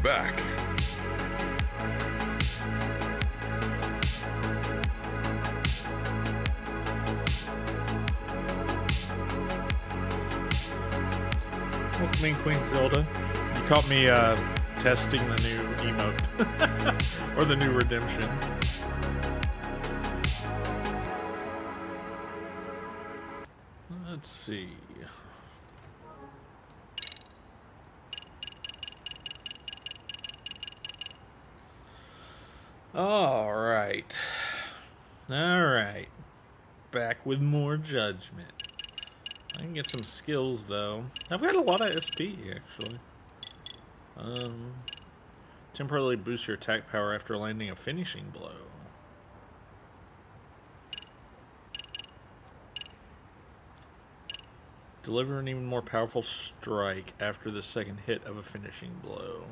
back. Welcome in, Queen Zelda. You caught me testing the new emote. Or the new redemption. Let's see. Alright. Alright. Back with more judgment. I can get some skills, though. I've got a lot of SP, actually. Temporarily boost your attack power after landing a finishing blow. Deliver an even more powerful strike after the second hit of a finishing blow.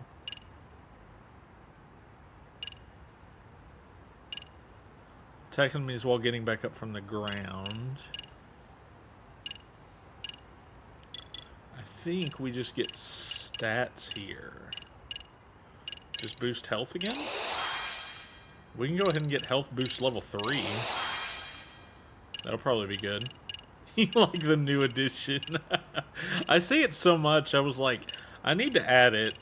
Attack enemies while getting back up from the ground. I think we just get stats here. Just boost health again? We can go ahead and get health boost level 3. That'll probably be good. You like the new edition? I say it so much, I was like, I need to add it.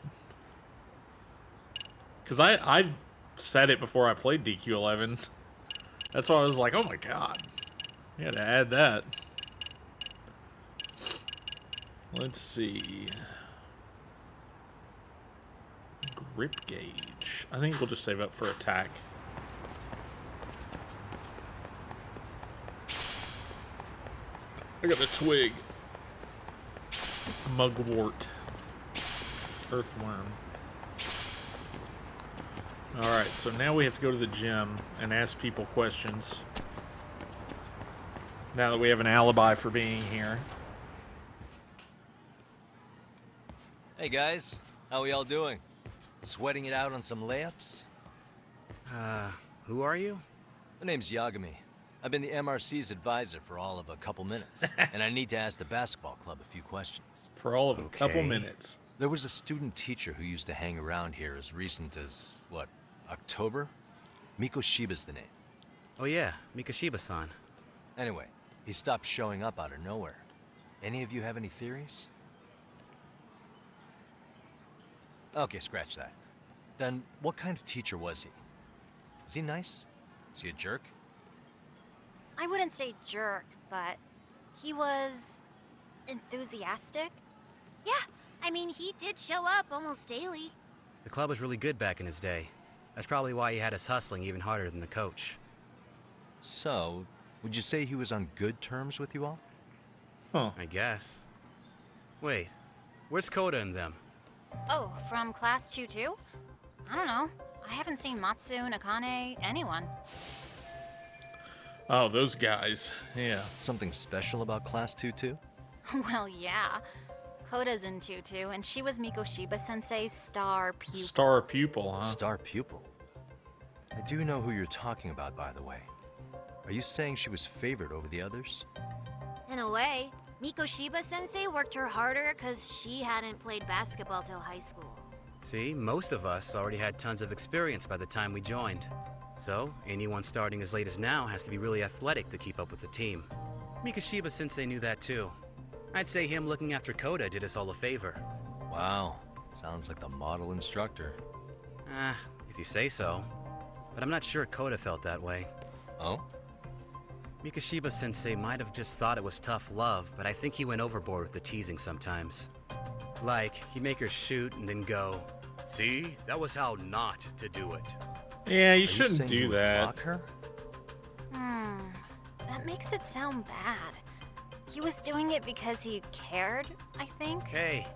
Because I've said it before I played DQ11. That's why I was like, oh my god. I gotta add that. Let's see. Grip gauge. I think we'll just save up for attack. I got a twig. Mugwort. Earthworm. Alright, so now we have to go to the gym and ask people questions. Now that we have an alibi for being here. Hey guys, how we all doing? Sweating it out on some layups? Who are you? My name's Yagami. I've been the MRC's advisor for all of a couple minutes, and I need to ask the basketball club a few questions. For all of a couple minutes. There was a student teacher who used to hang around here as recent as, what, October? Mikoshiba's the name. Oh yeah, Mikoshiba-san. Anyway, he stopped showing up out of nowhere. Any of you have any theories? Okay, scratch that. Then, what kind of teacher was he? Was he nice? Was he a jerk? I wouldn't say jerk, but he was enthusiastic. Yeah, I mean, he did show up almost daily. The club was really good back in his day. That's probably why he had us hustling even harder than the coach. So, would you say he was on good terms with you all? Huh. I guess. Wait, where's Koda and them? Oh, from class 2-2? I don't know. I haven't seen Matsu, Nakane, anyone. Oh, those guys. Yeah. Something special about Class 2-2? Well, yeah. Koda's in 2-2, and she was Mikoshiba-sensei's star pupil. Star pupil, huh? Star pupil? I do know who you're talking about, by the way. Are you saying she was favored over the others? In a way, Mikoshiba-sensei worked her harder because she hadn't played basketball till high school. See, most of us already had tons of experience by the time we joined. So, anyone starting as late as now has to be really athletic to keep up with the team. Mikoshiba-sensei knew that too. I'd say him looking after Koda did us all a favor. Wow, sounds like the model instructor. If you say so. But I'm not sure Koda felt that way. Oh? Mikoshiba-sensei might have just thought it was tough love, but I think he went overboard with the teasing sometimes. Like, he'd make her shoot and then go, "See, that was how not to do it." Yeah, you Are shouldn't saying do you would that. block her? That makes it sound bad. He was doing it because he cared, I think. Hey,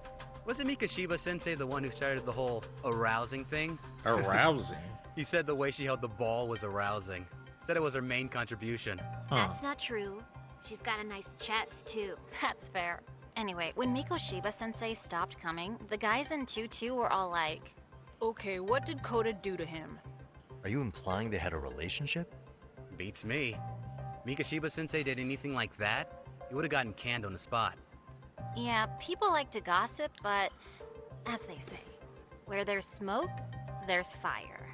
wasn't Mikoshiba-sensei the one who started the whole arousing thing? Arousing. He said the way she held the ball was arousing. Said it was her main contribution. Huh. That's not true. She's got a nice chest, too. That's fair. Anyway, when Mikoshiba-sensei stopped coming, the guys in 2-2 were all like, Okay, what did Koda do to him? Are you implying they had a relationship? Beats me. Mikoshiba-sensei did anything like that, he would have gotten canned on the spot. yeah, people like to gossip, but as they say, Where there's smoke, there's fire.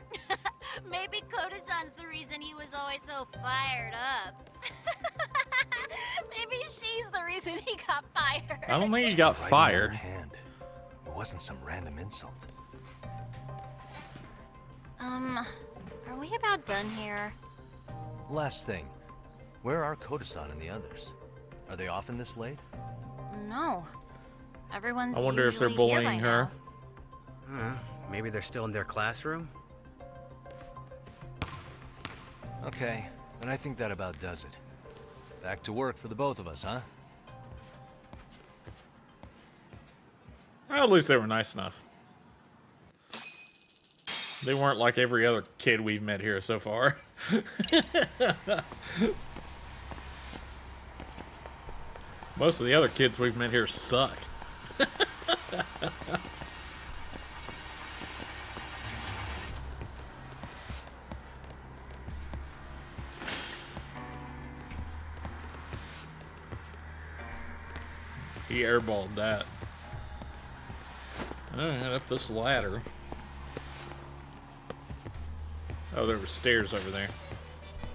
Maybe Koda-san's the reason he was always so fired up. Maybe she's the reason he got fired. I don't think he got Right in fired. her hand. It wasn't some random insult. Are we about done here? Last thing. Where are Koda-san and the others? Are they often this late? No. Everyone's I wonder if they're usually here by bullying her. now. Maybe they're still in their classroom? Okay, then I think that about does it. Back to work for the both of us, huh? Well, at least they were nice enough. They weren't like every other kid we've met here so far. Most of the other kids we've met here suck. He airballed that. Alright, up this ladder. Oh, there were stairs over there.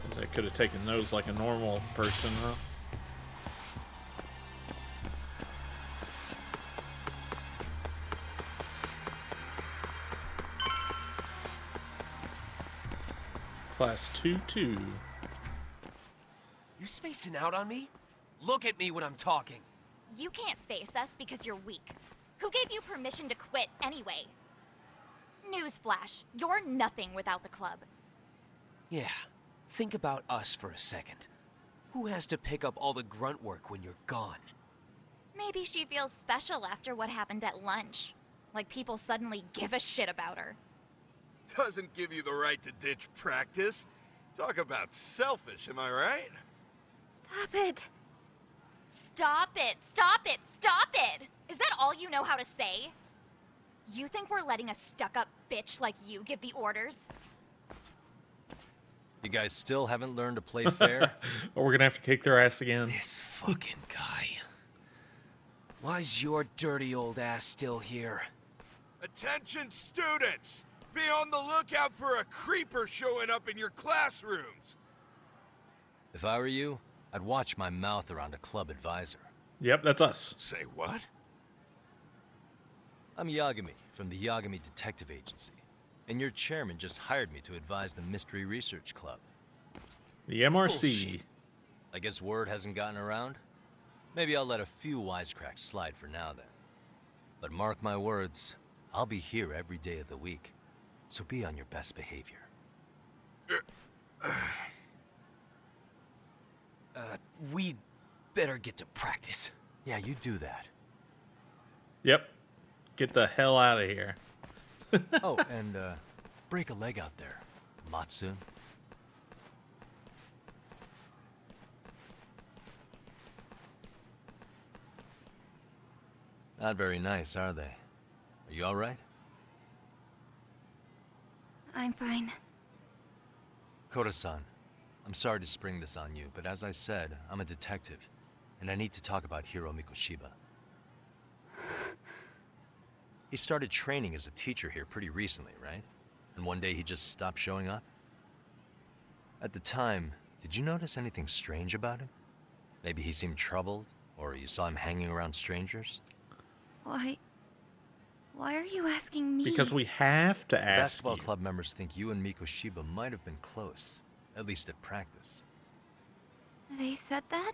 Guess I could have taken those like a normal person, huh? Class 2-2. You spacing out on me? Look at me when I'm talking. You can't face us because you're weak. Who gave you permission to quit anyway? Newsflash, you're nothing without the club. Yeah, think about us for a second. Who has to pick up all the grunt work when you're gone? Maybe she feels special after what happened at lunch. Like people suddenly give a shit about her. Doesn't give you the right to ditch practice. Talk about selfish, am I right? Stop it. Stop it! Stop it! Stop it! Is that all you know how to say? You think we're letting a stuck-up bitch like you give the orders? You guys still haven't learned to play fair? Or we're gonna have to kick their ass again. This fucking guy. Why's your dirty old ass still here? Attention students! Be on the lookout for a creeper showing up in your classrooms! If I were you, I'd watch my mouth around a club advisor. Yep, that's us. Say what? I'm Yagami from the Yagami Detective Agency, and your chairman just hired me to advise the Mystery Research Club. The MRC. Bullshit. I guess word hasn't gotten around? Maybe I'll let a few wisecracks slide for now then. But mark my words, I'll be here every day of the week, so be on your best behavior. We'd better get to practice. Yeah, you do that. Yep. Get the hell out of here. Oh, and break a leg out there. Matsu. Not very nice, are they? Are you all right? I'm fine. Koda-san, I'm sorry to spring this on you, but as I said, I'm a detective, and I need to talk about Hiro Mikoshiba. He started training as a teacher here pretty recently, right? And one day he just stopped showing up? At the time, did you notice anything strange about him? Maybe he seemed troubled, or you saw him hanging around strangers? Why are you asking me? Because we have to ask Basketball you. club members think you and Mikoshiba might have been close, at least at practice. They said that?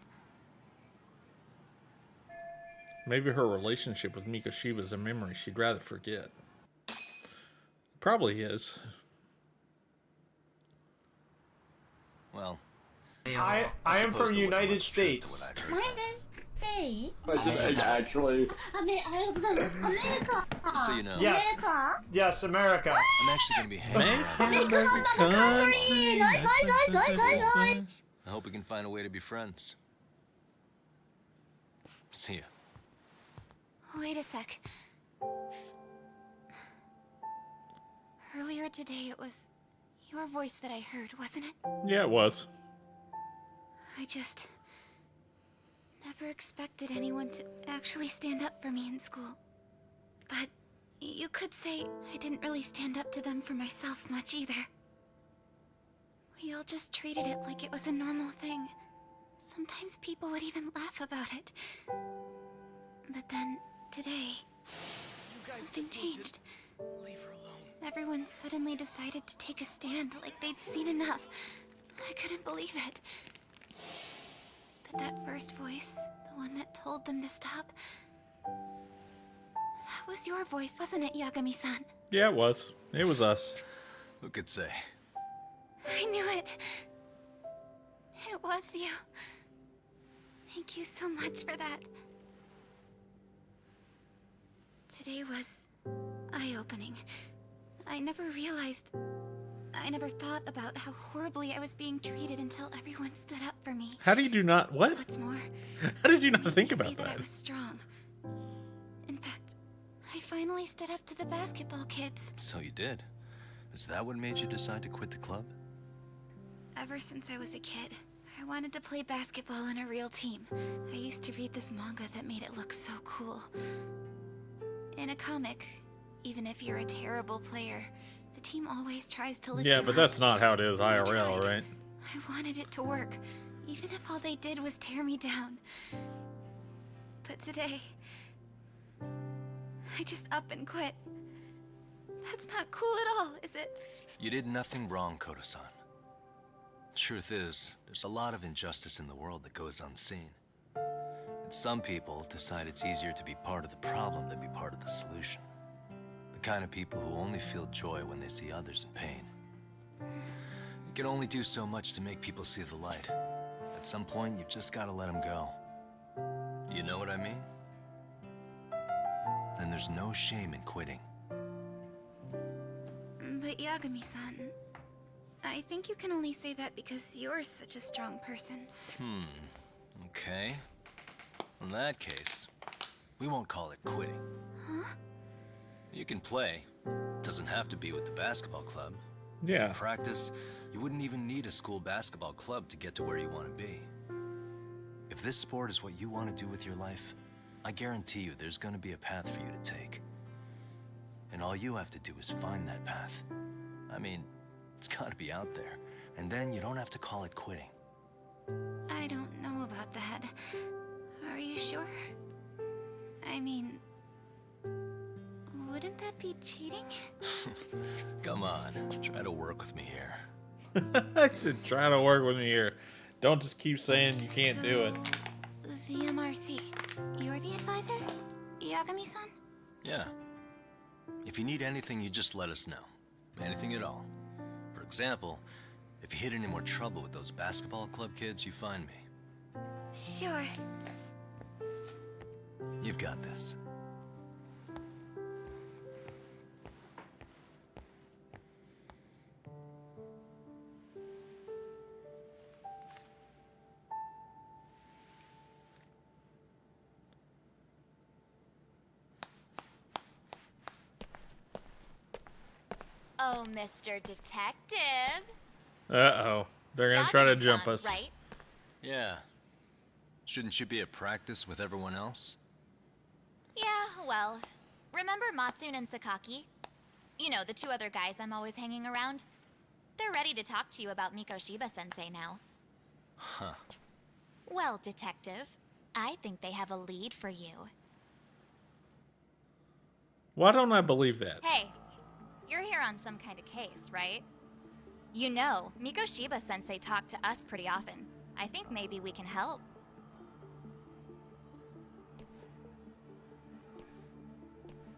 Maybe her relationship with Mikoshiba is a memory she'd rather forget. Probably is. Well, I am from suppose there wasn't United much truth to States. what I'd heard. Actually, Just so you know, Yes. Yes, America. I'm actually going to be hanging around. I hope we can find a way to be friends. See ya. Wait a sec. Earlier today, it was your voice that I heard, wasn't it? Yeah, it was. I just never expected anyone to actually stand up for me in school. But You could say I didn't really stand up to them for myself much either. We all just treated it like it was a normal thing. Sometimes people would even laugh about it. But then, today, something changed. Leave her alone. Everyone suddenly decided to take a stand like they'd seen enough. I couldn't believe it. But that first voice, the one that told them to stop, that was your voice, wasn't it, Yagami-san? Yeah, it was. It was us. Who could say? I knew it. It was you. Thank you so much for that. Today was eye-opening. I never thought about how horribly I was being treated until everyone stood up for me. How do you do not... What? What's more, How did you not made think me about see that I that? was strong. In fact, I finally stood up to the basketball kids. So you did. Is that what made you decide to quit the club? Ever since I was a kid, I wanted to play basketball in a real team. I used to read this manga that made it look so cool. In a comic, even if you're a terrible player, the team always tries to lift you Yeah, up. but that's not how it is I IRL, tried. right? I wanted it to work, even if all they did was tear me down. But today, I just up and quit. That's not cool at all, is it? You did nothing wrong, Koto-san. Truth is, there's a lot of injustice in the world that goes unseen. And some people decide it's easier to be part of the problem than be part of the solution. The kind of people who only feel joy when they see others in pain. You can only do so much to make people see the light. At some point, you've just got to let them go. You know what I mean? Then there's no shame in quitting. But Yagami-san, I think you can only say that because you're such a strong person. Okay. In that case, we won't call it quitting. Huh? You can play. Doesn't have to be with the basketball club. Yeah. For practice, you wouldn't even need a school basketball club to get to where you want to be. If this sport is what you want to do with your life, I guarantee you there's going to be a path for you to take. And all you have to do is find that path. I mean, it's got to be out there. And then you don't have to call it quitting. I don't know about that. Are you sure? I mean, wouldn't that be cheating? Come on, try to work with me here. I said, try to work with me here. Don't just keep saying you can't do it. The MRC. You're the advisor? Yagami-san? Yeah. If you need anything, you just let us know. Anything at all. For example, if you hit any more trouble with those basketball club kids, you find me. Sure. You've got this. Oh, Mr. Detective. Uh-oh. They're gonna try to jump Yagami-san, us. Right? Yeah. Shouldn't you be at practice with everyone else? Yeah, well, remember Matsune and Sakaki? You know, the two other guys I'm always hanging around? They're ready to talk to you about Mikoshiba-sensei now. Huh. Well, Detective, I think they have a lead for you. Why don't I believe that? Hey, you're here on some kind of case, right? You know, Mikoshiba-sensei talked to us pretty often. I think maybe we can help.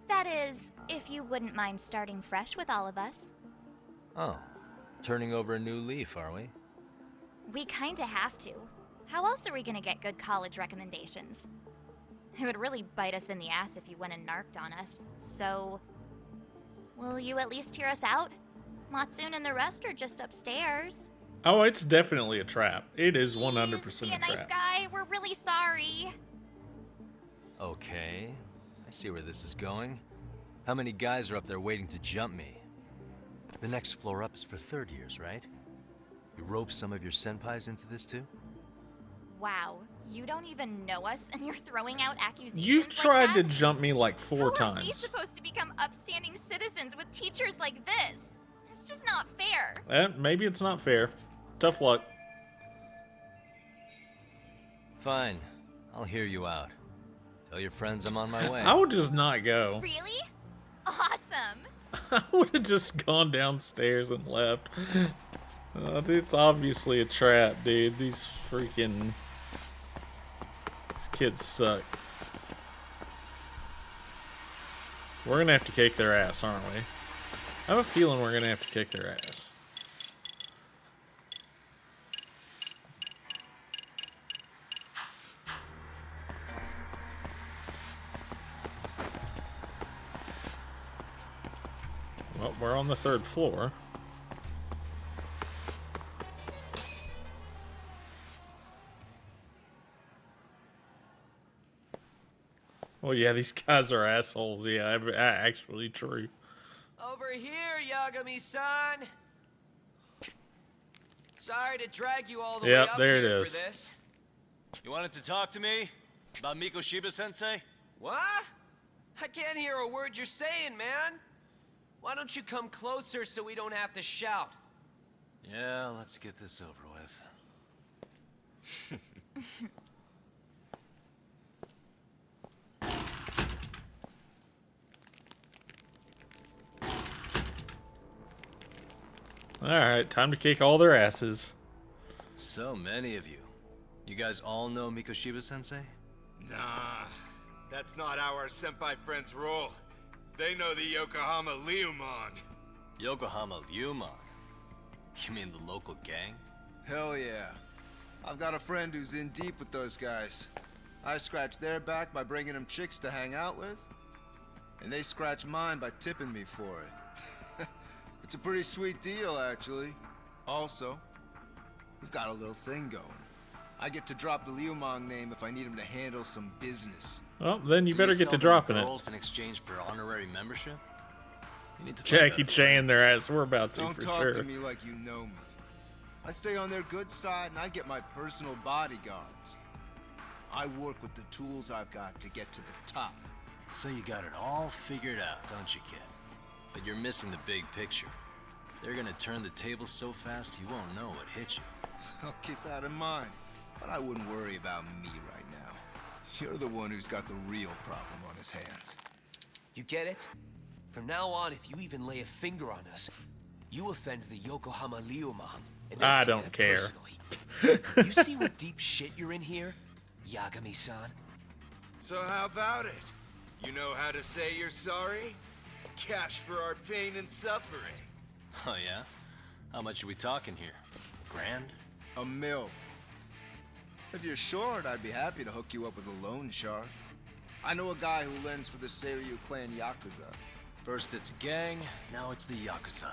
That is, if you wouldn't mind starting fresh with all of us. Oh. Turning over a new leaf, are we? We kinda have to. How else are we gonna get good college recommendations? It would really bite us in the ass if you went and narked on us, so... Will you at least hear us out? Matsune and the rest are just upstairs. Oh, it's definitely a trap. It is 100% Please, be a a nice trap. guy. We're really sorry. Okay. I see where this is going. How many guys are up there waiting to jump me? The next floor up is for third years, right? You rope some of your senpais into this too? Wow, you don't even know us and you're throwing out accusations You've tried like to that? jump me like 4 How are we times. supposed to become upstanding citizens with teachers like this? It's just not fair. Maybe it's not fair. Tough luck. Fine. I'll hear you out. Tell your friends I'm on my way. I would just not go. Really? Awesome. I would have just gone downstairs and left. It's obviously a trap, dude. These kids suck. We're gonna have to kick their ass, aren't we? I have a feeling we're gonna have to kick their ass. Well, we're on the 3rd floor. Well, yeah, these guys are assholes. Yeah, actually true. Over here, Yagami-san. Sorry to drag you all the way Yep, up there it here is. for this. You wanted to talk to me? About Mikoshiba-sensei? What? I can't hear a word you're saying, man. Why don't you come closer so we don't have to shout? Yeah, let's get this over with. Alright, time to kick all their asses. So many of you. You guys all know Mikoshiba-sensei? Nah, that's not how our senpai friends roll. They know the Yokohama Liumon. Yokohama Liumon? You mean the local gang? Hell yeah. I've got a friend who's in deep with those guys. I scratch their back by bringing them chicks to hang out with, and they scratch mine by tipping me for it. It's a pretty sweet deal, actually. Also, we've got a little thing going. I get to drop the Liumon name if I need him to handle some business. Well, then you better get to sell them dropping it. girls in exchange for honorary membership? You need to find Jackie better Chan their friends. ass. We're about to Don't for talk sure. to me like you know me. I stay on their good side and I get my personal bodyguards. I work with the tools I've got to get to the top. So you got it all figured out, don't you, kid? But you're missing the big picture. They're gonna turn the tables so fast you won't know what hit you. I'll keep that in mind. But I wouldn't worry about me right now. You're the one who's got the real problem on his hands. You get it? From now on, if you even lay a finger on us, you offend the Yokohama Liumon. And I take don't that care. personally. You see what deep shit you're in here, Yagami-san? So how about it? You know how to say you're sorry? Cash for our pain and suffering. Oh yeah? How much are we talking here? Grand? $1 million. If you're short, I'd be happy to hook you up with a loan shark. I know a guy who lends for the Seiryu clan Yakuza. First it's gang, now it's the Yakuza.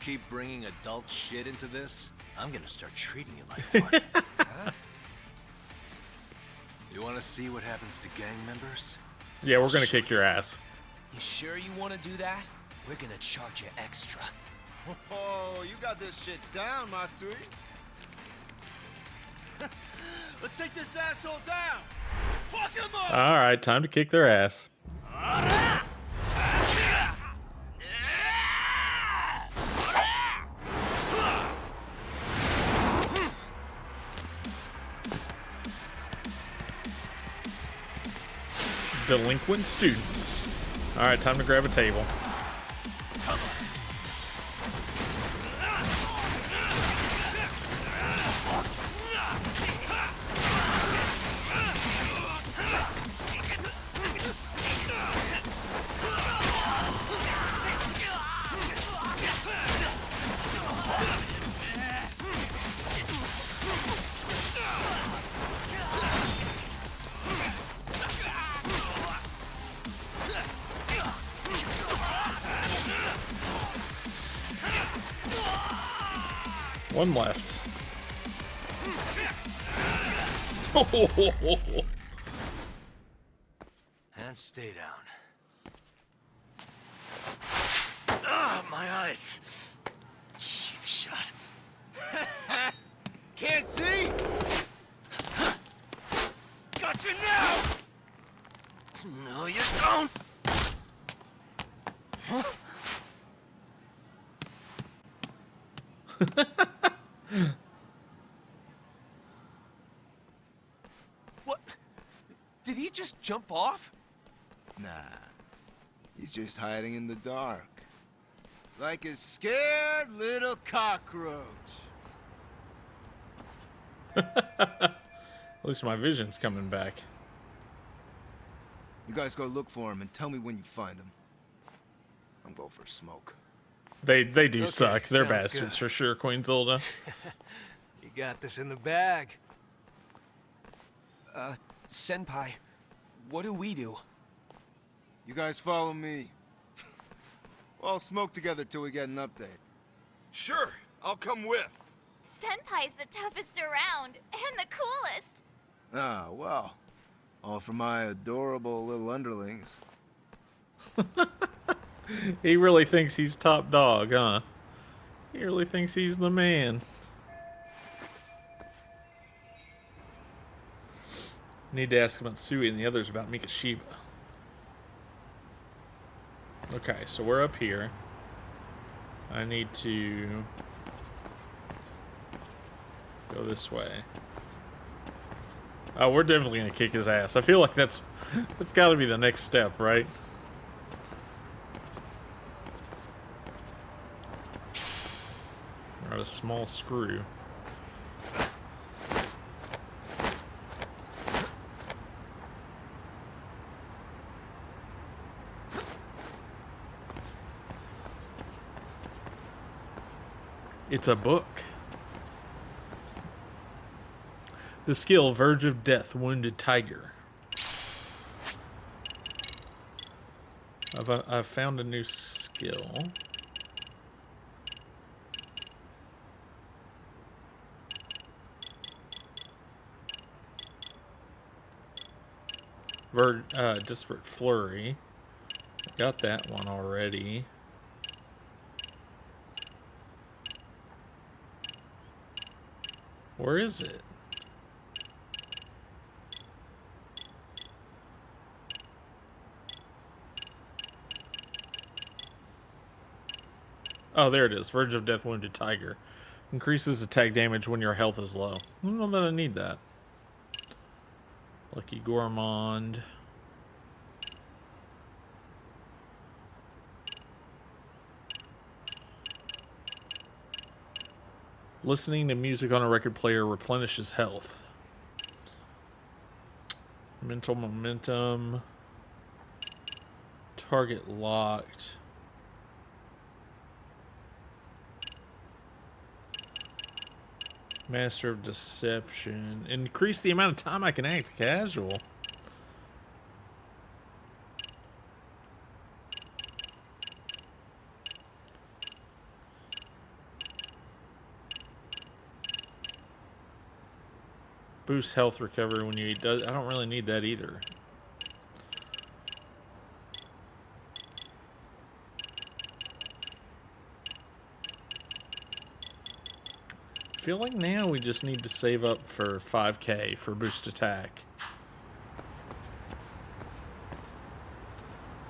Keep bringing adult shit into this, I'm gonna start treating you like one. Huh? You wanna see what happens to gang members? Yeah, we're gonna kick your ass. You sure you want to do that? We're gonna charge you extra. Oh, you got this shit down, Matsui. Let's take this asshole down! Fuck him up! Alright, time to kick their ass. Delinquent students. Alright, time to grab a table. One left. And stay down. Ah, my eyes. Cheap shot. Can't see? No, you don't! What? Did he just jump off? Nah. He's just hiding in the dark. Like a scared little cockroach. At least my vision's coming back. You guys go look for him and tell me when you find him. I'm going for a smoke. They do Okay, suck. They're sounds bastards good. for sure, Queen Zilda. You got this in the bag. Senpai, what do we do? You guys follow me. We'll all smoke together till we get an update. Sure, I'll come with. Senpai's the toughest around, and the coolest. Ah, well. All for my adorable little underlings. He really thinks he's top dog, huh? He really thinks he's the man. Need to ask about Sui and the others about Mikashiba. Okay, so we're up here. I need to go this way. Oh, we're definitely gonna kick his ass. I feel like that's got to be the next step, right? We're at a small screw. It's a book. The skill, Verge of Death, Wounded Tiger. I've found a new skill. Desperate Flurry. Got that one already. Where is it? Oh, there it is. Verge of Death, Wounded Tiger. Increases attack damage when your health is low. I don't know that I need that. Lucky Gourmand. Listening to music on a record player replenishes health. Mental momentum. Target locked. Master of Deception. Increase the amount of time I can act casual. Boost health recovery when you eat. I don't really need that either. I feel like now we just need to save up for 5k for boost attack.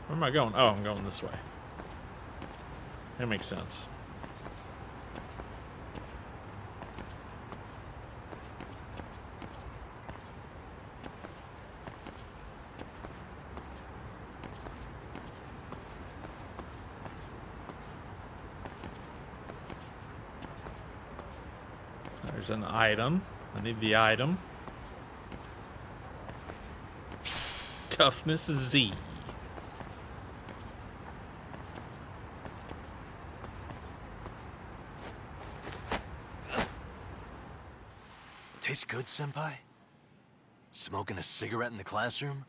Where am I going? Oh, I'm going this way. That makes sense. There's an item. I need the item. Toughness Z. Tastes good, Senpai? Smoking a cigarette in the classroom?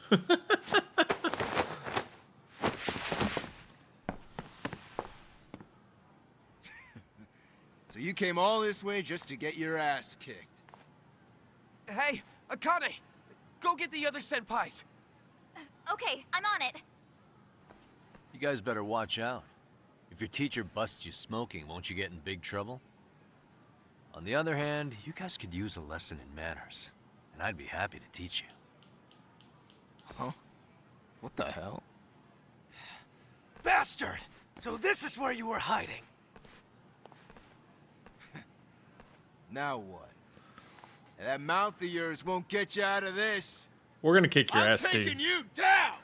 So you came all this way just to get your ass kicked. Hey, Akane! Go get the other senpais! Okay, I'm on it. You guys better watch out. If your teacher busts you smoking, won't you get in big trouble? On the other hand, you guys could use a lesson in manners, and I'd be happy to teach you. Huh? What the hell? Bastard! So this is where you were hiding. Now what? That mouth of yours won't get you out of this. We're gonna kick your I'm ass, taking dude. you down!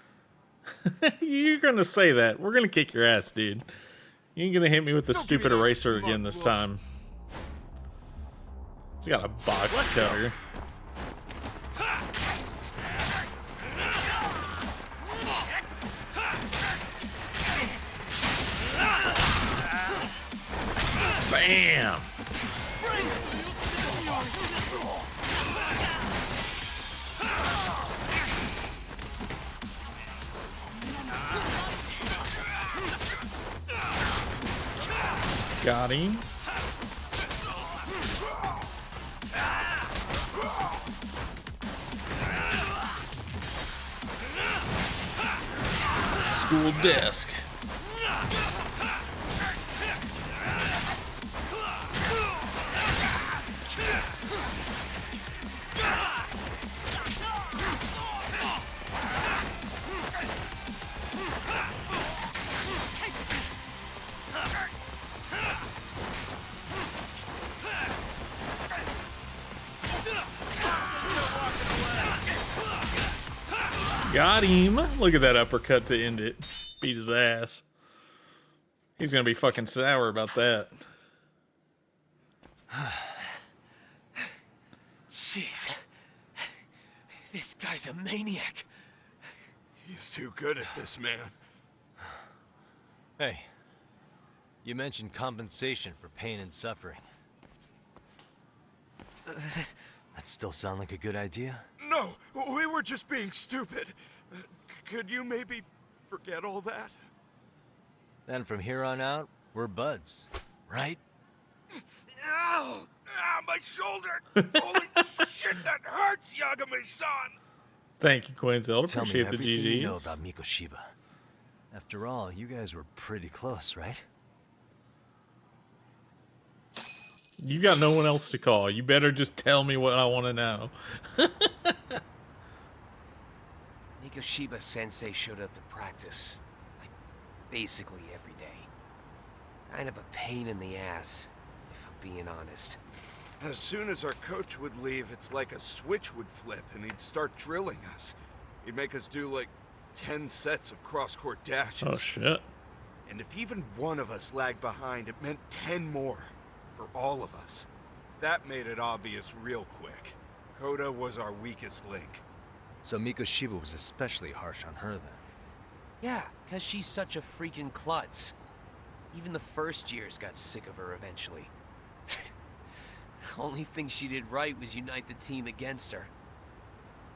You're gonna say that. We're gonna kick your ass, dude. You ain't gonna hit me with the Don't stupid give me that eraser smug again this look. time. He's got a box cutter. Bam! Got him. School desk. Got him. Look at that uppercut to end it. Beat his ass. He's gonna be fucking sour about that. Jeez. This guy's a maniac. He's too good at this, man. Hey, you mentioned compensation for pain and suffering. That still sound like a good idea? No, we were just being stupid. Could you maybe forget all that? Then from here on out, we're buds, right? Ow! Ow, my shoulder! Holy shit, that hurts, Yagami-san! Thank you, Quinzel. Tell me Appreciate the everything you know GGs. about Mikoshiba. After all, you guys were pretty close, right? You got no one else to call. You better just tell me what I want to know. Mikoshiba Sensei showed up to practice, like, basically every day. Kind of a pain in the ass, if I'm being honest. As soon as our coach would leave, it's like a switch would flip and he'd start drilling us. He'd make us do like 10 sets of cross-court dashes. Oh, shit. And if even one of us lagged behind, it meant 10 more. For all of us. That made it obvious real quick. Koda was our weakest link. So Mikoshiba was especially harsh on her then. Yeah, because she's such a freaking klutz. Even the first years got sick of her eventually. Only thing she did right was unite the team against her.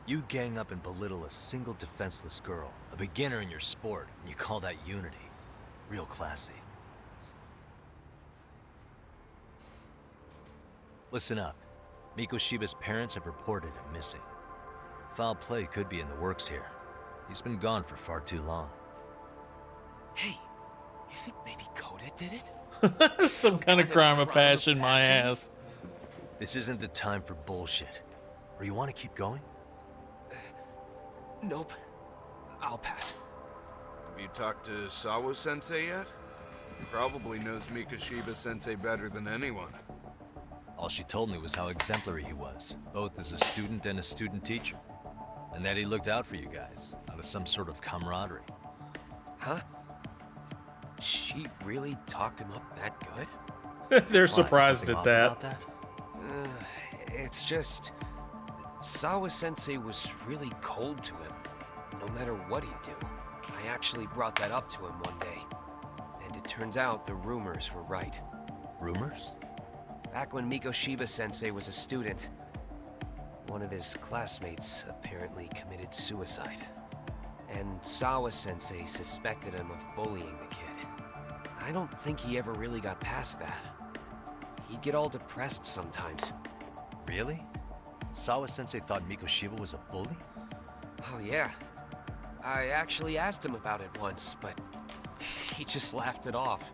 You gang up and belittle a single defenseless girl, a beginner in your sport, and you call that unity. Real classy. Listen up. Mikoshiba's parents have reported him missing. Foul play could be in the works here. He's been gone for far too long. Hey, you think maybe Koda did it? Some kind of crime of passion, my ass. This isn't the time for bullshit. Or you want to keep going? Nope. I'll pass. Have you talked to Sawa-sensei yet? He probably knows Mikoshiba-sensei better than anyone. All she told me was how exemplary he was, both as a student and a student teacher. And that he looked out for you guys, out of some sort of camaraderie. Huh? She really talked him up that good? They're Why, surprised something at off that. about that? It's just... Sawa-sensei was really cold to him, no matter what he'd do. I actually brought that up to him one day. And it turns out the rumors were right. Rumors? Back when Mikoshiba-sensei was a student, one of his classmates apparently committed suicide. And Sawa-sensei suspected him of bullying the kid. I don't think he ever really got past that. He'd get all depressed sometimes. Really? Sawa-sensei thought Mikoshiba was a bully? Oh yeah. I actually asked him about it once, but he just laughed it off.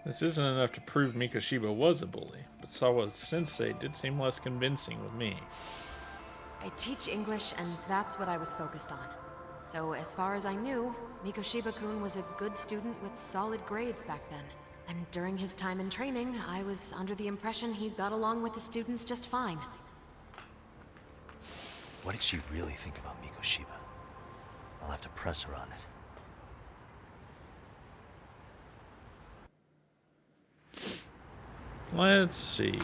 This isn't enough to prove Mikoshiba was a bully, but Sawa-sensei did seem less convincing with me. I teach English, and that's what I was focused on. So as far as I knew, Mikoshiba-kun was a good student with solid grades back then. And during his time in training, I was under the impression he got along with the students just fine. What did she really think about Mikoshiba? I'll have to press her on it. Let's see.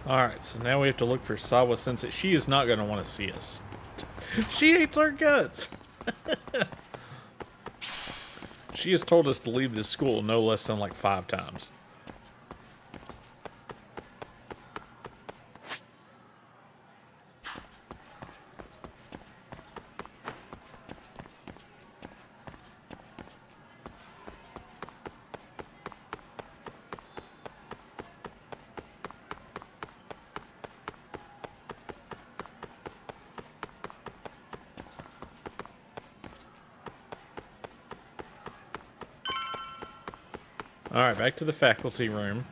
Alright, so now we have to look for Sawa Sensei. She is not going to want to see us. She hates our guts! She has told us to leave this school no less than like 5 times. Alright, back to the faculty room.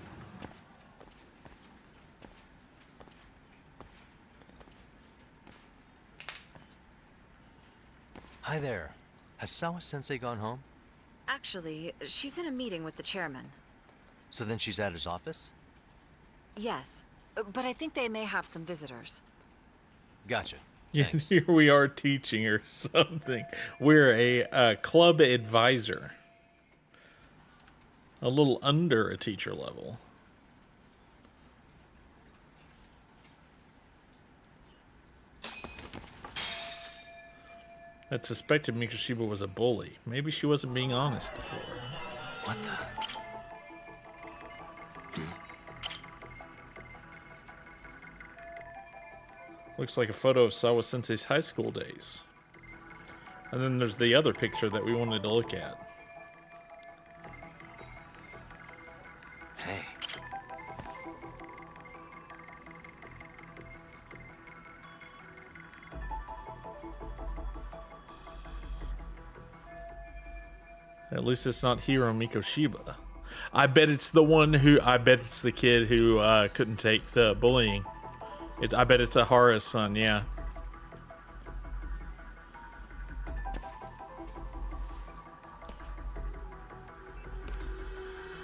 Hi there. Has Sawa Sensei gone home? Actually, she's in a meeting with the chairman. So then she's at his office? Yes, but I think they may have some visitors. Gotcha. Yeah, Thanks. here we are teaching her something. We're a club advisor. A little under a teacher level. That suspected Mikoshiba was a bully. Maybe she wasn't being honest before. What the? Looks like a photo of Sawa Sensei's high school days. And then there's the other picture that we wanted to look at. Hey. At least it's not Hiro Mikoshiba. I bet it's the one who... I bet it's the kid who couldn't take the bullying. I bet it's Ahara's son, yeah.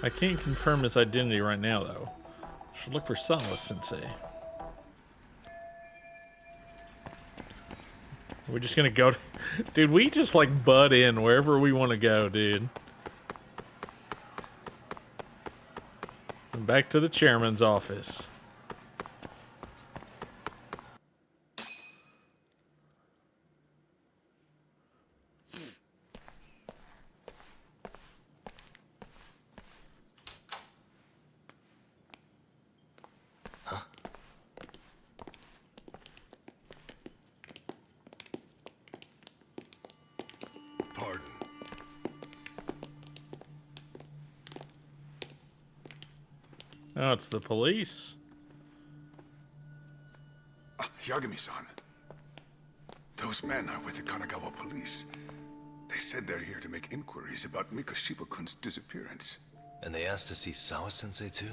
I can't confirm his identity right now, though. Should look for Sawa Sensei. We're just gonna go... Dude, we just, like, butt in wherever we want to go, dude. And back to the chairman's office. Pardon. Oh, it's the police. Yagami-san. Those men are with the Kanagawa police. They said they're here to make inquiries about Mikoshiba-kun's disappearance. And they asked to see Sawa Sensei too?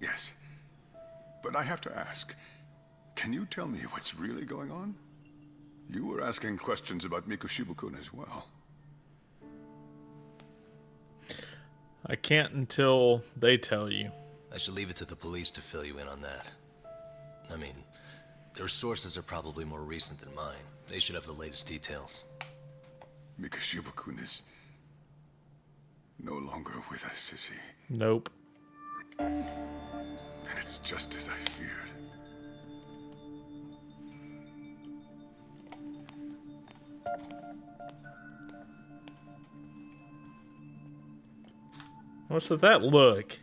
Yes. But I have to ask, can you tell me what's really going on? You were asking questions about Mikoshiba-kun as well. I can't until they tell you. I should leave it to the police to fill you in on that. I mean, their sources are probably more recent than mine. They should have the latest details. Mikoshiba-kun is no longer with us, is he? Nope. Then it's just as I feared. What's with that look?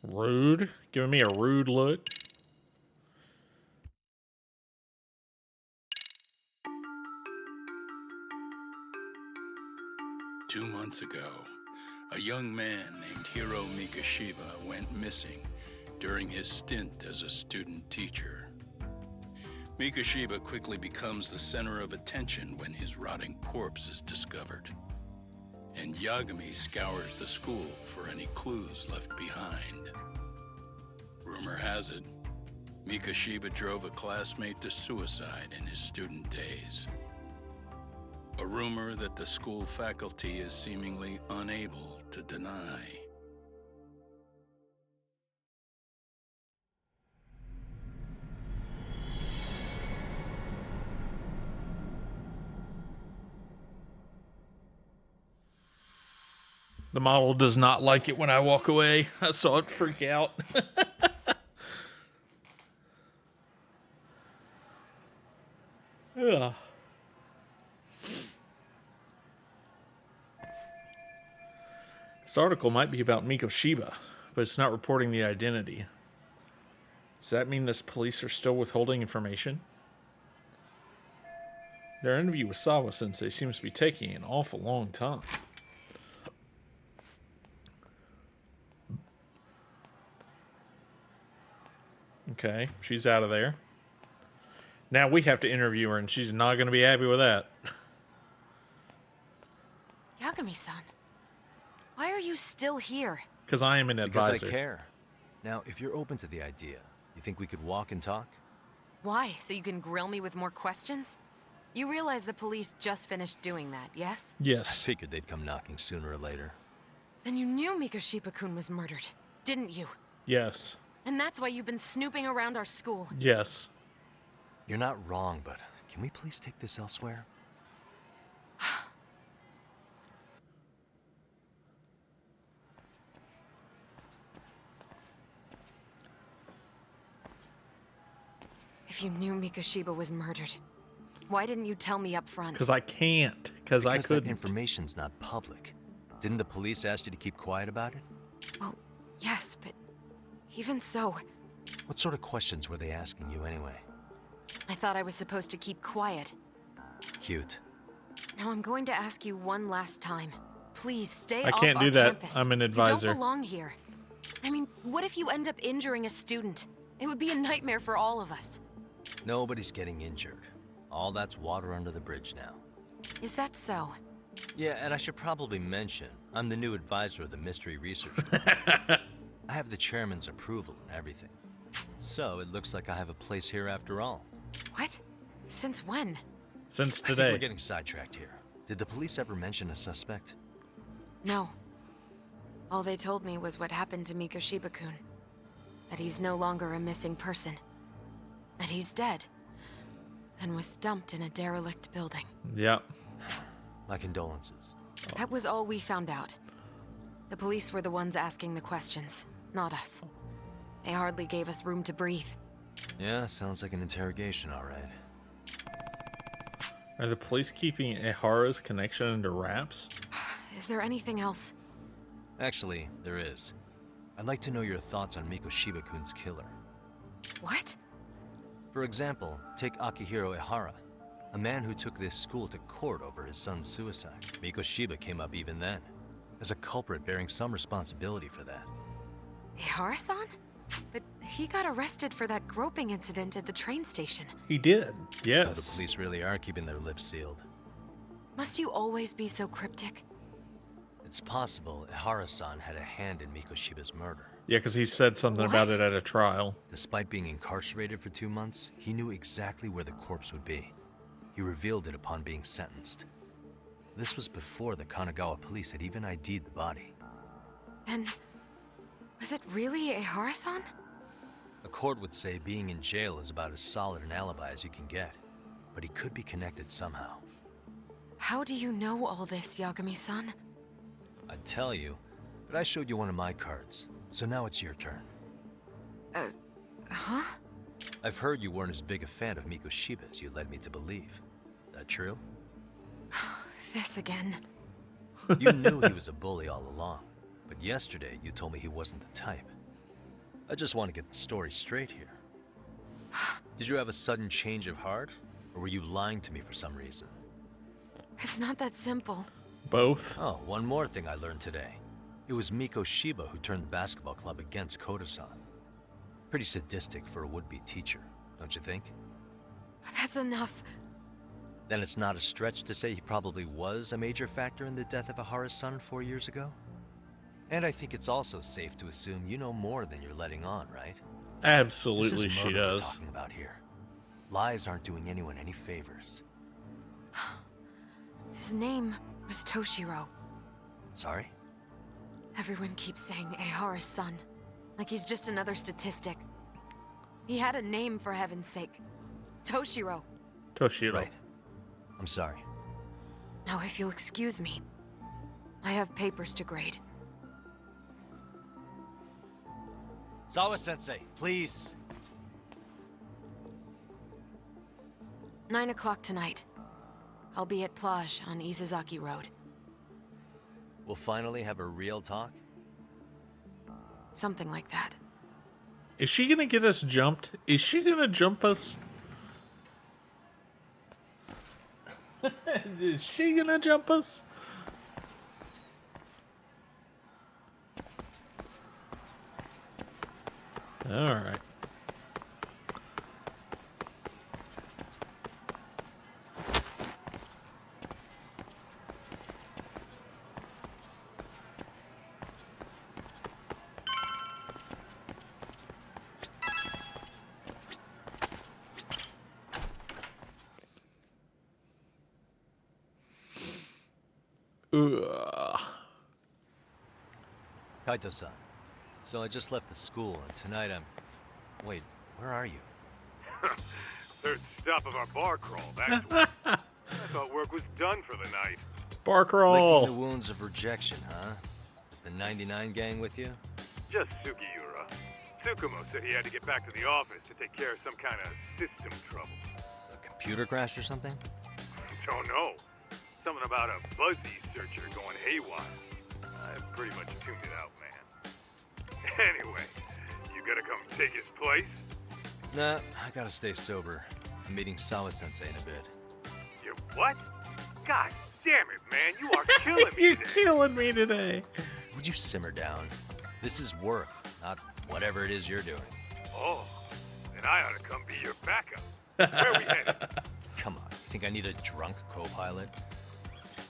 Rude? Giving me a rude look? months ago, a young man named Hiro Mikashiba went missing during his stint as a student teacher. Mikashiba quickly becomes the center of attention when his rotting corpse is discovered. And Yagami scours the school for any clues left behind. Rumor has it, Mikashiba drove a classmate to suicide in his student days. A rumor that the school faculty is seemingly unable to deny. The model does not like it when I walk away. I saw it freak out. Ugh. This article might be about Mikoshiba, but it's not reporting the identity. Does that mean this police are still withholding information? Their interview with Sawa-sensei seems to be taking an awful long time. Okay, she's out of there. Now we have to interview her, and she's not going to be happy with that. Yagami-san, why are you still here? Because I am an advisor. Because I care. Now, if you're open to the idea, you think we could walk and talk? Why? So you can grill me with more questions? You realize the police just finished doing that, yes? Yes. I figured they'd come knocking sooner or later. Then you knew Mikoshiba-kun was murdered, didn't you? Yes. And that's why you've been snooping around our school. Yes. You're not wrong, but can we please take this elsewhere? If you knew Mikoshiba was murdered, why didn't you tell me up front? Because I can't. Because I couldn't. That information's not public. Didn't the police ask you to keep quiet about it? Well, yes, but even so... What sort of questions were they asking you anyway? I thought I was supposed to keep quiet. Cute. Now I'm going to ask you one last time. Please stay I off can't our do that. campus. I'm an advisor. You don't belong here. I mean, what if you end up injuring a student? It would be a nightmare for all of us. Nobody's getting injured. All that's water under the bridge now. Is that so? Yeah, and I should probably mention, I'm the new advisor of the Mystery Research Group. I have the chairman's approval and everything. So it looks like I have a place here after all. What? Since when? Since I think today. we're getting sidetracked here. Did the police ever mention a suspect? No. All they told me was what happened to Mikoshiba-kun. That he's no longer a missing person. That he's dead. And was dumped in a derelict building. Yep. My condolences. That was all we found out. The police were the ones asking the questions, not us. They hardly gave us room to breathe. Yeah, sounds like an interrogation, all right. Are the police keeping Ehara's connection under wraps? Is there anything else? Actually, there is. I'd like to know your thoughts on Mikoshiba-kun's killer. What? For example, take Akihiro Ehara, a man who took this school to court over his son's suicide. Mikoshiba came up even then, as a culprit bearing some responsibility for that. Ehara-san? But he got arrested for that groping incident at the train station. He did, yes. So the police really are keeping their lips sealed. Must you always be so cryptic? It's possible Ehara-san had a hand in Mikoshiba's murder. Yeah, because he said something about it at a trial. Despite being incarcerated for 2 months, he knew exactly where the corpse would be. He revealed it upon being sentenced. This was before the Kanagawa police had even ID'd the body. Then, was it really Ehara-san? A court would say being in jail is about as solid an alibi as you can get, but he could be connected somehow. How do you know all this, Yagami-san? I'd tell you, but I showed you one of my cards, so now it's your turn. Huh? I've heard you weren't as big a fan of Mikoshiba as you led me to believe. That true? This again. You knew he was a bully all along, but yesterday you told me he wasn't the type. I just want to get the story straight here. Did you have a sudden change of heart, or were you lying to me for some reason? It's not that simple. Both. Oh, one more thing I learned today. It was Miko Shiba who turned the basketball club against Koda-san. Pretty sadistic for a would-be teacher, don't you think? That's enough. Then it's not a stretch to say he probably was a major factor in the death of Ahara's son 4 years ago? And I think it's also safe to assume you know more than you're letting on, right? Absolutely, this is she murder does. we're talking about here. Lies aren't doing anyone any favors. His name was Toshiro. Sorry? Everyone keeps saying Ahara's son, like he's just another statistic. He had a name, for heaven's sake. Toshiro. Toshiro. Right. I'm sorry. Now, if you'll excuse me, I have papers to grade. Sawa-sensei, please. 9 o'clock tonight. I'll be at Plage on Isazaki Road. We'll finally have a real talk? Something like that. Is she gonna get us jumped? Is she gonna jump us? Is she gonna jump us? All right. Kaito-san, so I just left the school, and tonight I'm... Wait, where are you? Third stop of our bar crawl, actually. I thought work was done for the night. Bar crawl. Licking the wounds of rejection, huh? Is the 99 gang with you? Just Sugiura. Tsukumo said he had to get back to the office to take care of some kind of system trouble. A computer crash or something? Don't know. Something about a Buzzy searcher going haywire. I pretty much tuned it out, man. Anyway, you gonna come take his place? Nah, I gotta stay sober. I'm meeting Sawa-sensei in a bit. You what? God damn it, man, you are killing me You're today. killing me today. Would you simmer down? This is work, not whatever it is you're doing. Oh, then I ought to come be your backup. Where we headed? Come on, you think I need a drunk co-pilot?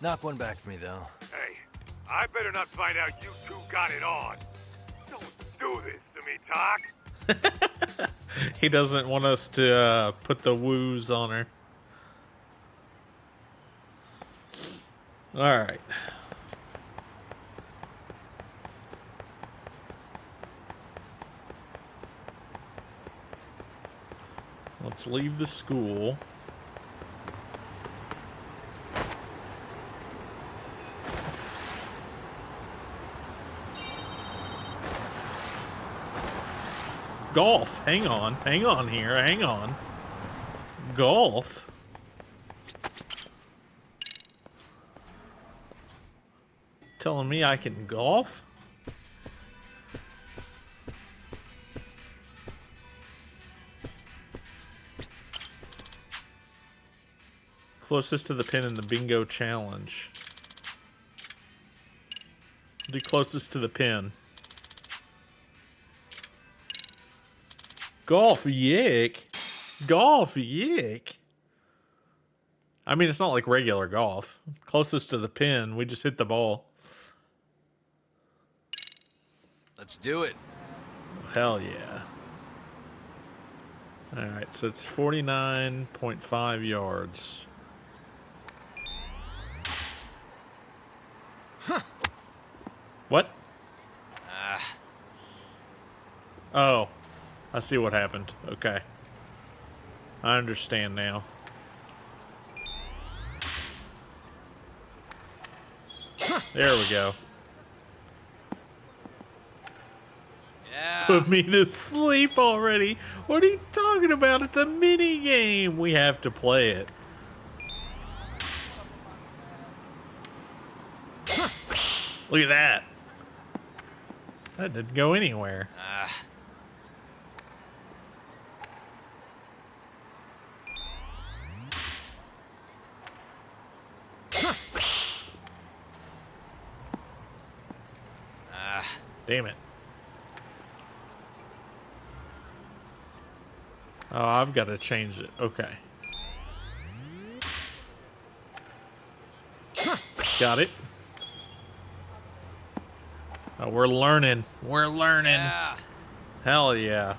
Knock one back for me, though. Hey, I better not find out you two got it on. Don't do this to me, Doc. He doesn't want us to put the woos on her. All right. Let's leave the school. Golf. Hang on here. Hang on. Golf. Telling me I can golf? Closest to the pin in the bingo challenge. The closest to the pin. Golf, yick. Golf, yick. I mean, it's not like regular golf. Closest to the pin, we just hit the ball. Let's do it. Hell yeah. Alright, so it's 49.5 yards. Huh. What? Ah. Oh. I see what happened. Okay. I understand now. There we go. Yeah. Put me to sleep already. What are you talking about? It's a mini game. We have to play it. Look at that. That didn't go anywhere. Ah. Damn it. Oh, I've got to change it. Okay. Got it. Oh, we're learning. We're learning. Yeah. Hell yeah.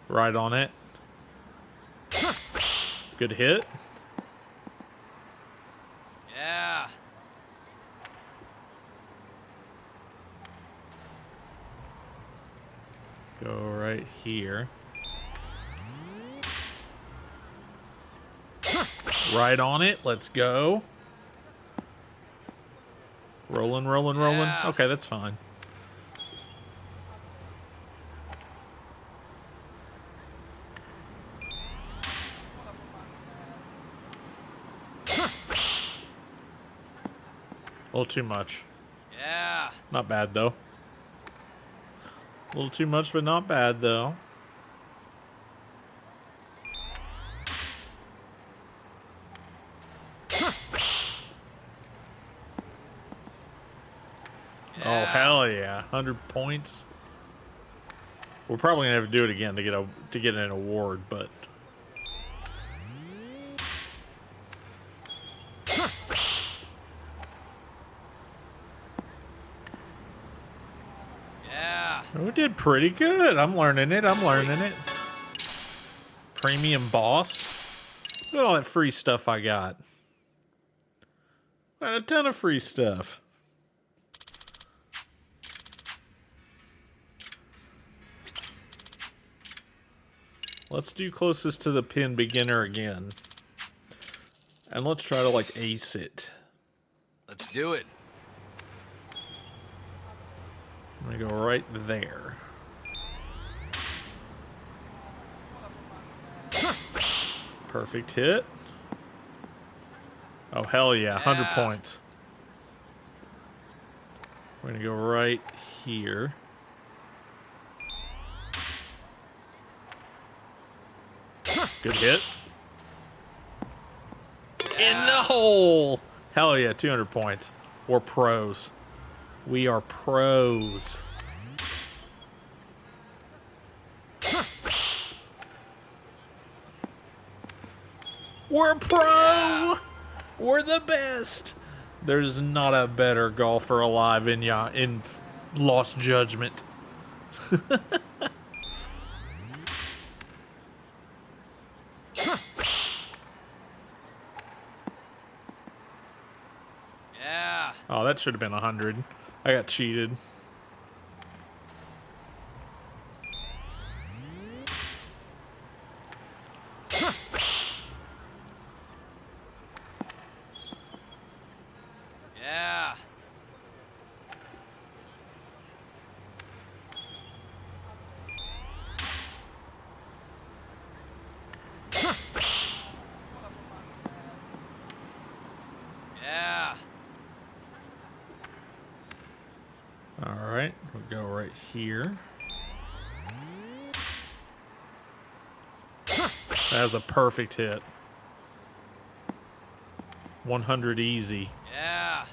Right on it. Good hit. Yeah. Go right here. Right on it. Let's go. Rolling, rolling, rolling. Yeah. Okay, that's fine. A little too much. Yeah. Not bad, though. A little too much, but not bad, though. Oh, hell yeah. 100 points. We're probably going to have to do it again to get an award, but... Yeah. We did pretty good. I'm learning it. I'm learning it. Premium boss. Look at all that free stuff I got. A ton of free stuff. Let's do closest to the pin beginner again. And let's try to, like, ace it. Let's do it. I'm gonna go right there. Perfect hit. Oh, hell yeah. 100 points. We're gonna go right here. Good hit. In the hole! Hell yeah, 200 points. We're pros. We are pros. We're pro! We're the best! There's not a better golfer alive in Lost Judgment. Yeah. Oh, that should have been 100. I got cheated. Yeah. Yeah. All right, we'll go right here. That was a perfect hit. 100 easy. Yeah.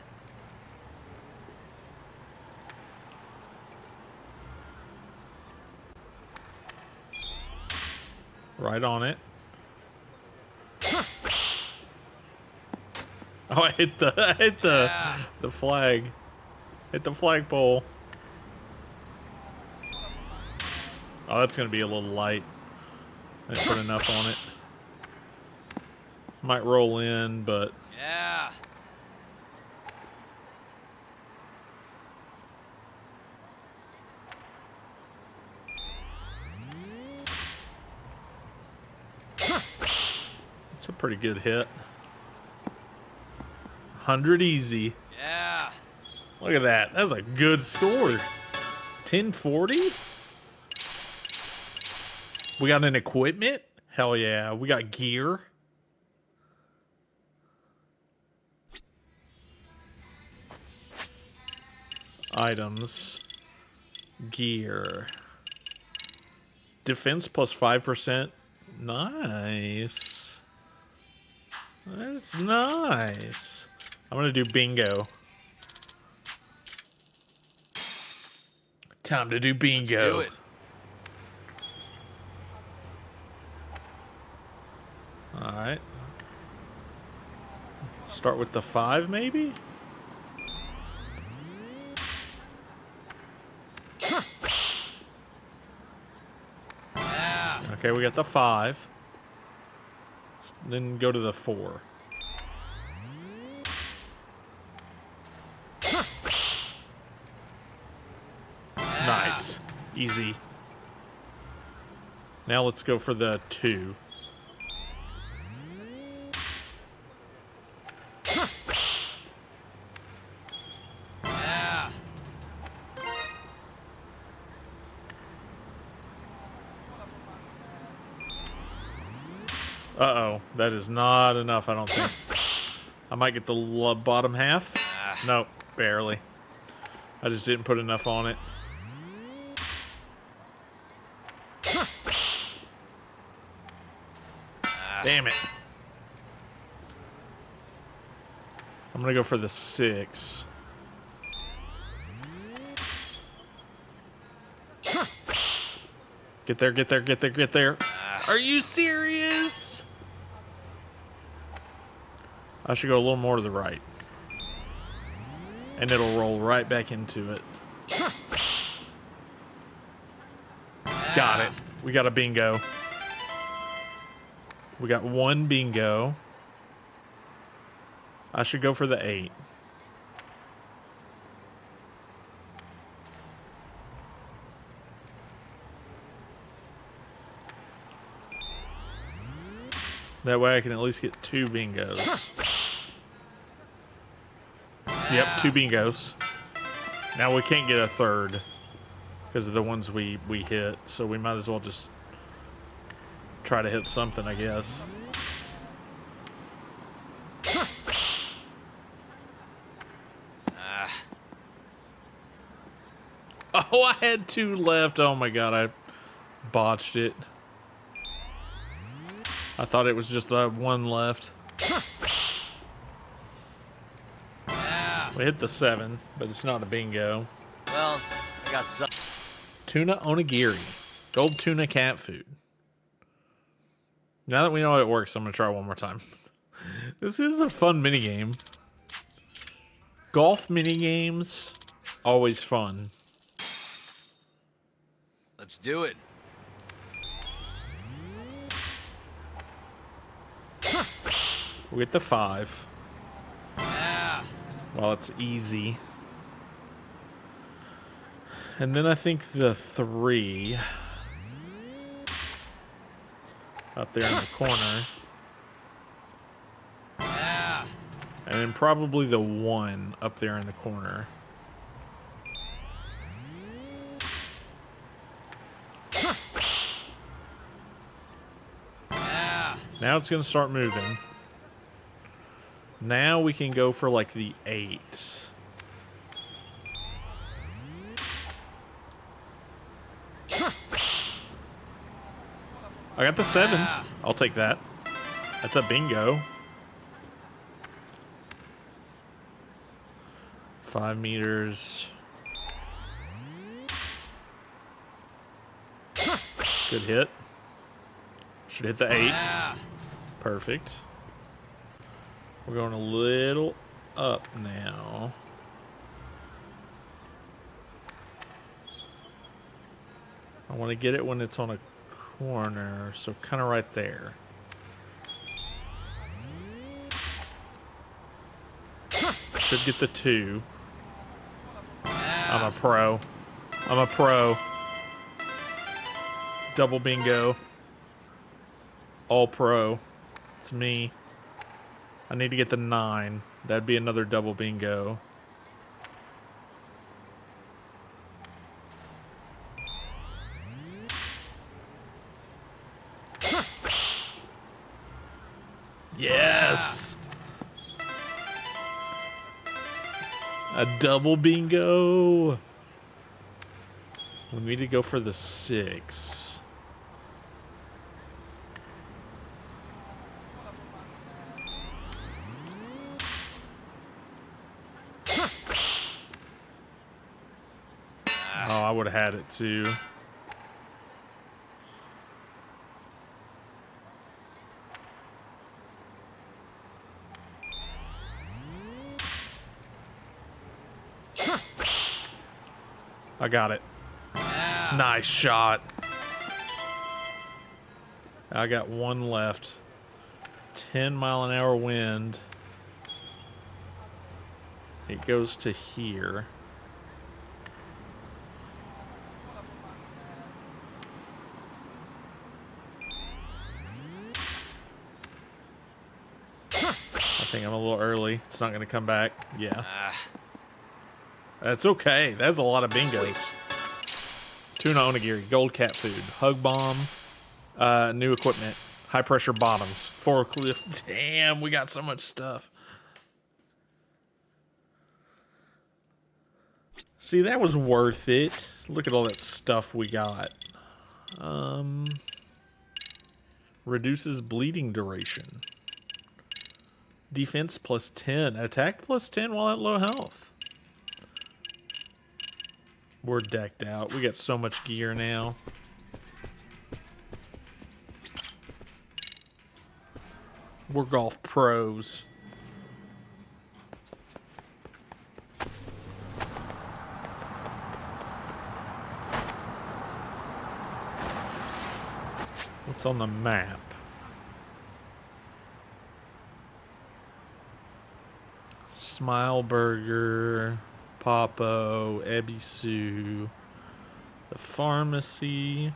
Right on it. Oh, I hit the flag. Hit the flagpole. Oh, that's gonna be a little light. I didn't put enough on it. Might roll in, but Yeah. it's a pretty good hit. 100 easy. Yeah. Look at that. That's a good score. 1040? We got an equipment? Hell yeah. We got gear. Items. Gear. Defense plus 5%. Nice. That's nice. I'm gonna do bingo. Time to do bingo. Let's do it. All right. Start with the 5, maybe? Okay, we got the 5. Then go to the 4. Nice. Easy. Now let's go for the 2. Uh-oh. That is not enough, I don't think. I might get the bottom half. Nope, barely. I just didn't put enough on it. Damn it. I'm gonna go for the 6. Get there, get there, get there, get there. Are you serious? I should go a little more to the right. And it'll roll right back into it. Got it. We got a bingo. We got 1 bingo. I should go for the 8. That way I can at least get 2 bingos. Yep, 2 bingos. Now we can't get a 3rd because of the ones we hit, so we might as well just try to hit something, I guess. Oh, I had 2 left. Oh my god, I botched it. I thought it was just the 1 left. We hit the 7, but it's not a bingo. Well, I got some. Tuna onigiri. Gold tuna cat food. Now that we know how it works, I'm going to try one more time. This is a fun minigame. Golf minigames, always fun. Let's do it. We'll get the 5. Well, it's easy. And then I think the 3 up there in the corner. And then probably the 1 up there in the corner. Now it's going to start moving. Now we can go for like the 8. I got the 7. I'll take that. That's a bingo. 5 meters. Good hit. Should hit the 8. Perfect. We're going a little up now. I want to get it when it's on a corner, so kind of right there. Should get the 2. I'm a pro. I'm a pro. Double bingo. All pro. It's me. I need to get the 9. That'd be another double bingo. Yes! A double bingo. We need to go for the 6. Oh, I would have had it too. I got it. Yeah. Nice shot. I got one left. 10-mile-an-hour wind. It goes to here. I think I'm a little early. It's not going to come back. Yeah. That's okay. That's a lot of bingos. Tuna onigiri, gold cat food, hug bomb, new equipment, high pressure bottoms, forklift. Damn, we got so much stuff. See, that was worth it. Look at all that stuff we got. Reduces bleeding duration. Defense plus 10. Attack plus 10 while at low health. We're decked out. We got so much gear now. We're golf pros. What's on the map? Smile Burger, Popo, Ebisu, the pharmacy,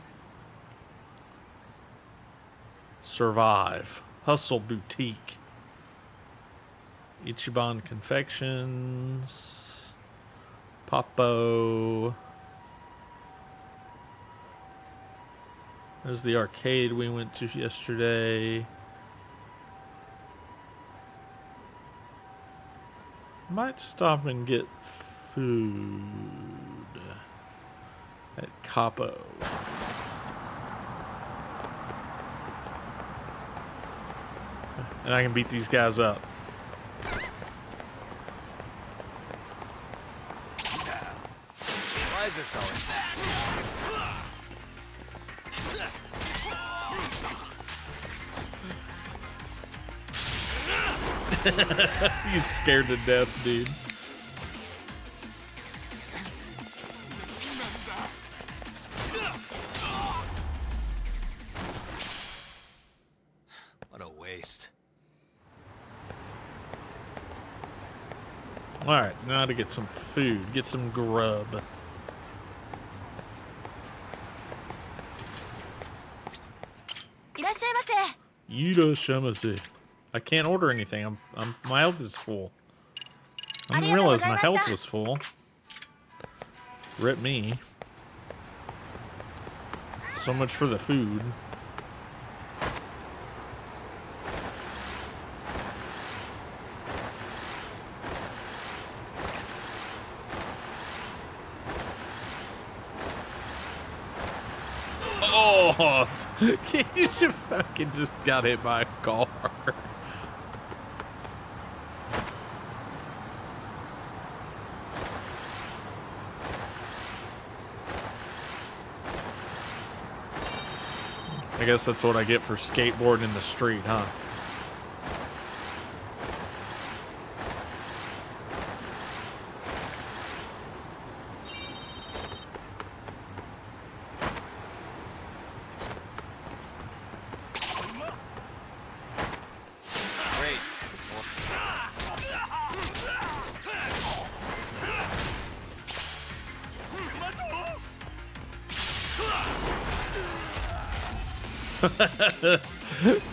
Survive, Hustle Boutique, Ichiban Confections, Popo. There's the arcade we went to yesterday. Might stop and get food at Capo. And I can beat these guys up. Why is this always He's scared to death, dude. What a waste. Alright, now to get some food, get some grub. Irashamase. I can't order anything. My health is full. I didn't realize my health was full. Rip me. So much for the food. Oh, you should fucking just got hit by a car. I guess that's what I get for skateboarding in the street, huh? Great.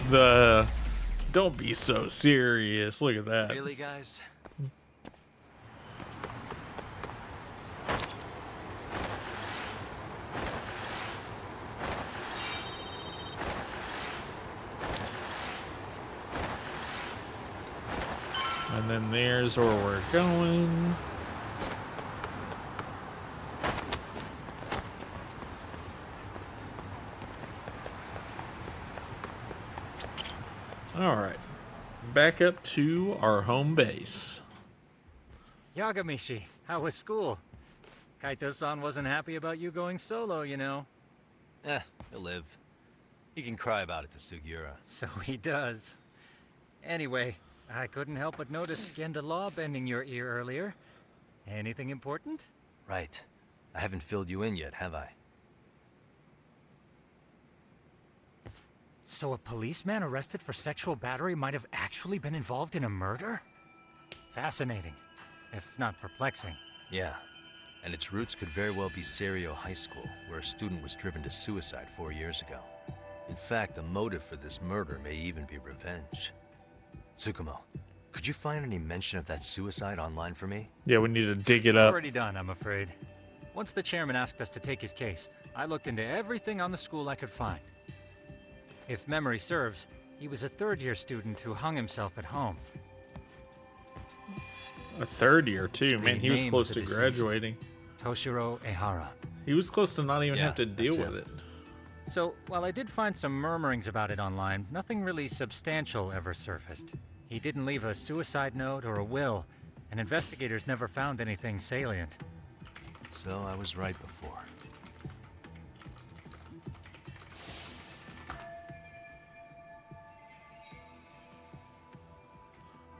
The don't be so serious. Look at that. Really, guys? And then there's where we're going. All right, back up to our home base. Yagami, how was school? Kaito-san wasn't happy about you going solo, you know. He'll live. He can cry about it to Sugiura. So he does. Anyway, I couldn't help but notice Skenda Law bending your ear earlier. Anything important? Right. I haven't filled you in yet, have I? So a policeman arrested for sexual battery might have actually been involved in a murder? Fascinating, if not perplexing. Yeah. And its roots could very well be Serio High School, where a student was driven to suicide 4 years ago. In fact, the motive for this murder may even be revenge. Tsukumo, could you find any mention of that suicide online for me? Yeah, we need to dig it up. Already done, I'm afraid. Once the chairman asked us to take his case, I looked into everything on the school I could find. If memory serves, he was a third-year student who hung himself at home. A third year, too. Man, he was Name close of to the graduating. Toshiro Ehara. He was close to not even Yeah, have to deal that's with it. it. So, while I did find some murmurings about it online, nothing really substantial ever surfaced. He didn't leave a suicide note or a will, and investigators never found anything salient. So I was right before.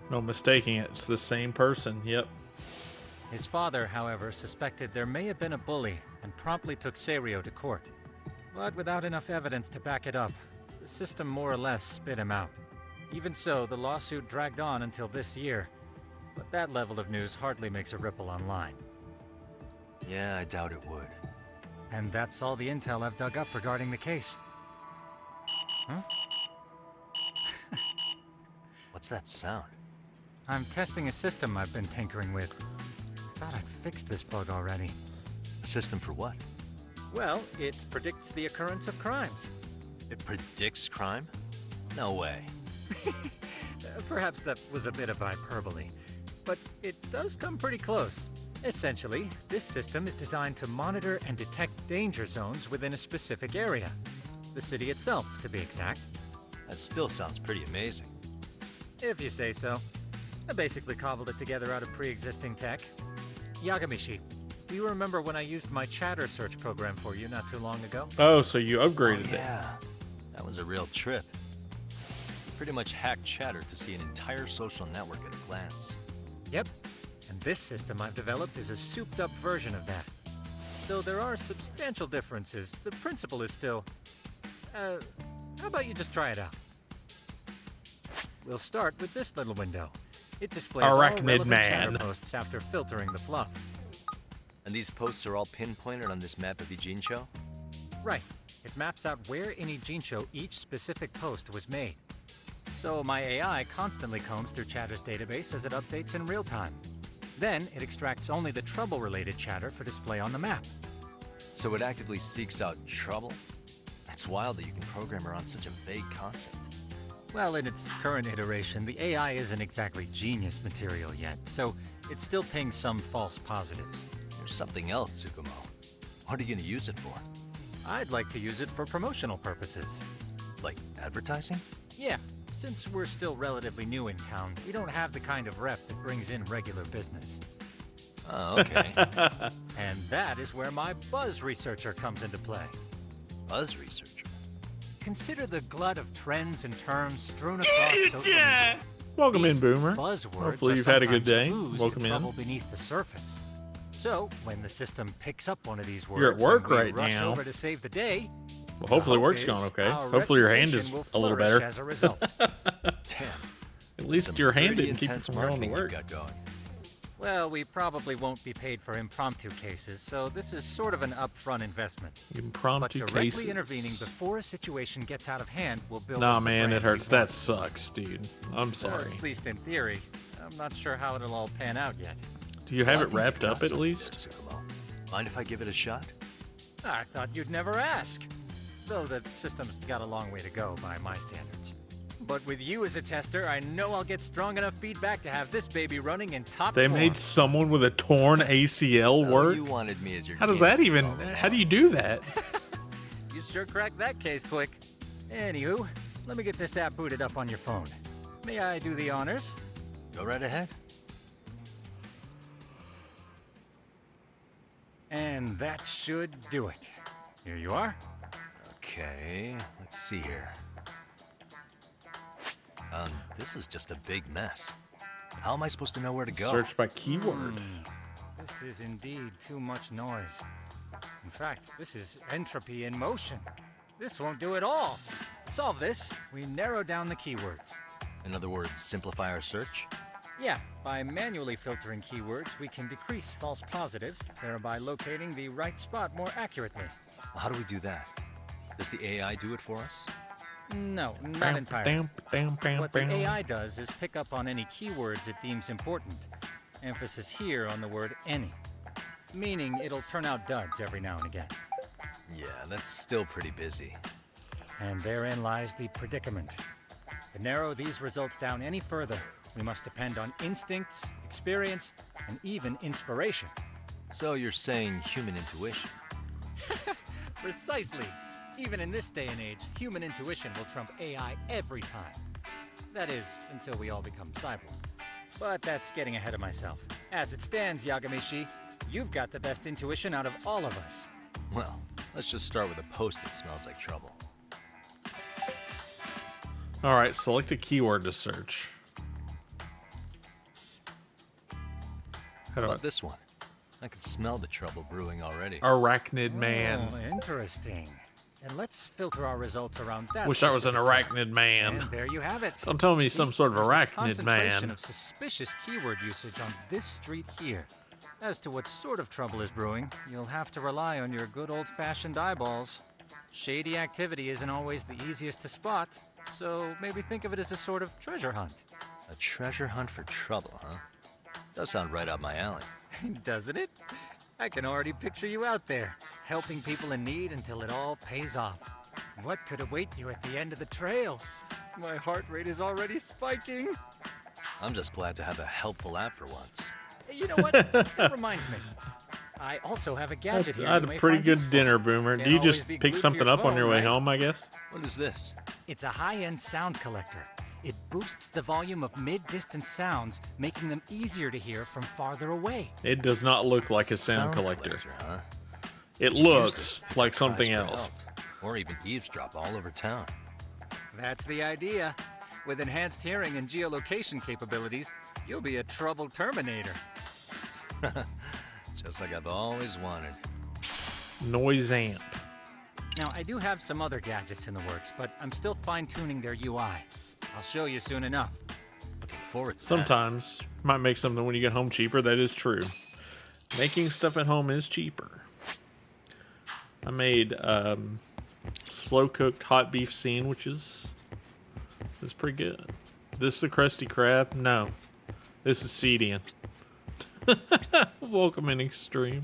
No mistaking it. It's the same person. Yep. His father, however, suspected there may have been a bully and promptly took Serio to court. But without enough evidence to back it up, the system more or less spit him out. Even so, the lawsuit dragged on until this year. But that level of news hardly makes a ripple online. Yeah, I doubt it would. And that's all the intel I've dug up regarding the case. Huh? What's that sound? I'm testing a system I've been tinkering with. Thought I'd fixed this bug already. A system for what? Well, it predicts the occurrence of crimes. It predicts crime? No way. Perhaps that was a bit of hyperbole, but it does come pretty close. Essentially, this system is designed to monitor and detect danger zones within a specific area. The city itself, to be exact. That still sounds pretty amazing. If you say so. I basically cobbled it together out of pre-existing tech. Yagami, do you remember when I used my chatter search program for you not too long ago? Oh, so you upgraded it. Yeah, that was a real trip. Pretty much hacked Chatter to see an entire social network at a glance. Yep, and this system I've developed is a souped-up version of that. Though there are substantial differences, the principle is still... how about you just try it out? We'll start with this little window. It displays all Arachnid relevant Man. chatter posts after filtering the fluff. And these posts are all pinpointed on this map of Ijincho? Right. It maps out where in Ijincho each specific post was made. So my AI constantly combs through Chatter's database as it updates in real time. Then it extracts only the trouble-related chatter for display on the map. So it actively seeks out trouble? It's wild that you can program around such a vague concept. Well, in its current iteration, the AI isn't exactly genius material yet, so it still pings some false positives. There's something else, Tsukumo. What are you gonna use it for? I'd like to use it for promotional purposes. Like advertising? Yeah, since we're still relatively new in town, we don't have the kind of rep that brings in regular business. Oh, okay. And that is where my buzz researcher comes into play. Buzz researcher? Consider the glut of trends and terms strewn across social media. Welcome These in, Boomer. buzzwords Hopefully are you've had a good sometimes day. clues Welcome to in. trouble beneath the surface. So, when the system picks up one of these words, You're at work and we right rush now. over to save the day. Well, hopefully the work's hope going is okay. our Hopefully your hand is reputation will a little flourish better. as a result. Damn. At least Some your hand pretty didn't keep you intense from going to marketing you've work. got going. Well, we probably won't be paid for impromptu cases, so this is sort of an upfront investment. Impromptu but directly cases. intervening before a situation gets out of hand will build Nah, us the man, brand it we hurts. want. That sucks, dude. I'm sorry. At least in theory. I'm not sure how it'll all pan out yet. Do you have Well, I it think wrapped you've up got at something least? there, Tsukumo. Mind if I give it a shot? I thought you'd never ask. Though the system's got a long way to go by my standards. But with you as a tester, I know I'll get strong enough feedback to have this baby running in top They form. made someone with a torn ACL So work? you wanted me as your How does game that even... controller. How do you do that? You sure cracked that case quick. Anywho, let me get this app booted up on your phone. May I do the honors? Go right ahead. And that should do it. Here you are. Okay, let's see here. This is just a big mess. How am I supposed to know where to go? Search by keyword. This is indeed too much noise. In fact, this is entropy in motion. This won't do it all. To solve this, we narrow down the keywords. In other words, simplify our search? Yeah, by manually filtering keywords, we can decrease false positives, thereby locating the right spot more accurately. How do we do that? Does the AI do it for us? No, not entirely. What the AI does is pick up on any keywords it deems important. Emphasis here on the word any. Meaning it'll turn out duds every now and again. Yeah, that's still pretty busy. And therein lies the predicament. To narrow these results down any further, we must depend on instincts, experience, and even inspiration. So you're saying human intuition? Precisely. Even in this day and age, human intuition will trump AI every time. That is, until we all become cyborgs. But that's getting ahead of myself. As it stands, Yagami-shi, you've got the best intuition out of all of us. Well, let's just start with a post that smells like trouble. Alright, select a keyword to search. How about this one? I can smell the trouble brewing already. Arachnid man. Oh, interesting. And let's filter our results around that. Wish I was an arachnid man. And there you have it. Don't tell me some sort of There's arachnid a concentration man. of suspicious keyword usage on this street here. As to what sort of trouble is brewing, you'll have to rely on your good old-fashioned eyeballs. Shady activity isn't always the easiest to spot, so maybe think of it as a sort of treasure hunt. A treasure hunt for trouble, huh? Does sound right up my alley. Doesn't it? I can already picture you out there, helping people in need until it all pays off. What could await you at the end of the trail? My heart rate is already spiking. I'm just glad to have a helpful app for once. You know what? That reminds me. I also have a gadget here. I had a pretty good dinner, Boomer. Do you just pick something up on your way home, I guess? What is this? It's a high-end sound collector. It boosts the volume of mid-distance sounds, making them easier to hear from farther away. It does not look like a sound collector. Huh? It looks like something else. Or even eavesdrop all over town. That's the idea. With enhanced hearing and geolocation capabilities, you'll be a trouble terminator. Just like I've always wanted. Noise amp. Now, I do have some other gadgets in the works, but I'm still fine-tuning their UI. I'll show you soon enough. Looking forward to Sometimes. Might make something when you get home cheaper. That is true. Making stuff at home is cheaper. I made slow-cooked hot beef sandwiches. That's pretty good. Is this the Krusty Krab? No. This is Ceidian. Welcome in Extreme.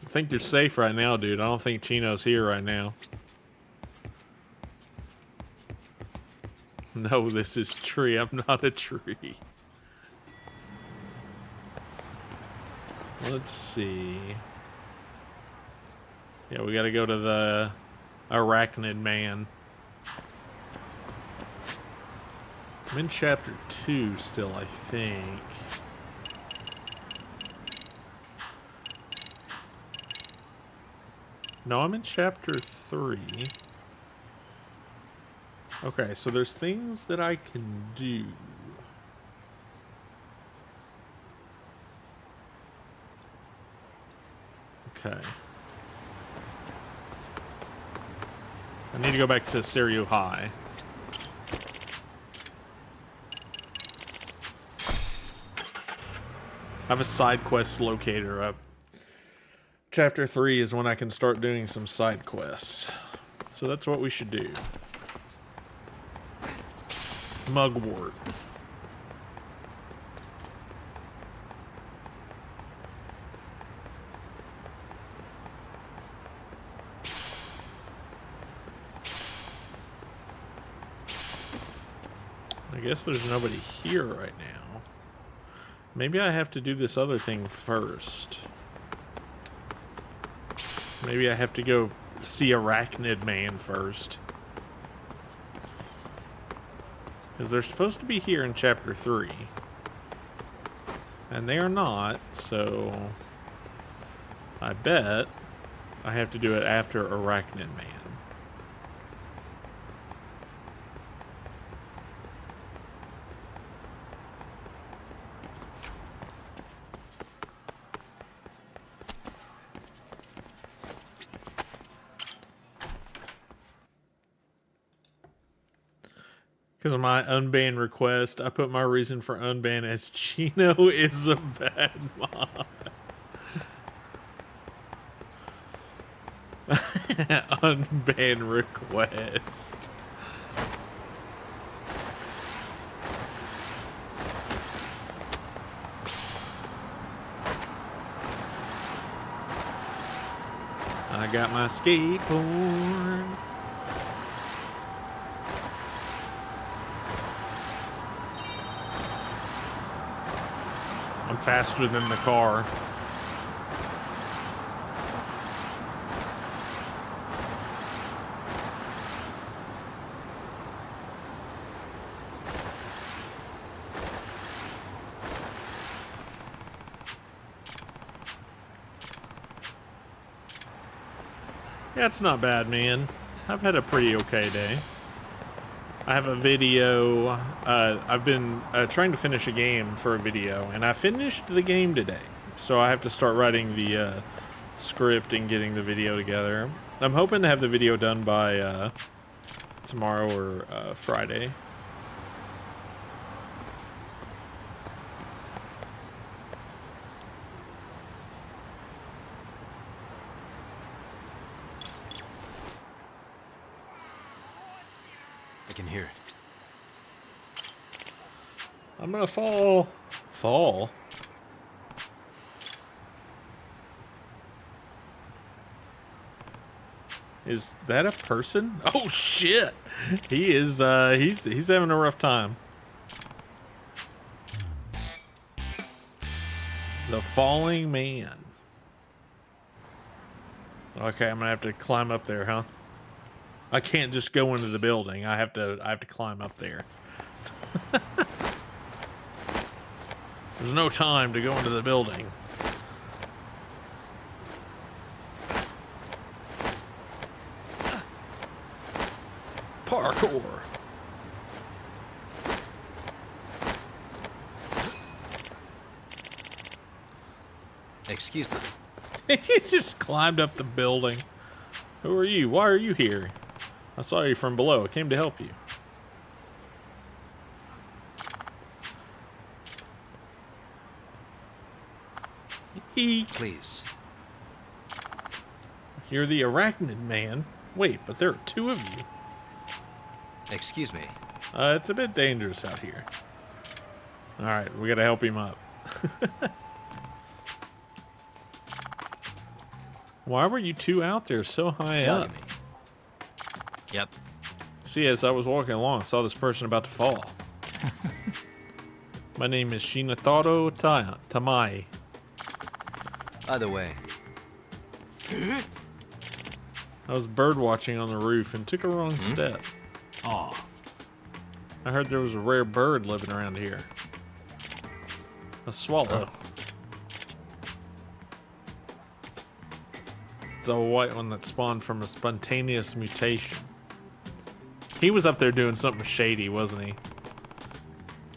I think you're safe right now, dude. I don't think Chino's here right now. No, this is tree. I'm not a tree. Let's see. Yeah, we gotta go to the arachnid man. I'm in chapter 2 still, I think. No, I'm in chapter 3. Okay, so there's things that I can do. Okay. I need to go back to Seiryu High. I have a side quest locator up. Chapter 3 is when I can start doing some side quests. So that's what we should do. Mugwort. I guess there's nobody here right now. Maybe I have to do this other thing first. Maybe I have to go see Arachnid Man first. Because they're supposed to be here in chapter 3. And they are not, so I bet I have to do it after Arachnid Man. Because of my unban request, I put my reason for unban as Chino is a bad mom. Unban request. I got my skateboard. I'm faster than the car. Yeah, it's not bad, man. I've had a pretty okay day. I have a video. I've been trying to finish a game for a video, and I finished the game today. So I have to start writing the script and getting the video together. I'm hoping to have the video done by tomorrow or Friday. I can hear it. I'm gonna fall. Fall? Is that a person? Oh shit! He is he's having a rough time. The falling man. Okay, I'm gonna have to climb up there, huh? I can't just go into the building. I have to climb up there. There's no time to go into the building. Parkour. Excuse me. He just climbed up the building. Who are you? Why are you here? I saw you from below. I came to help you. Please. You're the Arachnid Man. Wait, but there are two of you. Excuse me. It's a bit dangerous out here. Alright, we gotta help him up. Why were you two out there so high up? Yep. See, as I was walking along, I saw this person about to fall. My name is Shinataro Tamai. Either way. I was bird watching on the roof and took a wrong step. Aw. I heard there was a rare bird living around here. A swallow. It's a white one that spawned from a spontaneous mutation. He was up there doing something shady, wasn't he?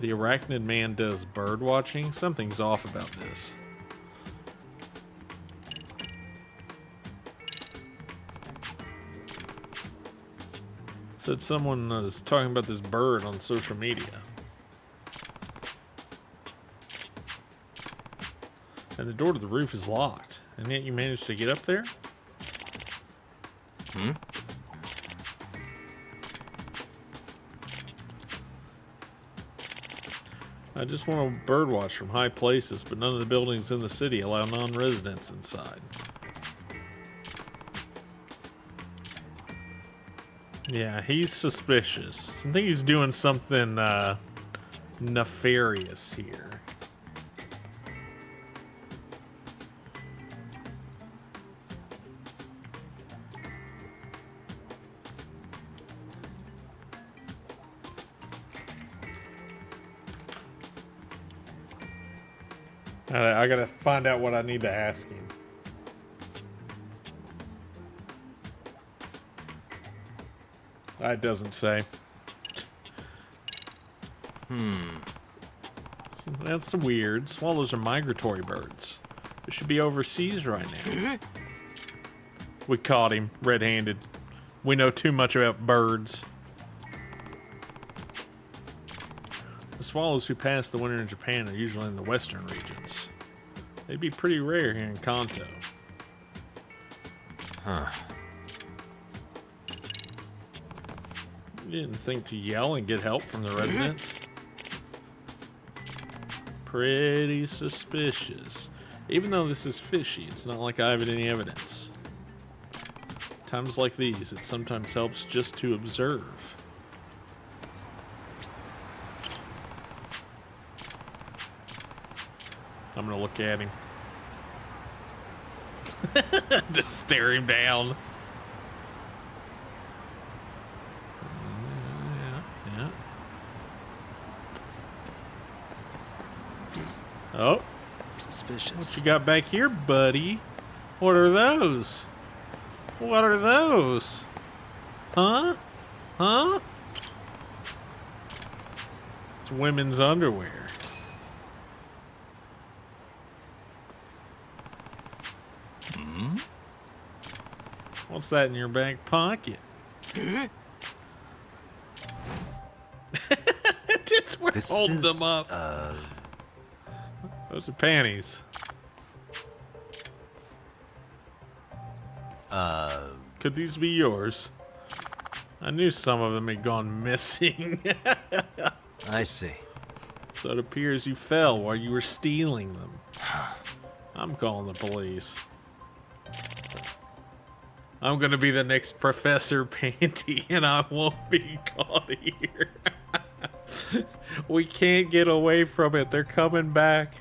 The Arachnid Man does bird watching? Something's off about this. Said someone was talking about this bird on social media. And the door to the roof is locked. And yet you managed to get up there? Hmm? I just want to birdwatch from high places, but none of the buildings in the city allow non-residents inside. Yeah, he's suspicious. I think he's doing something nefarious here. I gotta find out what I need to ask him. It doesn't say. That's weird. Swallows are migratory birds. They should be overseas right now. We caught him red-handed. We know too much about birds. The swallows who pass the winter in Japan are usually in the western regions. They'd be pretty rare here in Kanto. Huh. You didn't think to yell and get help from the residents? Pretty suspicious. Even though this is fishy, it's not like I have any evidence. Times like these, it sometimes helps just to observe. I'm gonna look at him. Just stare him down. Yeah. Oh. Suspicious. What you got back here, buddy? What are those? What are those? Huh? Huh? It's women's underwear. What's that in your back pocket? Just holding them up. Those are panties. Could these be yours? I knew some of them had gone missing. I see. So it appears you fell while you were stealing them. I'm calling the police. I'm gonna be the next Professor Panty and I won't be caught here. We can't get away from it. They're coming back.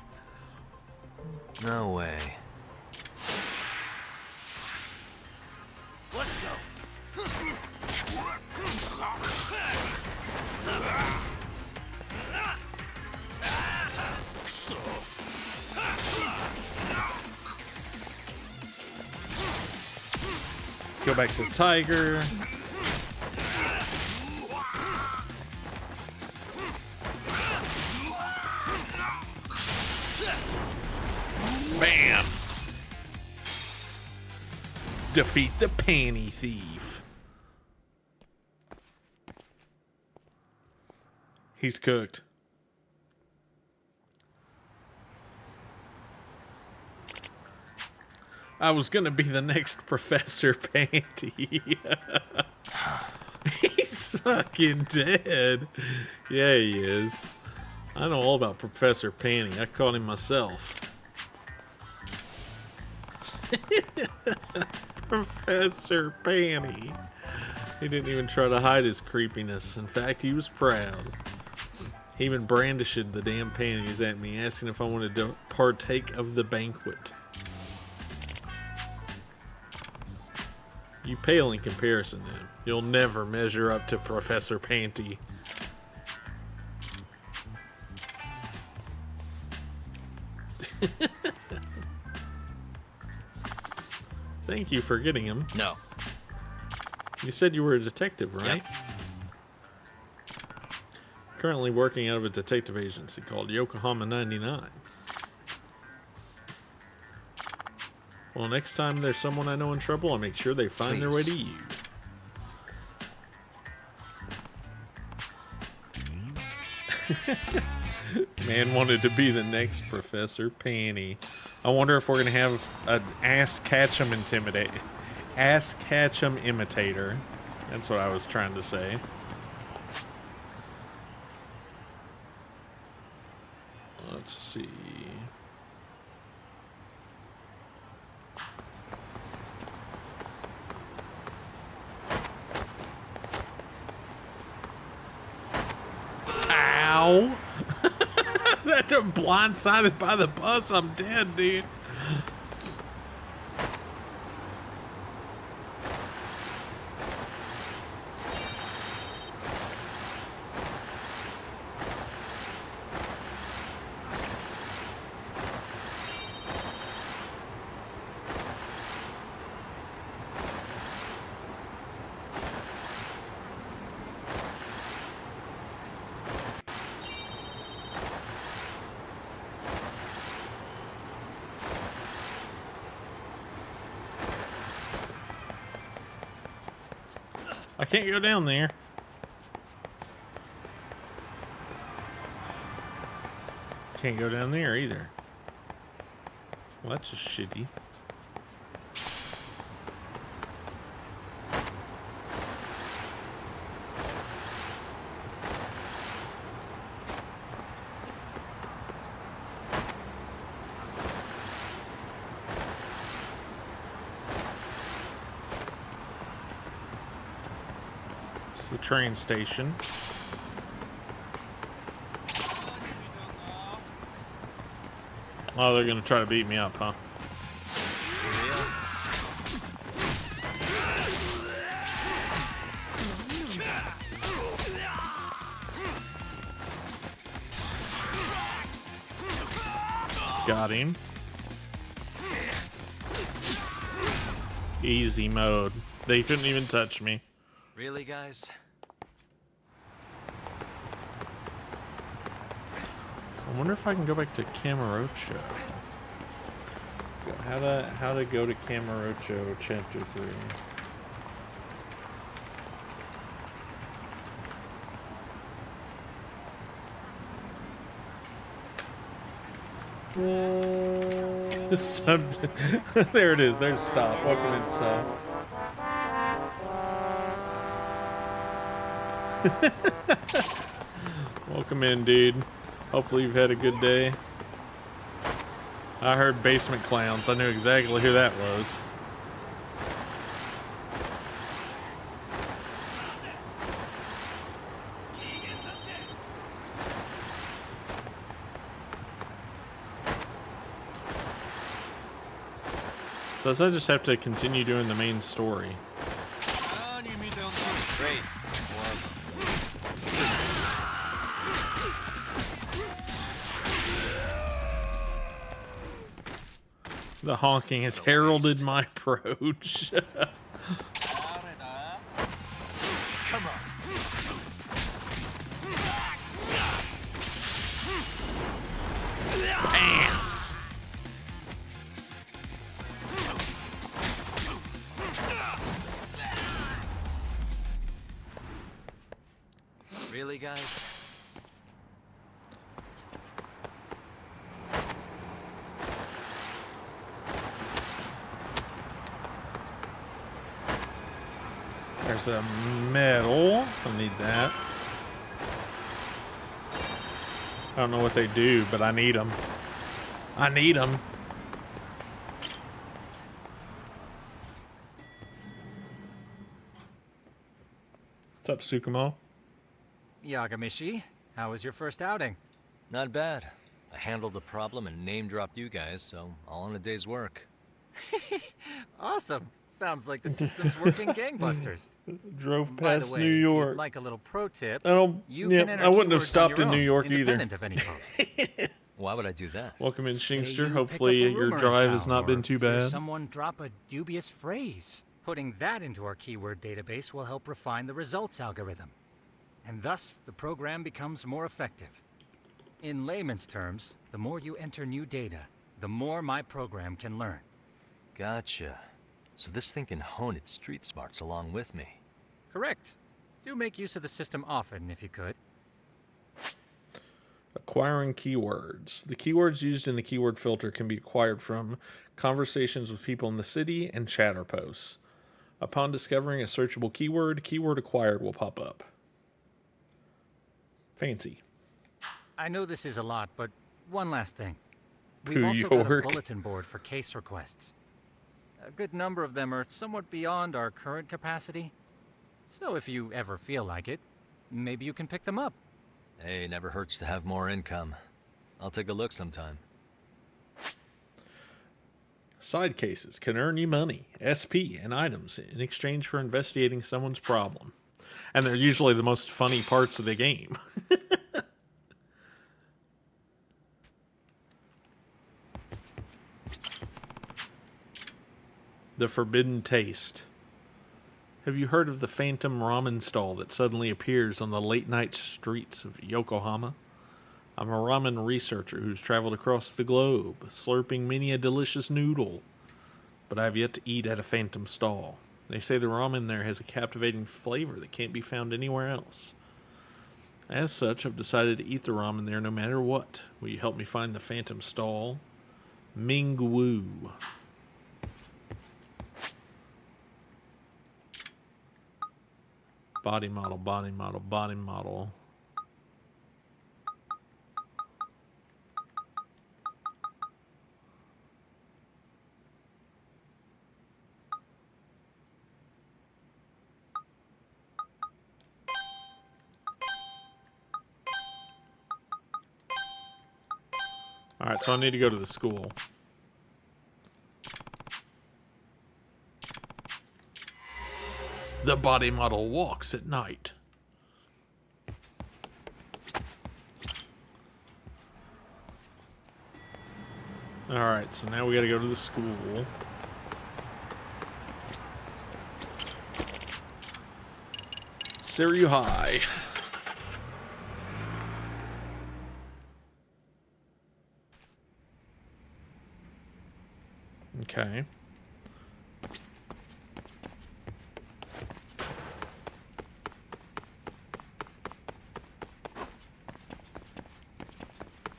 No way. Let's go. Go back to Tiger. Bam! Defeat the panty thief. He's cooked. I was gonna be the next Professor Panty. He's fucking dead. Yeah, he is. I know all about Professor Panty. I caught him myself. Professor Panty. He didn't even try to hide his creepiness. In fact, he was proud. He even brandished the damn panties at me, asking if I wanted to partake of the banquet. You pale in comparison to him. You'll never measure up to Professor Panty. Thank you for getting him. No. You said you were a detective, right? Yep. Currently working out of a detective agency called Yokohama 99. Well, next time there's someone I know in trouble, I'll make sure they find their way to you. Man wanted to be the next Professor Panty. I wonder if we're gonna have an ass catch 'em imitator. That's what I was trying to say. Let's see. Ow! That I'm blindsided by the bus. I'm dead, dude. can't go down there. Can't go down there either. Well, that's just shitty. It's the train station. Oh, they're gonna try to beat me up, huh? Got him. Easy mode. They couldn't even touch me. Really, guys? I wonder if I can go back to Kamurocho. How to go to Kamurocho Chapter 3. There it is. There's stop. Welcome in, stop. Welcome in, dude. Hopefully you've had a good day. I heard basement clowns. I knew exactly who that was. So I just have to continue doing the main story. Great. The honking has heralded my approach. Come on. Bam. Really, guys? There's a medal. I need that. I don't know what they do, but I need them. I need them. What's up, Tsukumo? Yagami-shi, how was your first outing? Not bad. I handled the problem and name-dropped you guys, so all in a day's work. Awesome. Sounds like the system's working gangbusters. Drove By the past way, New if you'd York. like a little pro tip, I don't. you Yeah, can enter I wouldn't have keywords on stopped your in New own, York either. independent of any post. Why would I do that? Welcome in, Say Shingster. you pick Hopefully up a your rumor in drive has town, not been or too hear bad. someone drop a dubious phrase. Putting that into our keyword database will help refine the results algorithm. And thus, the program becomes more effective. In layman's terms, the more you enter new data, the more my program can learn. Gotcha. So this thing can hone its street smarts along with me. Correct. Do make use of the system often, if you could. Acquiring keywords. The keywords used in the keyword filter can be acquired from conversations with people in the city and chatter posts. Upon discovering a searchable keyword, keyword acquired will pop up. Fancy. I know this is a lot, but one last thing. New We've also got a York. bulletin board for case requests. A good number of them are somewhat beyond our current capacity. So if you ever feel like it, maybe you can pick them up. Hey, never hurts to have more income. I'll take a look sometime. Side cases can earn you money, SP, and items in exchange for investigating someone's problem. And they're usually the most funny parts of the game. The Forbidden Taste. Have you heard of the phantom ramen stall that suddenly appears on the late-night streets of Yokohama? I'm a ramen researcher who's traveled across the globe, slurping many a delicious noodle. But I have yet to eat at a phantom stall. They say the ramen there has a captivating flavor that can't be found anywhere else. As such, I've decided to eat the ramen there no matter what. Will you help me find the phantom stall? Mingwu. Body model, body model, body model. Alright, so I need to go to the school. The body model walks at night. Alright, so now we gotta go to the school. Seiryu High. Okay.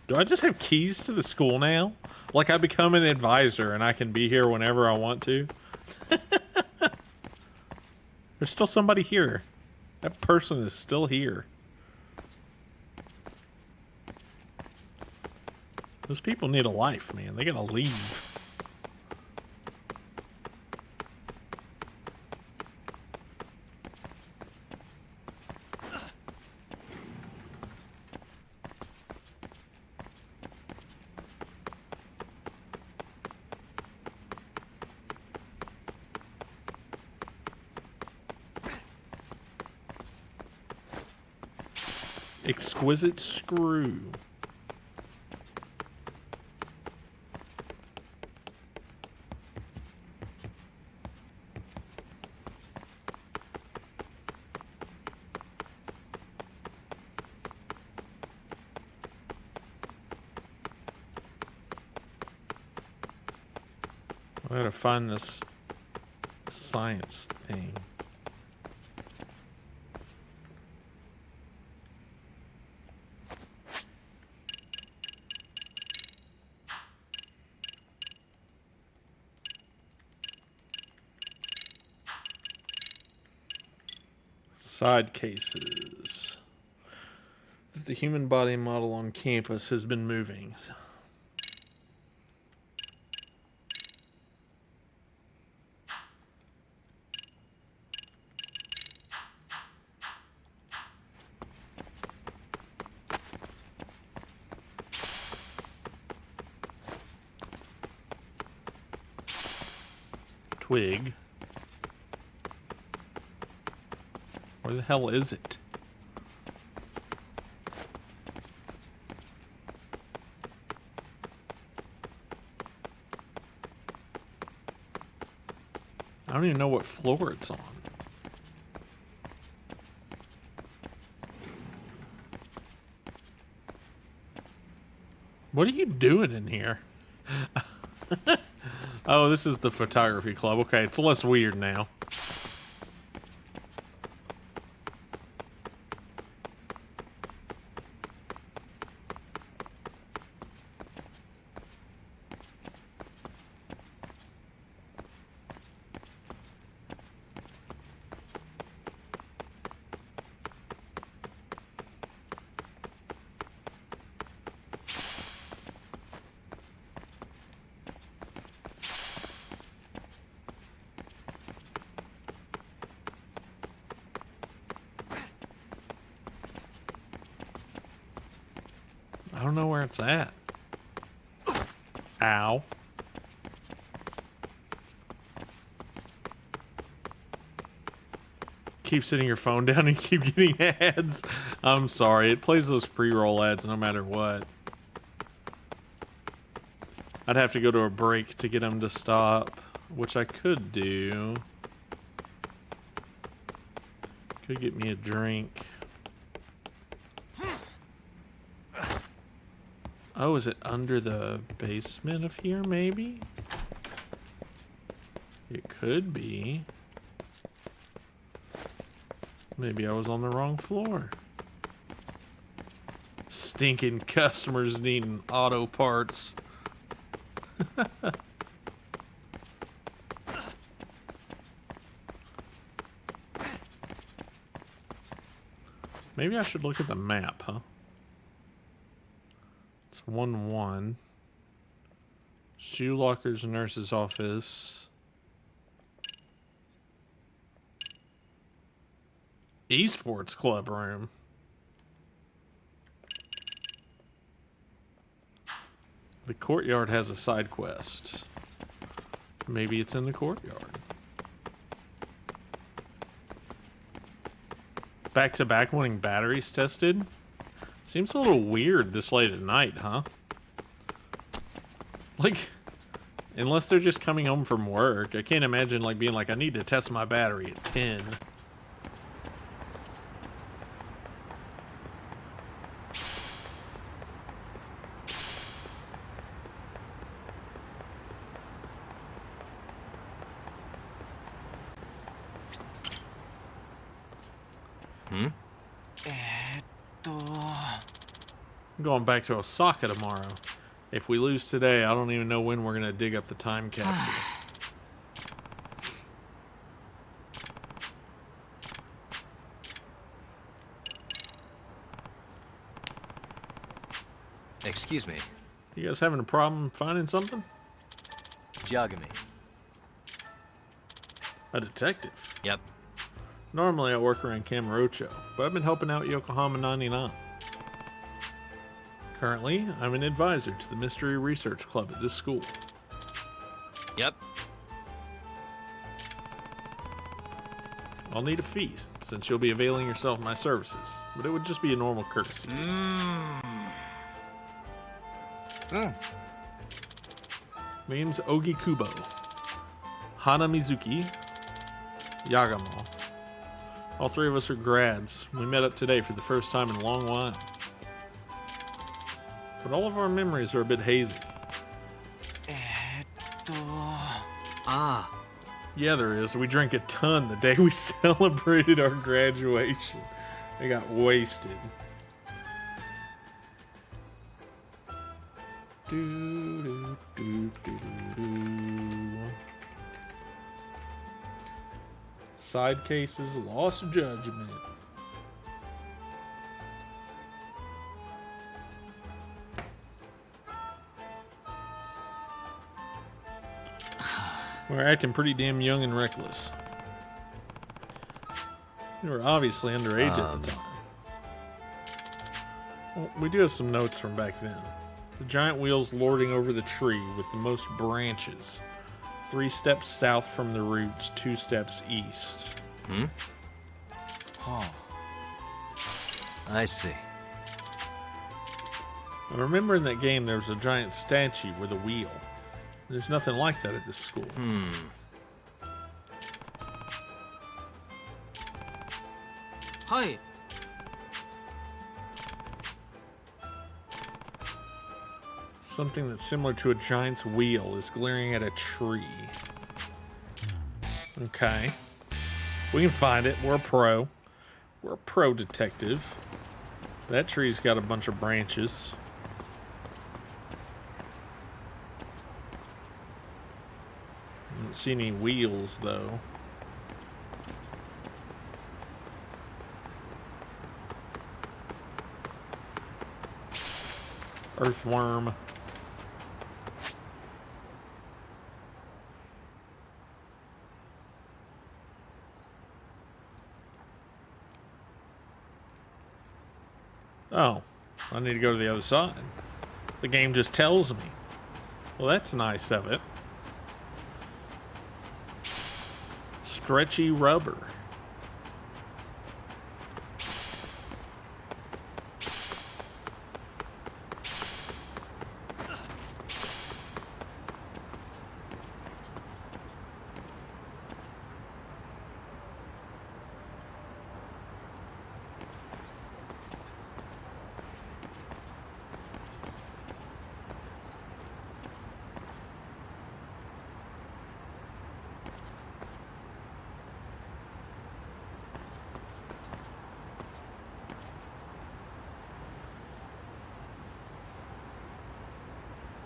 Do I just have keys to the school now? Like I become an advisor and I can be here whenever I want to? There's still somebody here. That person is still here. Those people need a life, man. They gotta leave. Exquisite screw. I gotta find this science thing. Side cases. The human body model on campus has been moving. Twig. Where the hell is it? I don't even know what floor it's on. What are you doing in here? Oh, this is the photography club. Okay, it's less weird now. I don't know where it's at. Ow. Keep sitting your phone down and keep getting ads. I'm sorry, it plays those pre-roll ads no matter what. I'd have to go to a break to get them to stop, which I could do. Could get me a drink. Oh, is it under the basement of here, maybe? It could be. Maybe I was on the wrong floor. Stinking customers needing auto parts. Maybe I should look at the map, huh? It's 1-1. Shoe lockers, nurse's office. Esports club room. The courtyard has a side quest. Maybe it's in the courtyard. Back-to-back winning batteries tested? Seems a little weird this late at night, huh? Like, unless they're just coming home from work, I can't imagine like being like, I need to test my battery at 10. I'm going back to Osaka tomorrow. If we lose today, I don't even know when we're gonna dig up the time capsule. Excuse me. You guys having a problem finding something? It's Yagami. A detective? Yep. Normally I work around Kamurocho, but I've been helping out Yokohama 99. Currently, I'm an advisor to the Mystery Research Club at this school. Yep. I'll need a fee, since you'll be availing yourself of my services, but it would just be a normal courtesy. My name's Ogi Kubo. Hana Mizuki. Yagamo. All three of us are grads. We met up today for the first time in a long while. But all of our memories are a bit hazy. Yeah, there is. We drank a ton the day we celebrated our graduation. I got wasted. Side cases, lost judgment. We're acting pretty damn young and reckless. We were obviously underage at the time. Well, we do have some notes from back then. The giant wheels lording over the tree with the most branches. 3 steps south from the roots, 2 steps east. I see. I remember in that game there was a giant statue with a wheel. There's nothing like that at this school. Hi. Something that's similar to a giant's wheel is glaring at a tree. Okay. We can find it. We're a pro. We're a pro detective. That tree's got a bunch of branches. I don't see any wheels, though. Earthworm. Oh, I need to go to the other side. The game just tells me. Well, that's nice of it. Stretchy rubber.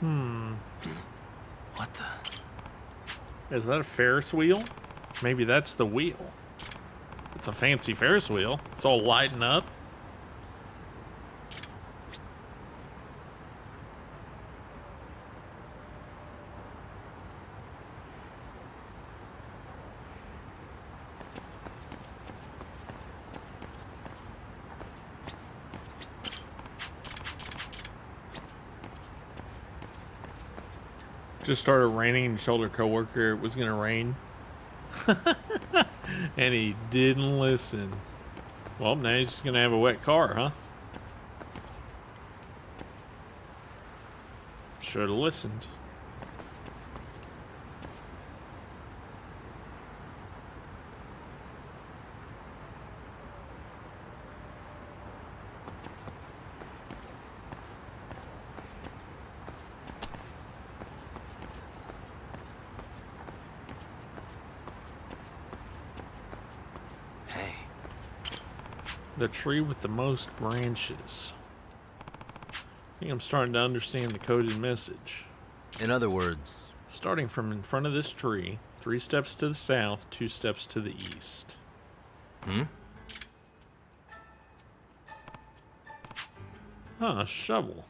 What the? Is that a Ferris wheel? Maybe that's the wheel. It's a fancy Ferris wheel. It's all lighting up. Just started raining and told her coworker it was gonna rain. And he didn't listen. Well, now he's just gonna have a wet car, huh? Should have listened. The tree with the most branches. I think I'm starting to understand the coded message. In other words... Starting from in front of this tree, 3 steps to the south, 2 steps to the east. Huh, a shovel.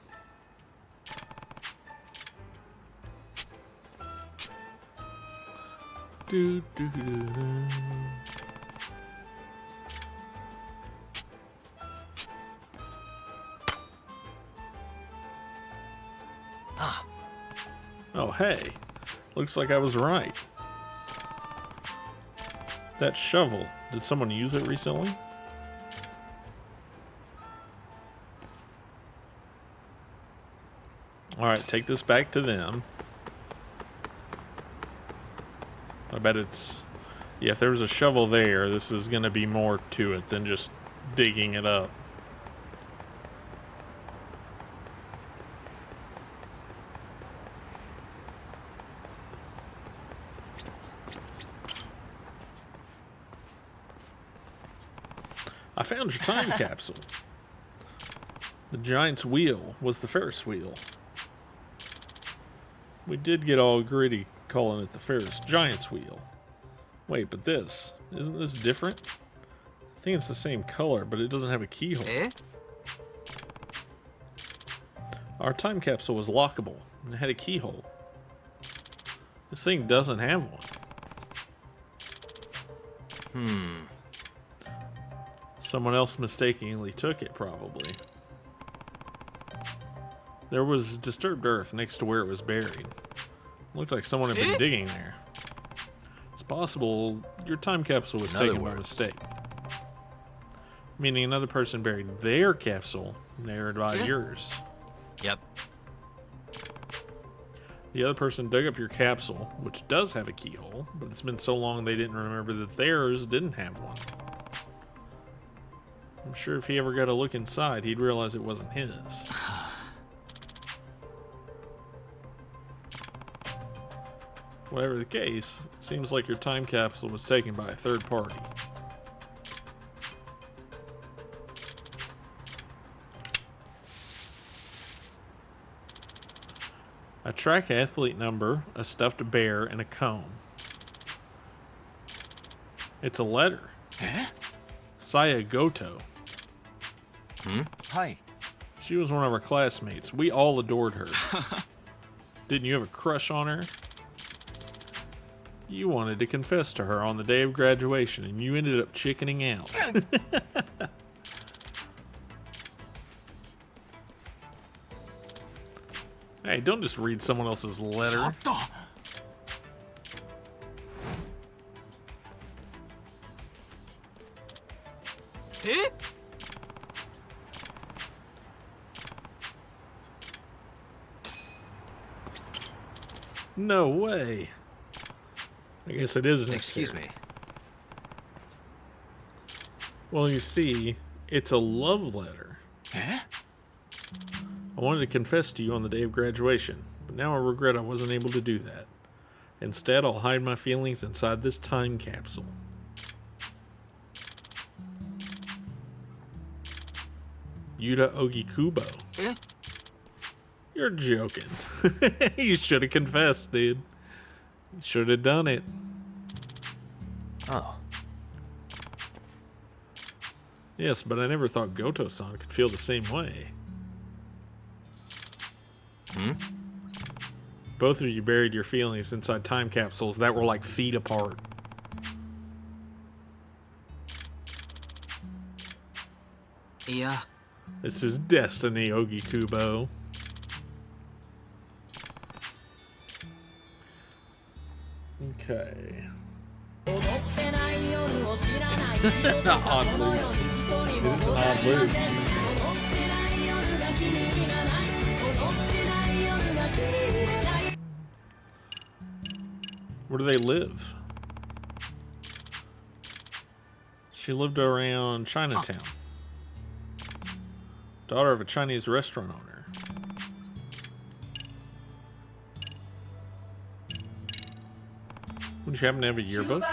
Do, do, do, do. Oh, hey. Looks like I was right. That shovel, did someone use it recently? Alright, take this back to them. I bet it's... Yeah, if there was a shovel there, this is going to be more to it than just digging it up. I found your time capsule. The giant's wheel was the Ferris wheel. We did get all gritty calling it the Ferris Giant's wheel. Wait, but this, isn't this different? I think it's the same color, but it doesn't have a keyhole. Our time capsule was lockable and it had a keyhole. This thing doesn't have one. Someone else mistakenly took it, probably. There was disturbed earth next to where it was buried. Looked like someone had been digging there. It's possible your time capsule was taken by mistake. Meaning another person buried their capsule nearby yours. Yep. The other person dug up your capsule, which does have a keyhole, but it's been so long they didn't remember that theirs didn't have one. I'm sure if he ever got a look inside, he'd realize it wasn't his. Whatever the case, it seems like your time capsule was taken by a third party. A track athlete number, a stuffed bear, and a comb. It's a letter. Saya Goto. Hi. She was one of our classmates. We all adored her. Didn't you have a crush on her? You wanted to confess to her on the day of graduation, and you ended up chickening out. Hey, don't just read someone else's letter. No way. I guess it is necessary. Excuse me. Well, you see, it's a love letter. I wanted to confess to you on the day of graduation, but now I regret I wasn't able to do that. Instead, I'll hide my feelings inside this time capsule. Yuta Ogikubo. You're joking. You should have confessed, dude. You should have done it. Oh. Yes, but I never thought Goto-san could feel the same way. Hmm? Both of you buried your feelings inside time capsules that were like feet apart. Yeah. This is destiny, Ogi Kubo. Okay. Odd loop. It is an odd loop. Where do they live? She lived around Chinatown. Daughter of a Chinese restaurant owner. Would you happen to have a yearbook?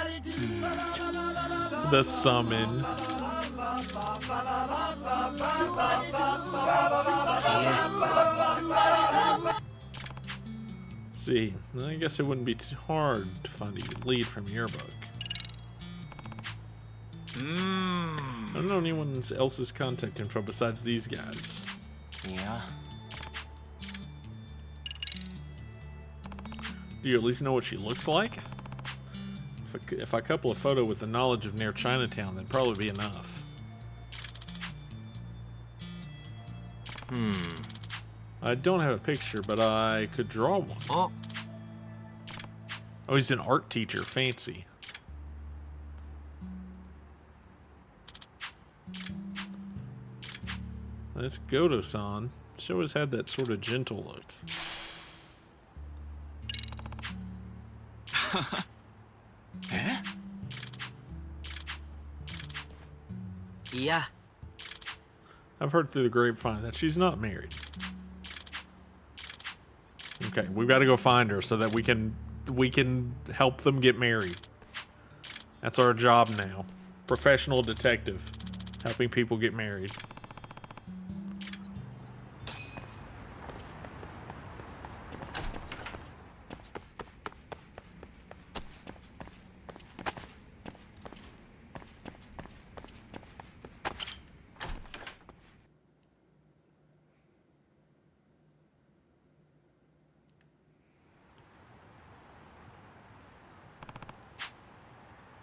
The summon. See, I guess it wouldn't be too hard to find a lead from your book. I don't know anyone else's contact info besides these guys. Yeah. Do you at least know what she looks like? If I couple a photo with the knowledge of near Chinatown, that'd probably be enough. I don't have a picture, but I could draw one. Oh, he's an art teacher. Fancy. That's Goto-san. She always had that sort of gentle look. Eh? Yeah. I've heard through the grapevine that she's not married. Okay, we've got to go find her so that we can help them get married. That's our job now. Professional detective, helping people get married.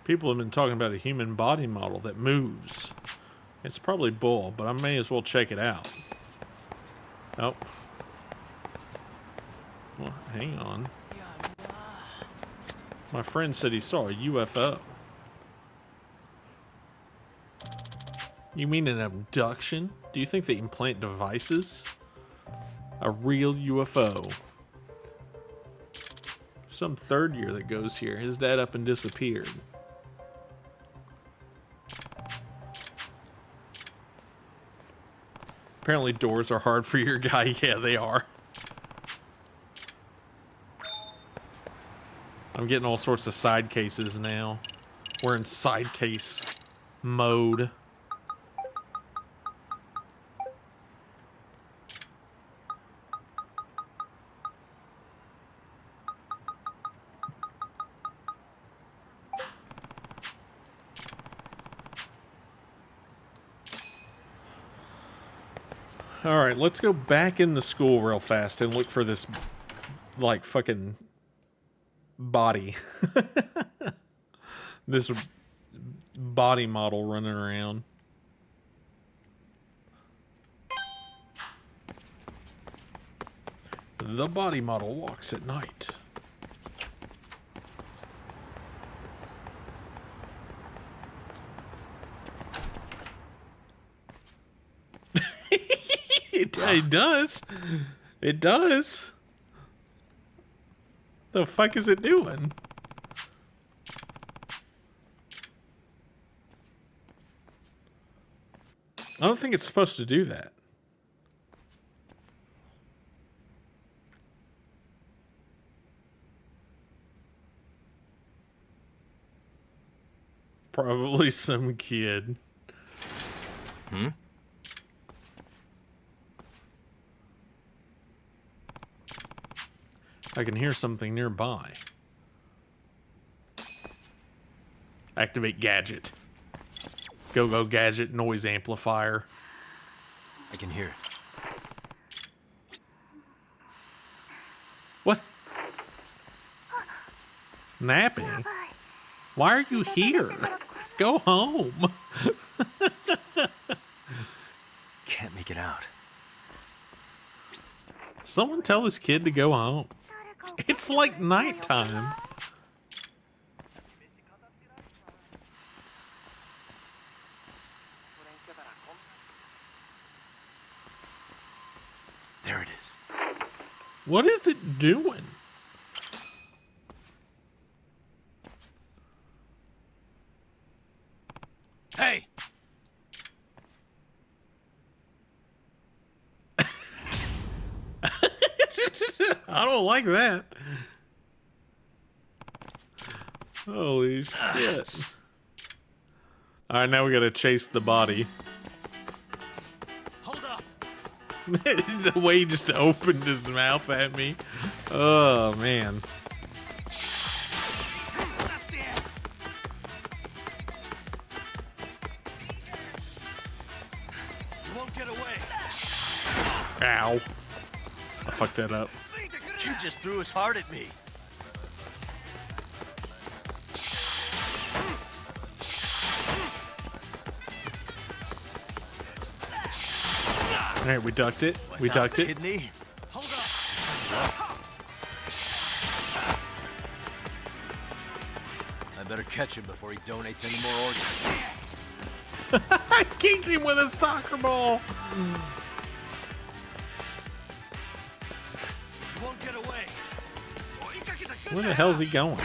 People have been talking about a human body model that moves. It's probably bull, but I may as well check it out. Oh. Well, hang on. My friend said he saw a UFO. You mean an abduction? Do you think they implant devices? A real UFO. Some third year that goes here. His dad up and disappeared. Apparently doors are hard for your guy. Yeah, they are. I'm getting all sorts of side cases now. We're in side case mode. Alright, let's go back in the school real fast and look for this, like, fucking body. This body model running around. The body model walks at night. It does. It does. The fuck is it doing? I don't think it's supposed to do that. Probably some kid. I can hear something nearby. Activate gadget. Go gadget noise amplifier. I can hear it. What? Napping? Why are you here? Go home. Can't make it out. Someone tell this kid to go home. It's like nighttime. There it is. What is it doing? Hey! I don't like that. Holy shit. Alright, now we gotta chase the body. Hold up. The way he just opened his mouth at me. Oh, man. You won't get away. Ow. I fucked that up. You just threw his heart at me. Alright, we ducked it. We ducked it. Kidney? Hold up. I better catch him before he donates any more organs. I kicked him with a soccer ball. You won't get away. Where the hell's he going?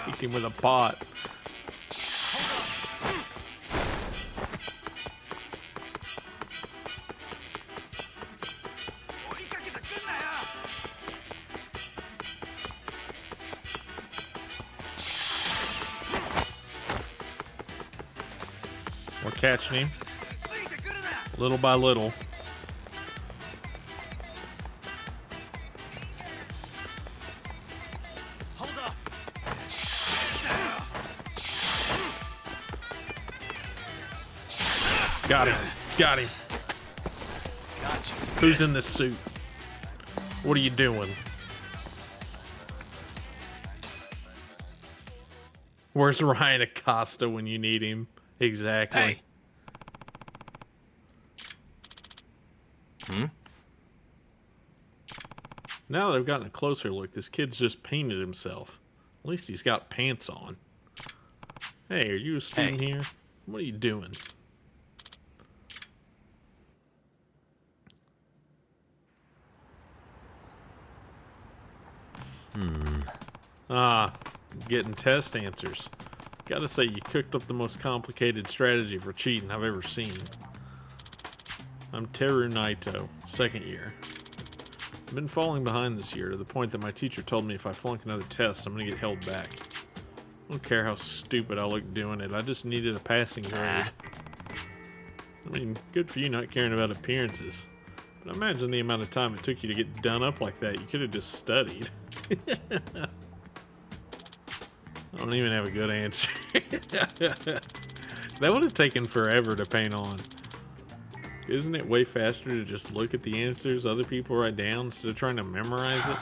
Kicked him with a pot. We're catching him. Little by little. Got him. Got him. Gotcha. Who's in this suit? What are you doing? Where's Ryan Acosta when you need him? Exactly. Hey. Now that I've gotten a closer look, this kid's just painted himself. At least he's got pants on. Hey, are you a student here? What are you doing? Getting test answers. Gotta say, you cooked up the most complicated strategy for cheating I've ever seen. I'm Teru Naito, second year. I've been falling behind this year to the point that my teacher told me if I flunk another test, I'm gonna get held back. I don't care how stupid I look doing it, I just needed a passing grade. I mean, good for you not caring about appearances. But imagine the amount of time it took you to get done up like that. You could have just studied. I don't even have a good answer. That would have taken forever to paint on. Isn't it way faster to just look at the answers other people write down instead of trying to memorize it?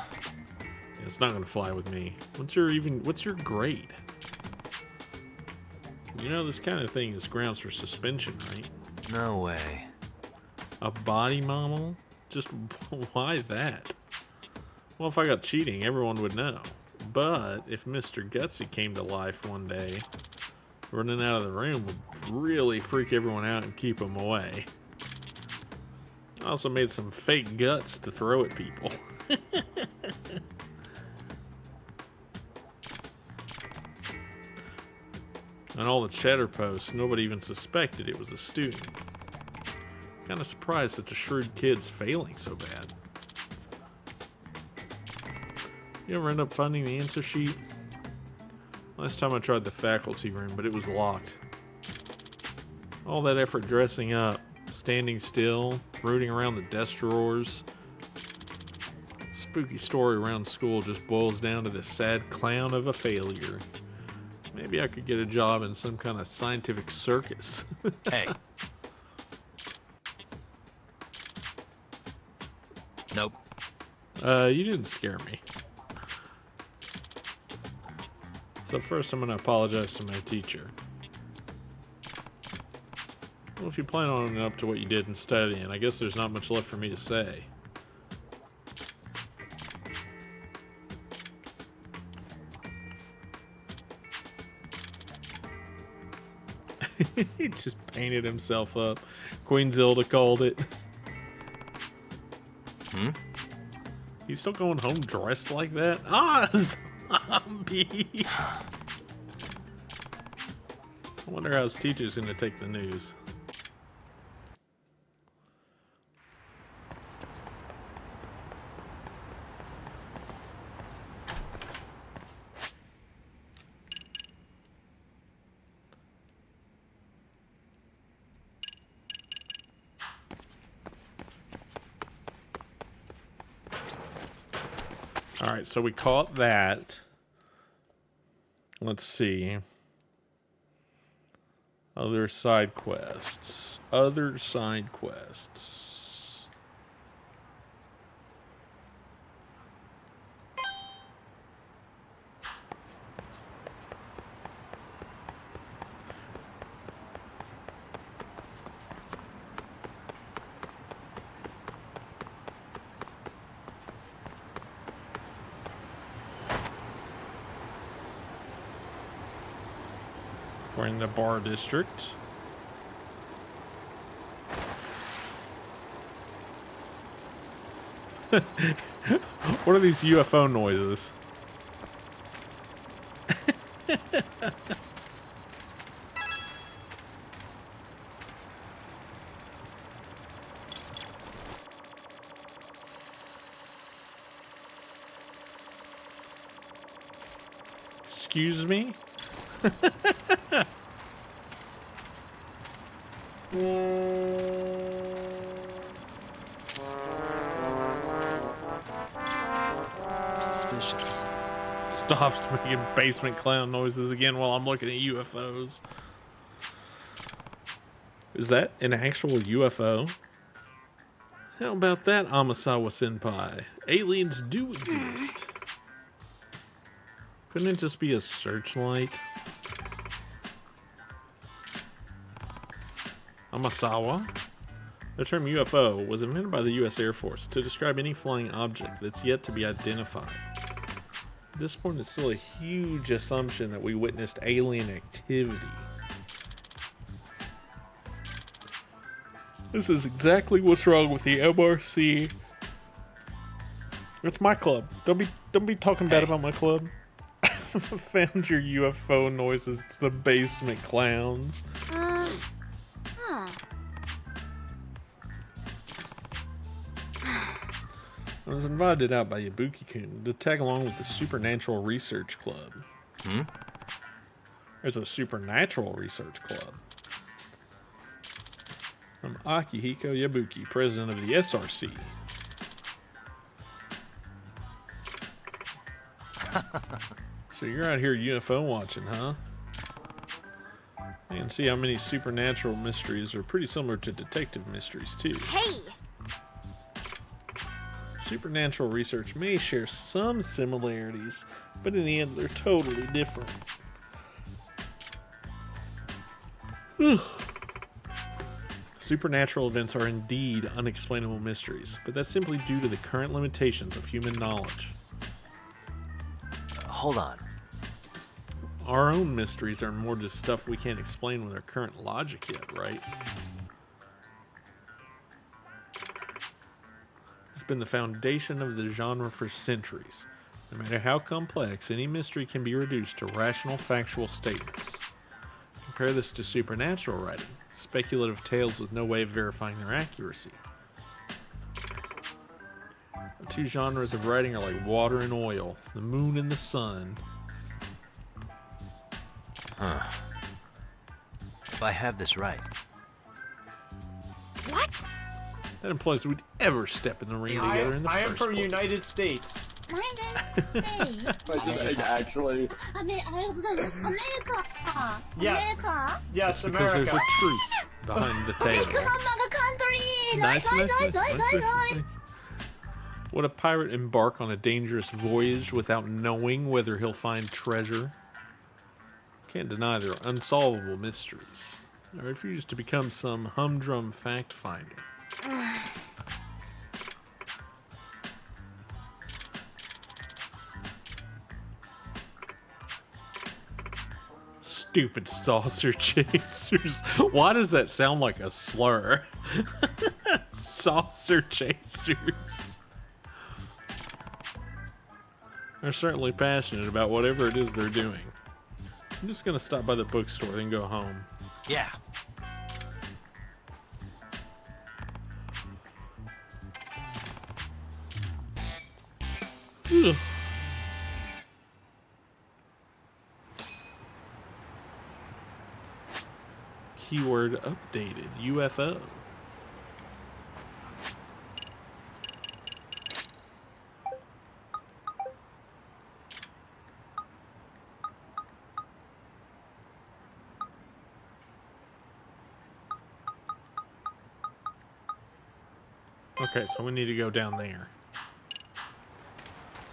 It's not gonna fly with me. What's your grade? You know, this kind of thing is grounds for suspension, right? No way. A body model? Just why that? Well, if I got cheating, everyone would know. But if Mr. Gutsy came to life one day, running out of the room would really freak everyone out and keep them away. I also made some fake guts to throw at people. And all the cheddar posts, nobody even suspected it was a student. Kind of surprised such a shrewd kid's failing so bad. You ever end up finding the answer sheet? Last time I tried the faculty room, but it was locked. All that effort dressing up, standing still, rooting around the desk drawers. Spooky story around school just boils down to this sad clown of a failure. Maybe I could get a job in some kind of scientific circus. Hey. Nope. You didn't scare me. So first I'm going to apologize to my teacher. Well, if you plan on owning up to what you did in studying, I guess there's not much left for me to say. He just painted himself up. Queen Zilda called it. Hmm? He's still going home dressed like that? Ah, zombie! I wonder how his teacher's gonna take the news. Alright, so we caught that. Let's see. Other side quests. Other side quests. We're in the bar district. What are these UFO noises? Excuse me? Suspicious. Stops making basement clown noises again while I'm looking at UFOs. Is that an actual UFO? How about that, Amasawa-senpai? Aliens do exist. Couldn't it just be a searchlight? Amasawa? The term UFO was invented by the U.S. Air Force to describe any flying object that's yet to be identified. At this point, it's still a huge assumption that we witnessed alien activity. This is exactly what's wrong with the MRC. It's my club. Don't be talking bad about my club. Found your UFO noises. It's the basement clowns. I was invited out by Yabuki-kun to tag along with the Supernatural Research Club. Hmm? There's a Supernatural Research Club. I'm Akihiko Yabuki, president of the SRC. So you're out here UFO watching, huh? You can see how many supernatural mysteries are pretty similar to detective mysteries, too. Hey! Supernatural research may share some similarities, but in the end, they're totally different. Supernatural events are indeed unexplainable mysteries, but that's simply due to the current limitations of human knowledge. Hold on. Our own mysteries are more just stuff we can't explain with our current logic yet, right? It's been the foundation of the genre for centuries. No matter how complex, any mystery can be reduced to rational, factual statements. Compare this to supernatural writing, speculative tales with no way of verifying their accuracy. The two genres of writing are like water and oil, the moon and the sun. Huh. If I have this right, What? That implies we'd ever step in the ring together in the I first am from place. United States. Actually. Yes. Yes, That's because there's America. a tree behind the table. Nice. Would a pirate embark on a dangerous voyage without knowing whether he'll find treasure? Can't deny there are unsolvable mysteries. Or refuse to become some humdrum fact finder. Stupid saucer chasers. Why does that sound like a slur? Saucer chasers. They're certainly passionate about whatever it is they're doing. I'm just gonna stop by the bookstore then go home. yeah. Ugh. Keyword updated. UFO. Okay, so we need to go down there.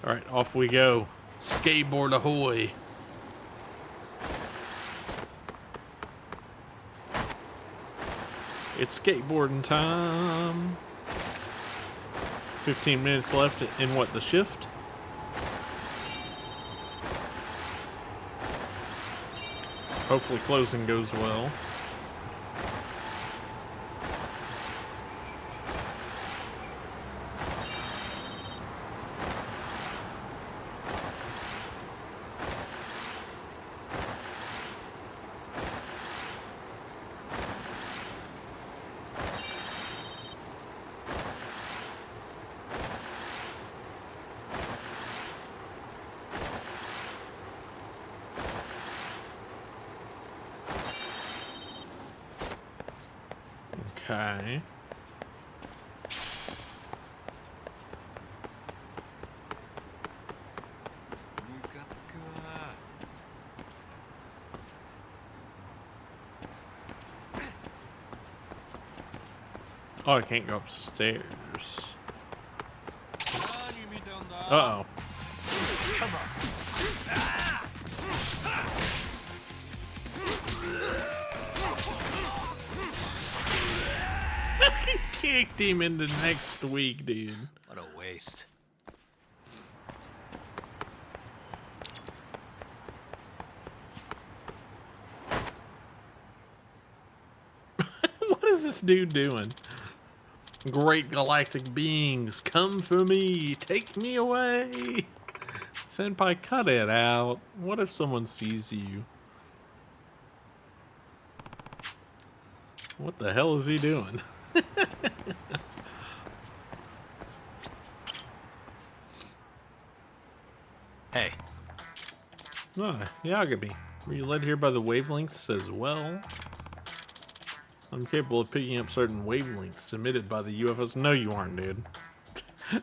Alright, off we go. Skateboard ahoy. It's skateboarding time. 15 minutes left in what, the shift? Hopefully closing goes well. Okay. Oh, I can't go upstairs. Uh-oh. Come on. Kicked him into next week, dude. What a waste. What is this dude doing? Great galactic beings, come for me. Take me away. Senpai, cut it out. What if someone sees you? What the hell is he doing? Hey. Ah, Yagami. Were you led here by the wavelengths as well? I'm capable of picking up certain wavelengths emitted by the UFOs. No, you aren't, dude.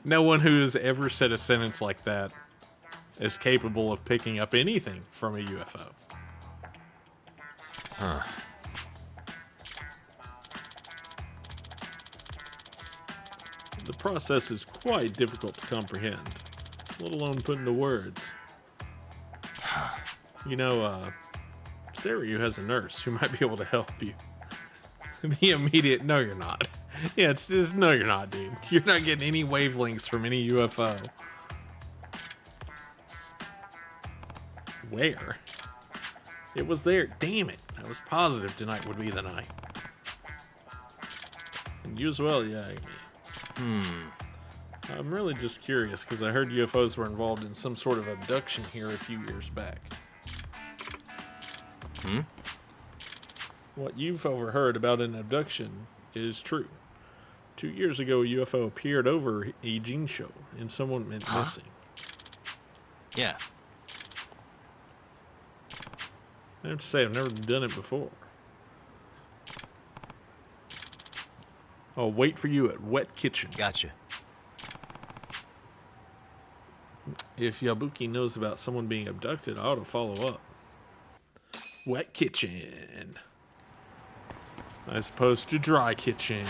No one who has ever said a sentence like that is capable of picking up anything from a UFO. Huh. The process is quite difficult to comprehend, let alone put into words. You know, Seiryu has a nurse who might be able to help you. The immediate, no you're not. Yeah, it's just, no you're not, dude. You're not getting any wavelengths from any UFO. Where? It was there. Damn it. I was positive tonight would be the night. And you as well, Yagami. I'm really just curious because I heard UFOs were involved in some sort of abduction here a few years back. What you've overheard about an abduction is true. 2 years ago, a UFO appeared over Eijin-sho and someone went missing. Yeah. I have to say, I've never done it before. I'll wait for you at Wet Kitchen. Gotcha. If Yabuki knows about someone being abducted, I ought to follow up. Wet Kitchen. As opposed to Dry Kitchen.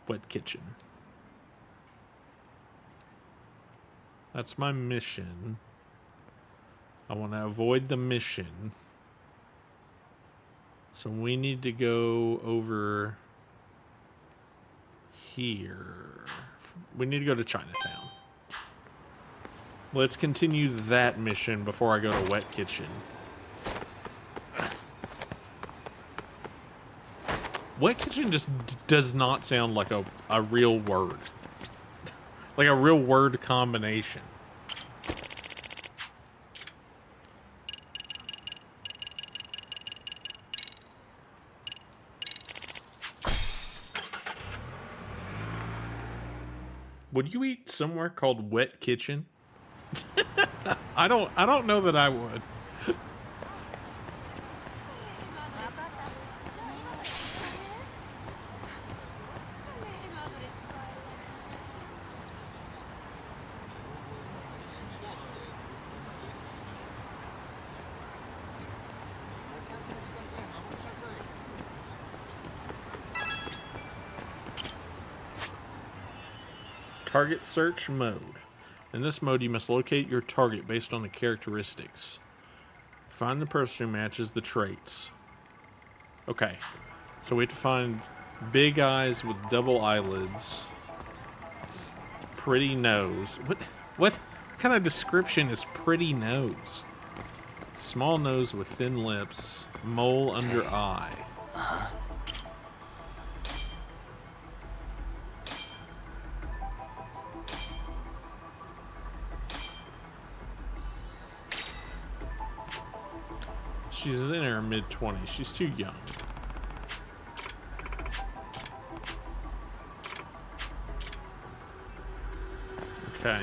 Wet Kitchen. That's my mission. I want to avoid the mission. So we need to go over here. We need to go to Chinatown. Let's continue that mission before I go to Wet Kitchen. Wet Kitchen just does not sound like a real word. Like a real word combination. Would you eat somewhere called Wet Kitchen? I don't know that I would. Target search mode. In this mode, you must locate your target based on the characteristics. Find the person who matches the traits. Okay. So we have to find big eyes with double eyelids. Pretty nose. What kind of description is pretty nose? Small nose with thin lips. Mole under eye. She's in her mid-20s. She's too young. Okay.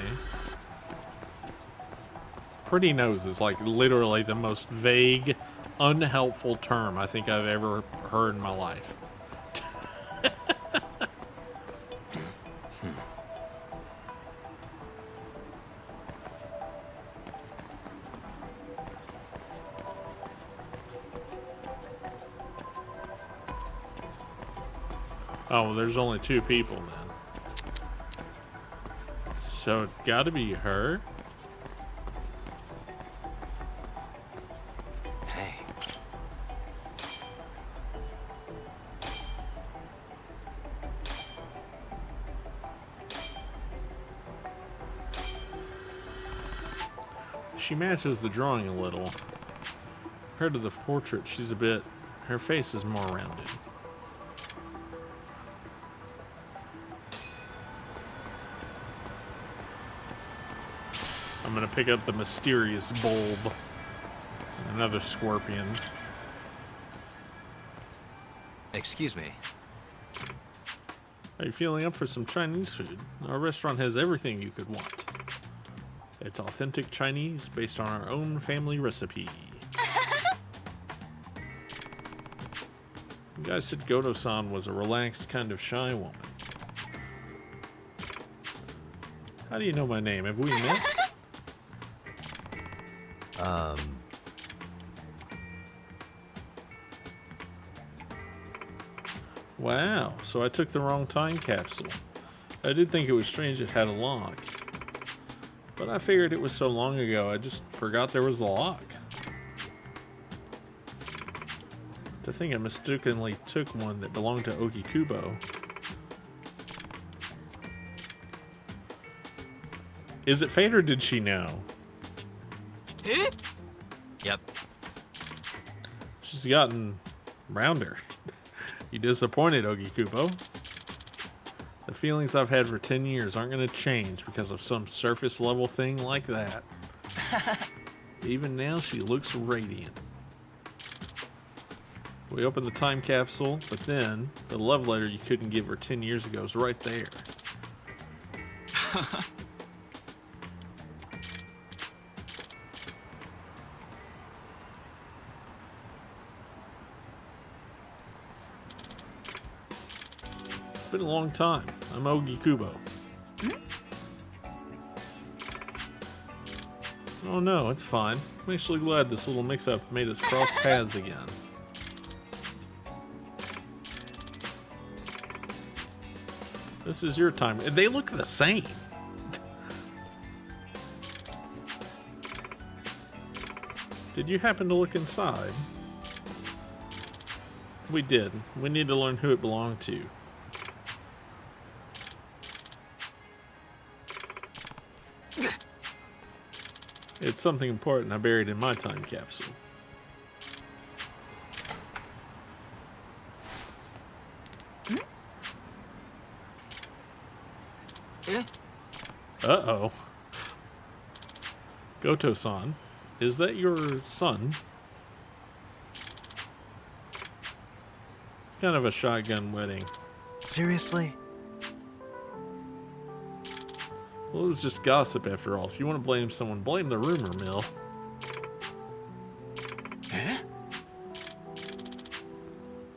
Pretty nose is like literally the most vague, unhelpful term I think I've ever heard in my life. Oh, well, there's only two people then. So it's got to be her. Hey. She matches the drawing a little. Compared to the portrait, she's a bit... Her face is more rounded. I'm gonna pick up the mysterious bulb. Another scorpion. Excuse me. Are you feeling up for some Chinese food? Our restaurant has everything you could want. It's authentic Chinese based on our own family recipe. You guys said Goto-san was a relaxed, kind of shy woman. How do you know my name? Have we met? Wow, so I took the wrong time capsule. I did think it was strange it had a lock. But I figured it was so long ago, I just forgot there was a lock. To think I mistakenly took one that belonged to Okikubo. Is it fate or did she know? Yep. She's gotten rounder. You disappointed, Okikubo. The feelings I've had for 10 years aren't going to change because of some surface level thing like that. Even now, she looks radiant. We opened the time capsule, but then the love letter you couldn't give her 10 years ago is right there. been a long time. I'm Ogi Kubo. Oh no, it's fine. I'm actually glad this little mix-up made us cross paths again. This is your time. They look the same. Did you happen to look inside? We did. We need to learn who it belonged to. It's something important I buried in my time capsule. Uh-oh. Goto-san, is that your son? It's kind of a shotgun wedding. Seriously? Well, it was just gossip after all. If you want to blame someone, blame the rumor mill.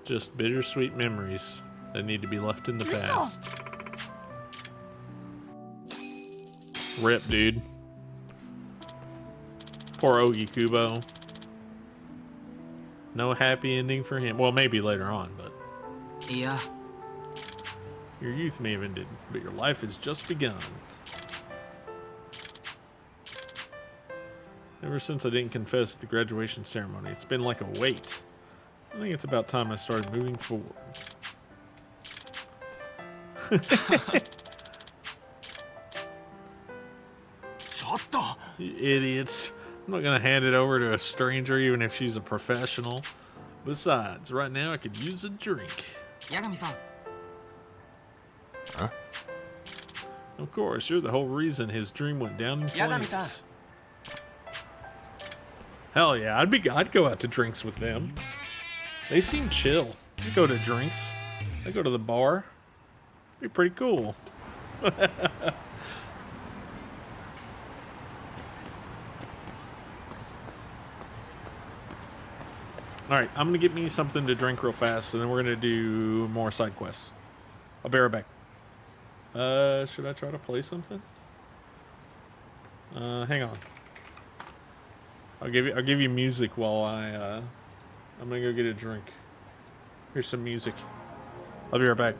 Just bittersweet memories that need to be left in the past. Rip, dude. Poor Ogi Kubo. No happy ending for him. Well, maybe later on, but... Yeah. Your youth may have ended, but your life has just begun. Ever since I didn't confess at the graduation ceremony, it's been like a weight. I think it's about time I started moving forward. You idiots. I'm not gonna hand it over to a stranger even if she's a professional. Besides, right now I could use a drink. Yagami-san. Huh? Of course, you're the whole reason his dream went down in Yagami-san. flames. Hell yeah, I'd go out to drinks with them. They seem chill. I go to drinks. I go to the bar. It'd be pretty cool. Alright, I'm gonna get me something to drink real fast, and then we're gonna do more side quests. I'll be right back. Should I try to play something? Hang on. I'll give you music while I'm gonna go get a drink. Here's some music. I'll be right back.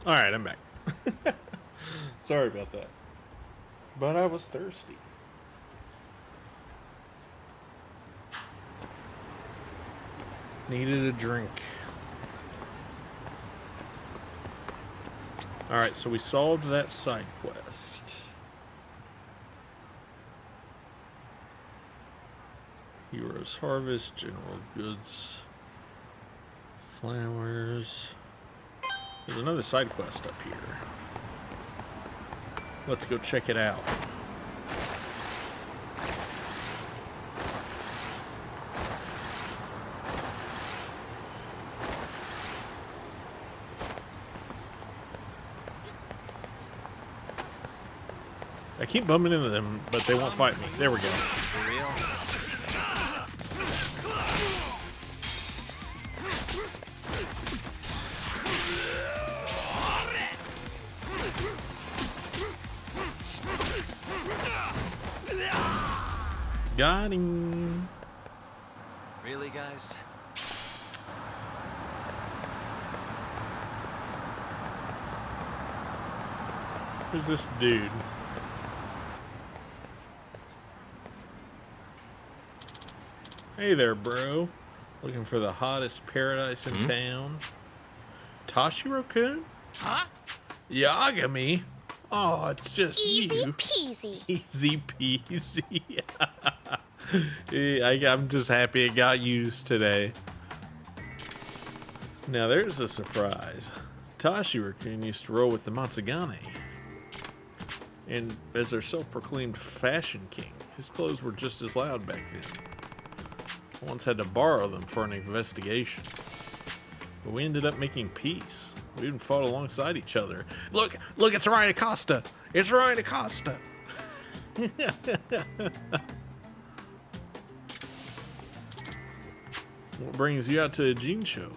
Alright, I'm back. Sorry about that. But I was thirsty. Needed a drink. Alright, so we solved that side quest. Heroes Harvest, General Goods, Flowers. There's another side quest up here. Let's go check it out. I keep bumping into them, but they won't fight me. There we go. For real? Got him. Really, guys? Who's this dude? Hey there, bro. Looking for the hottest paradise in town. Toshiro-kun? Huh? Yagami? Oh, it's just Easy you. peasy. Easy peasy. I'm just happy it got used today. Now there's a surprise. Toshiro-kun used to roll with the Matsugane. And as their self-proclaimed fashion king, his clothes were just as loud back then. I once had to borrow them for an investigation. But we ended up making peace. We even fought alongside each other. Look, it's Ryan Acosta. It's Ryan Acosta. What brings you out to a Gene show?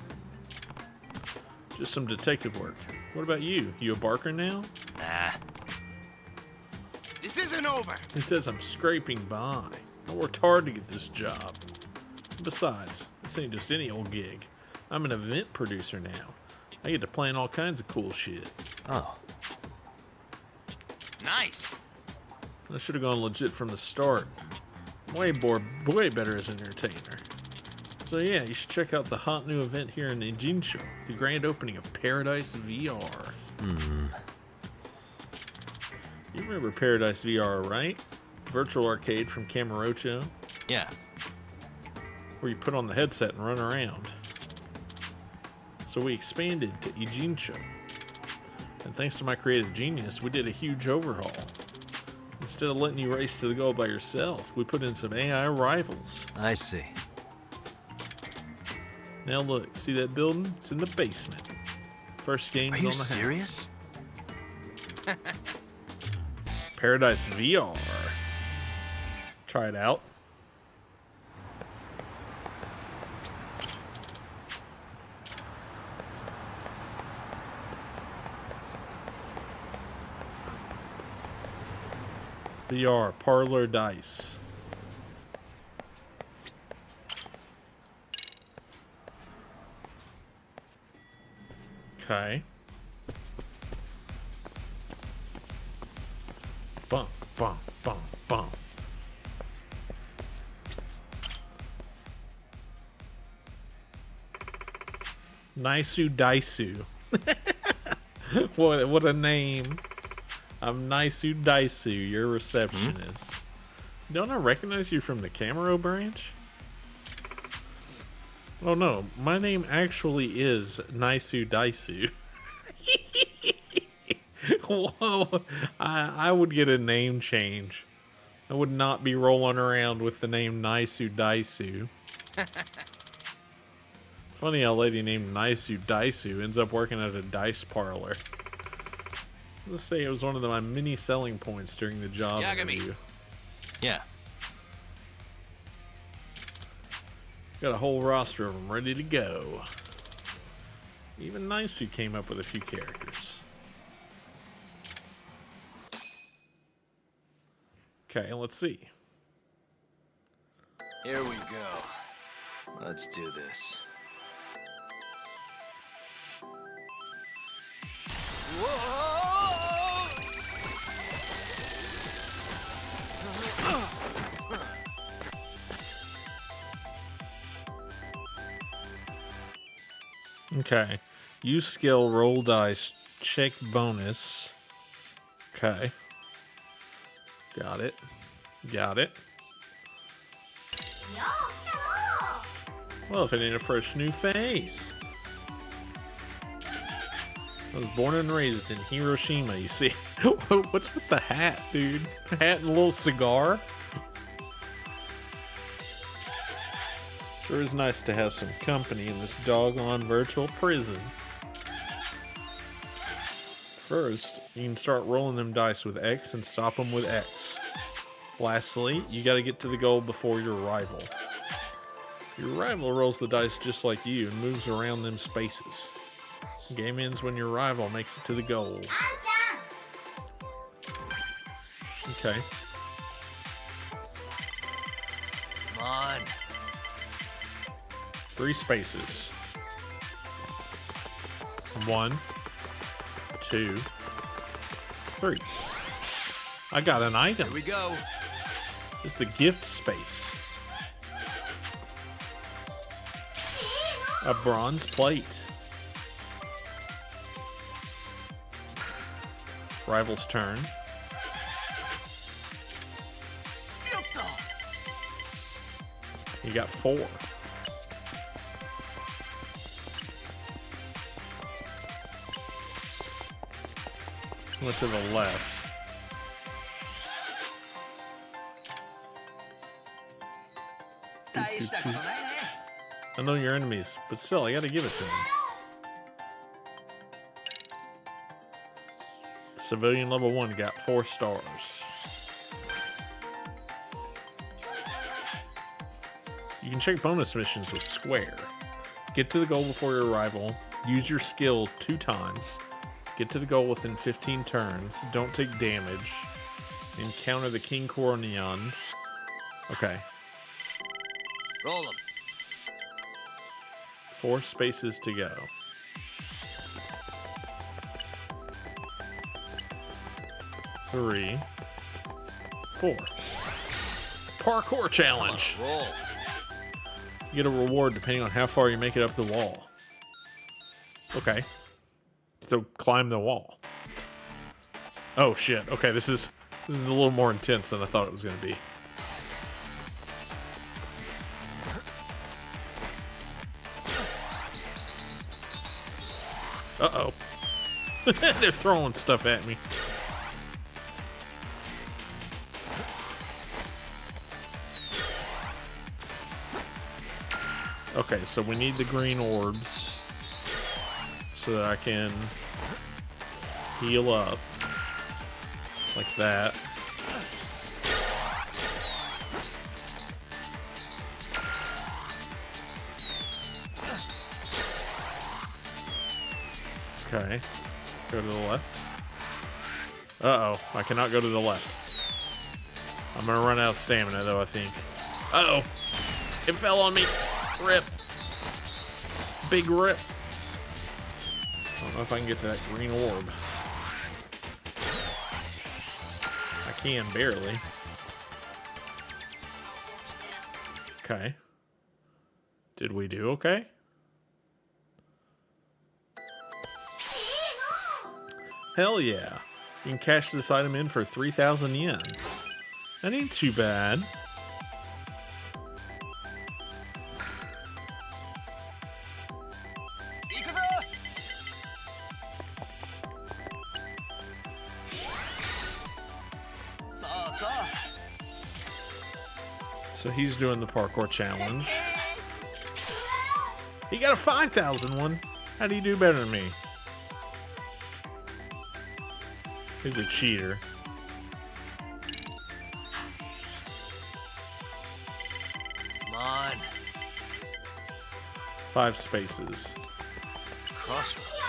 Just some detective work. What about you? You a barker now? Nah. This isn't over. He says I'm scraping by. I worked hard to get this job. Besides, this ain't just any old gig. I'm an event producer now. I get to plan all kinds of cool shit. Oh. Nice. I should have gone legit from the start. Way better as an entertainer. So yeah, you should check out the hot new event here in Ijincho, the grand opening of Paradise VR. You remember Paradise VR, right? Virtual arcade from Kamurocho, Yeah. where you put on the headset and run around. So we expanded to Ijincho. And thanks to my creative genius, we did a huge overhaul. Instead of letting you race to the goal by yourself, we put in some AI rivals. I see. Now look, see that building? It's in the basement. First game's Are on you the house. serious? Paradise VR. Try it out. VR Parlor Dice. Okay. Bump, bump, bump, bump. Naisu Daisu. What a name. I'm Naisu Daisu, your receptionist. Don't I recognize you from the Camaro branch? Oh no, my name actually is Naisu Daisu. Whoa, I would get a name change. I would not be rolling around with the name Naisu Daisu. Funny how a lady named Naisu Daisu ends up working at a dice parlor. Let's say it was one of my many selling points during the job interview. Yeah. Got a whole roster of them ready to go. Even Naisu came up with a few characters. Okay, let's see. Here we go. Let's do this. Okay. Use skill, roll dice, check bonus. Okay. Got it. Got it. Well, if it ain't a fresh new face. I was born and raised in Hiroshima, you see. What's with the hat, dude? Hat and a little cigar? Sure is nice to have some company in this doggone virtual prison. First, you can start rolling them dice with X and stop them with X. Lastly, you gotta get to the goal before your rival. Your rival rolls the dice just like you and moves around them spaces. Game ends when your rival makes it to the goal. Okay. Come on. 3 spaces. 1, 2, 3. I got an item. Here we go. It's the gift space. A bronze plate. Rival's turn. You got 4. Went to the left. I know your enemies, but still, I gotta give it to them. Civilian level 1 got 4 stars. You can check bonus missions with square. Get to the goal before your rival. Use your skill 2 times. Get to the goal within 15 turns. Don't take damage. Encounter the King Coronion. Okay. Roll them. 4 spaces to go. Three, 4. Parkour challenge. Roll. You get a reward depending on how far you make it up the wall. Okay. So climb the wall. Oh shit. Okay, this is a little more intense than I thought it was gonna be. Uh-oh. They're throwing stuff at me. Okay, so we need the green orbs so that I can heal up like that. Okay, go to the left. Uh-oh, I cannot go to the left. I'm gonna run out of stamina though, I think. Uh-oh, it fell on me. Rip. Big rip. I don't know if I can get to that green orb. I can, barely. Okay. Did we do okay? Hell yeah. You can cash this item in for 3,000 yen. That ain't too bad. So he's doing the parkour challenge. He got a 5,000 one. How do you do better than me? He's a cheater. Come on. 5 spaces. Crossroads.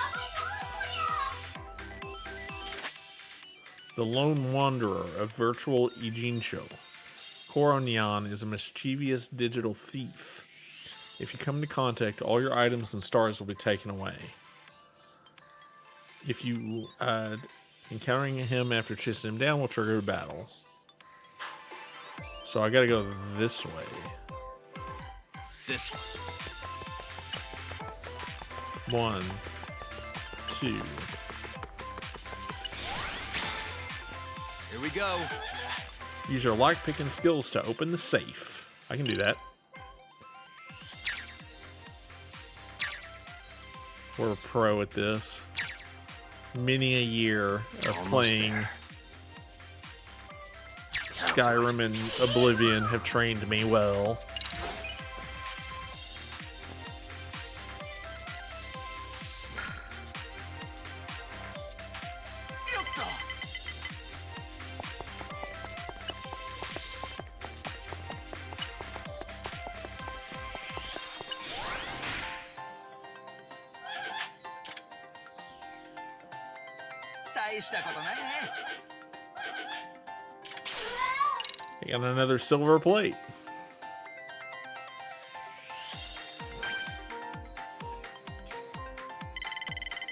The Lone Wanderer of Virtual Ijincho. Coronion is a mischievous digital thief. If you come into contact, all your items and stars will be taken away. If you encountering him after chasing him down will trigger a battle. So I gotta go this way. This one. 1, 2. Here we go. Use your lockpicking skills to open the safe. I can do that. We're a pro at this. Many a year of playing Skyrim and Oblivion have trained me well. I got another silver plate.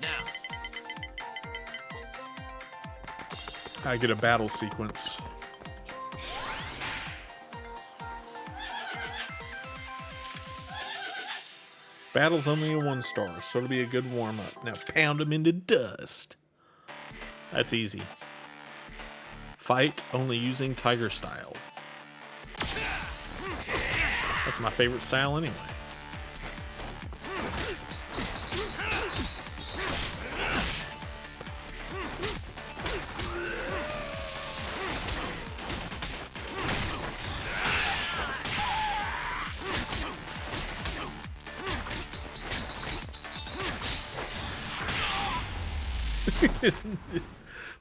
Now. I get a battle sequence. Battle's only a 1 star, so it'll be a good warm-up. Now pound them into dust. That's easy. Fight only using tiger style. That's my favorite style anyway.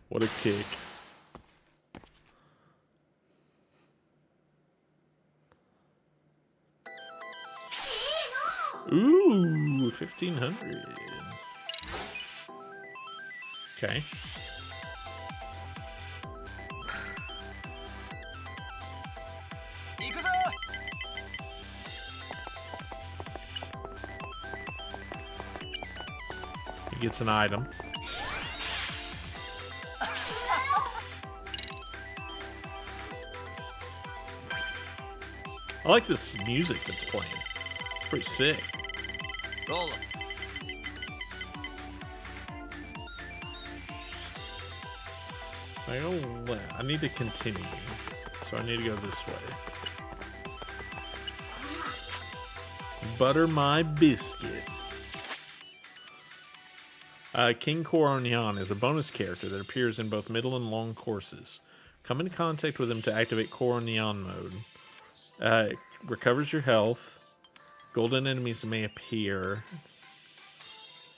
What a kick. Ooh, 1,500. Okay. He gets an item. I like this music that's playing. It's pretty sick. Roll 'em. I need to continue, so I need to go this way. Butter my biscuit. King Koronyan is a bonus character that appears in both middle and long courses. Come into contact with him to activate Koronyan mode. Recovers your health. Golden enemies may appear.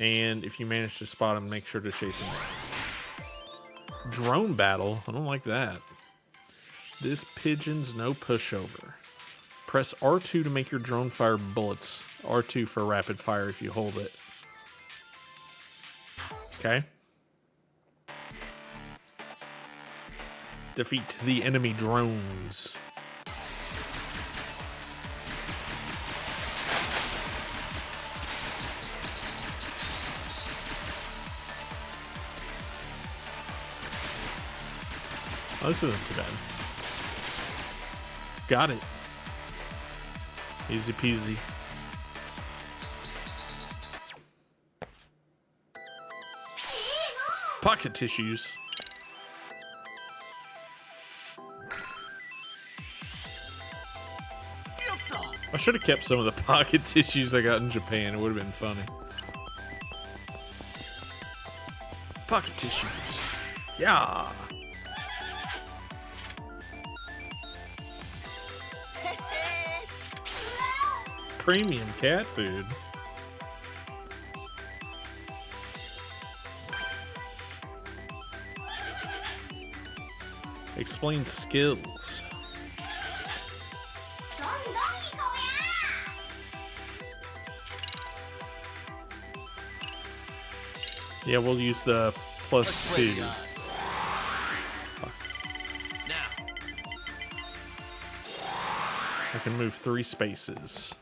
And if you manage to spot him, make sure to chase him down. Drone battle? I don't like that. This pigeon's no pushover. Press R2 to make your drone fire bullets. R2 for rapid fire if you hold it. Okay. Defeat the enemy drones. Oh, this isn't too bad. Got it. Easy peasy. Pocket tissues. I should have kept some of the pocket tissues I got in Japan. It would have been funny. Pocket tissues. Yeah. Premium cat food. Explain skills. Yeah, we'll use the +2. Now. I can move 3 spaces.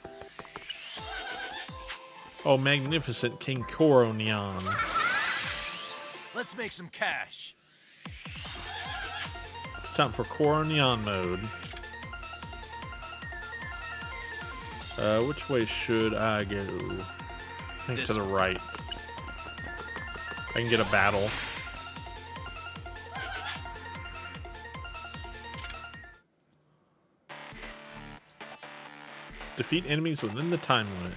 Oh, magnificent King Koronyan. Let's make some cash. It's time for Koronyan mode. Which way should I go? I think to the right. I can get a battle. Defeat enemies within the time limit.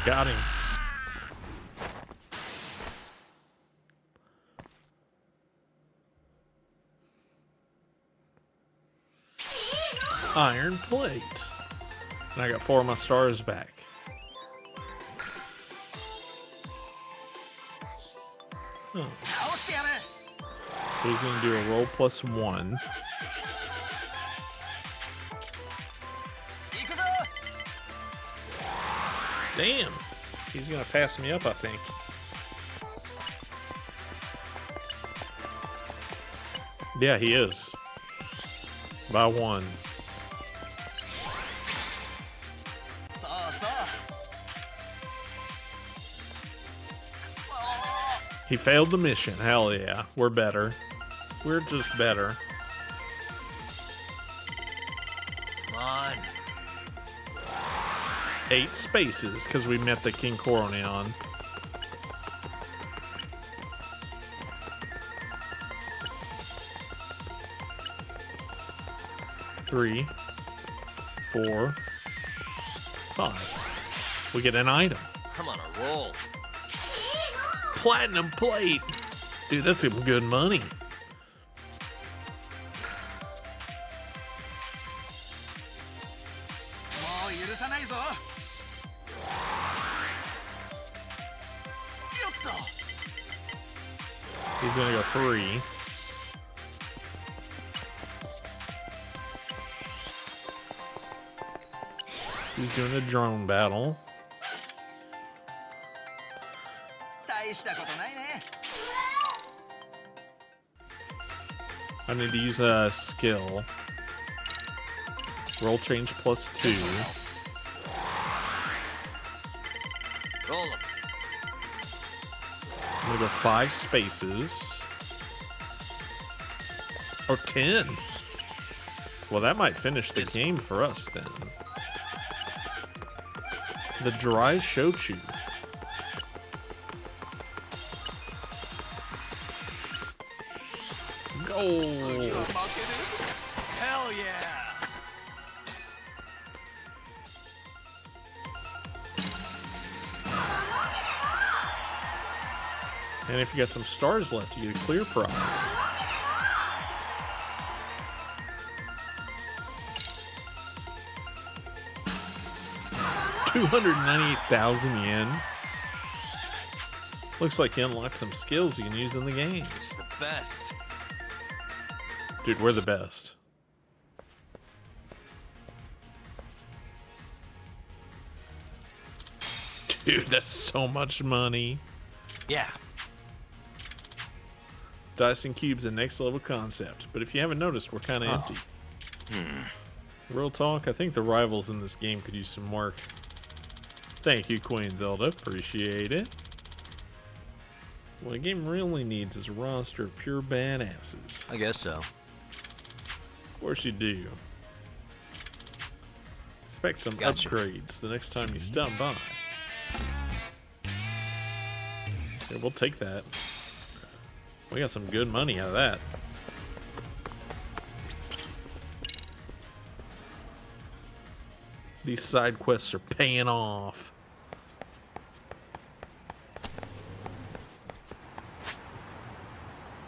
Got him. Iron plate. And I got 4 of my stars back. Oh. So he's gonna do a roll +1. Damn. He's gonna pass me up, I think. Yeah, he is. By 1. He failed the mission. Hell yeah. We're better. We're just better. Come on. 8 spaces, because we met the King Coroneon. Three, 4, 5. We get an item. I'm on a roll. Platinum plate. Dude, that's some good money. He's gonna go 3. He's doing a drone battle. I need to use a skill. Roll change +2. Roll him. I'm gonna go 5 spaces. Or 10. Well, that might finish the game for us then. The dry shochu. Go! Hell yeah! And if you got some stars left, you get a clear prize. $298,000 yen. Looks like you unlock some skills you can use in the game. This is the best. Dude, we're the best. Dude, that's so much money. Yeah. Dice and Cube's a next level concept, but if you haven't noticed, we're kind of empty. Real talk, I think the rivals in this game could use some work. Thank you, Queen Zelda. Appreciate it. What a game really needs is a roster of pure badasses. I guess so. Of course you do. Expect some upgrades the next time you stop by. Yeah, we'll take that. We got some good money out of that. These side quests are paying off.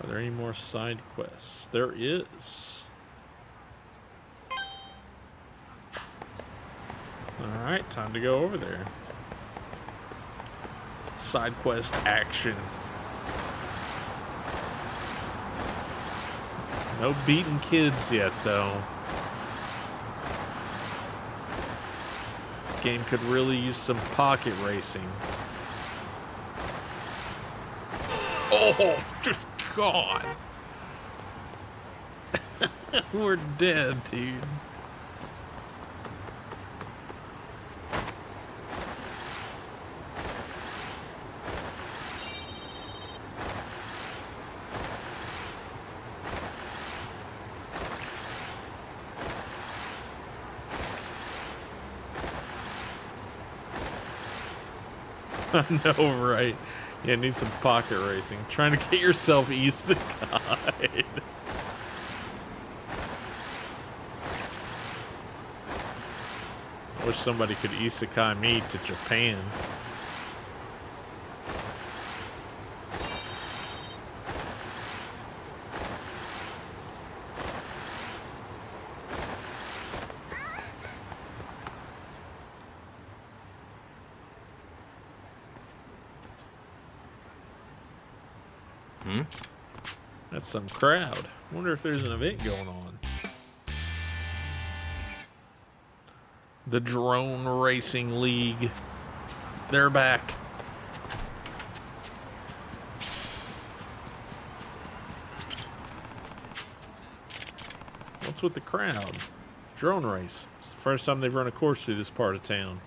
Are there any more side quests? There is. Alright, time to go over there. Side quest action. No beating kids yet, though. game could really use some pocket racing. Oh, God. We're dead, dude. I know, right? Yeah, need some pocket racing. Trying to get yourself isekai'd. I wish somebody could isekai me to Japan. That's some crowd. Wonder if there's an event going on. The Drone Racing League. They're back. What's with the crowd? Drone race. It's the first time they've run a course through this part of town.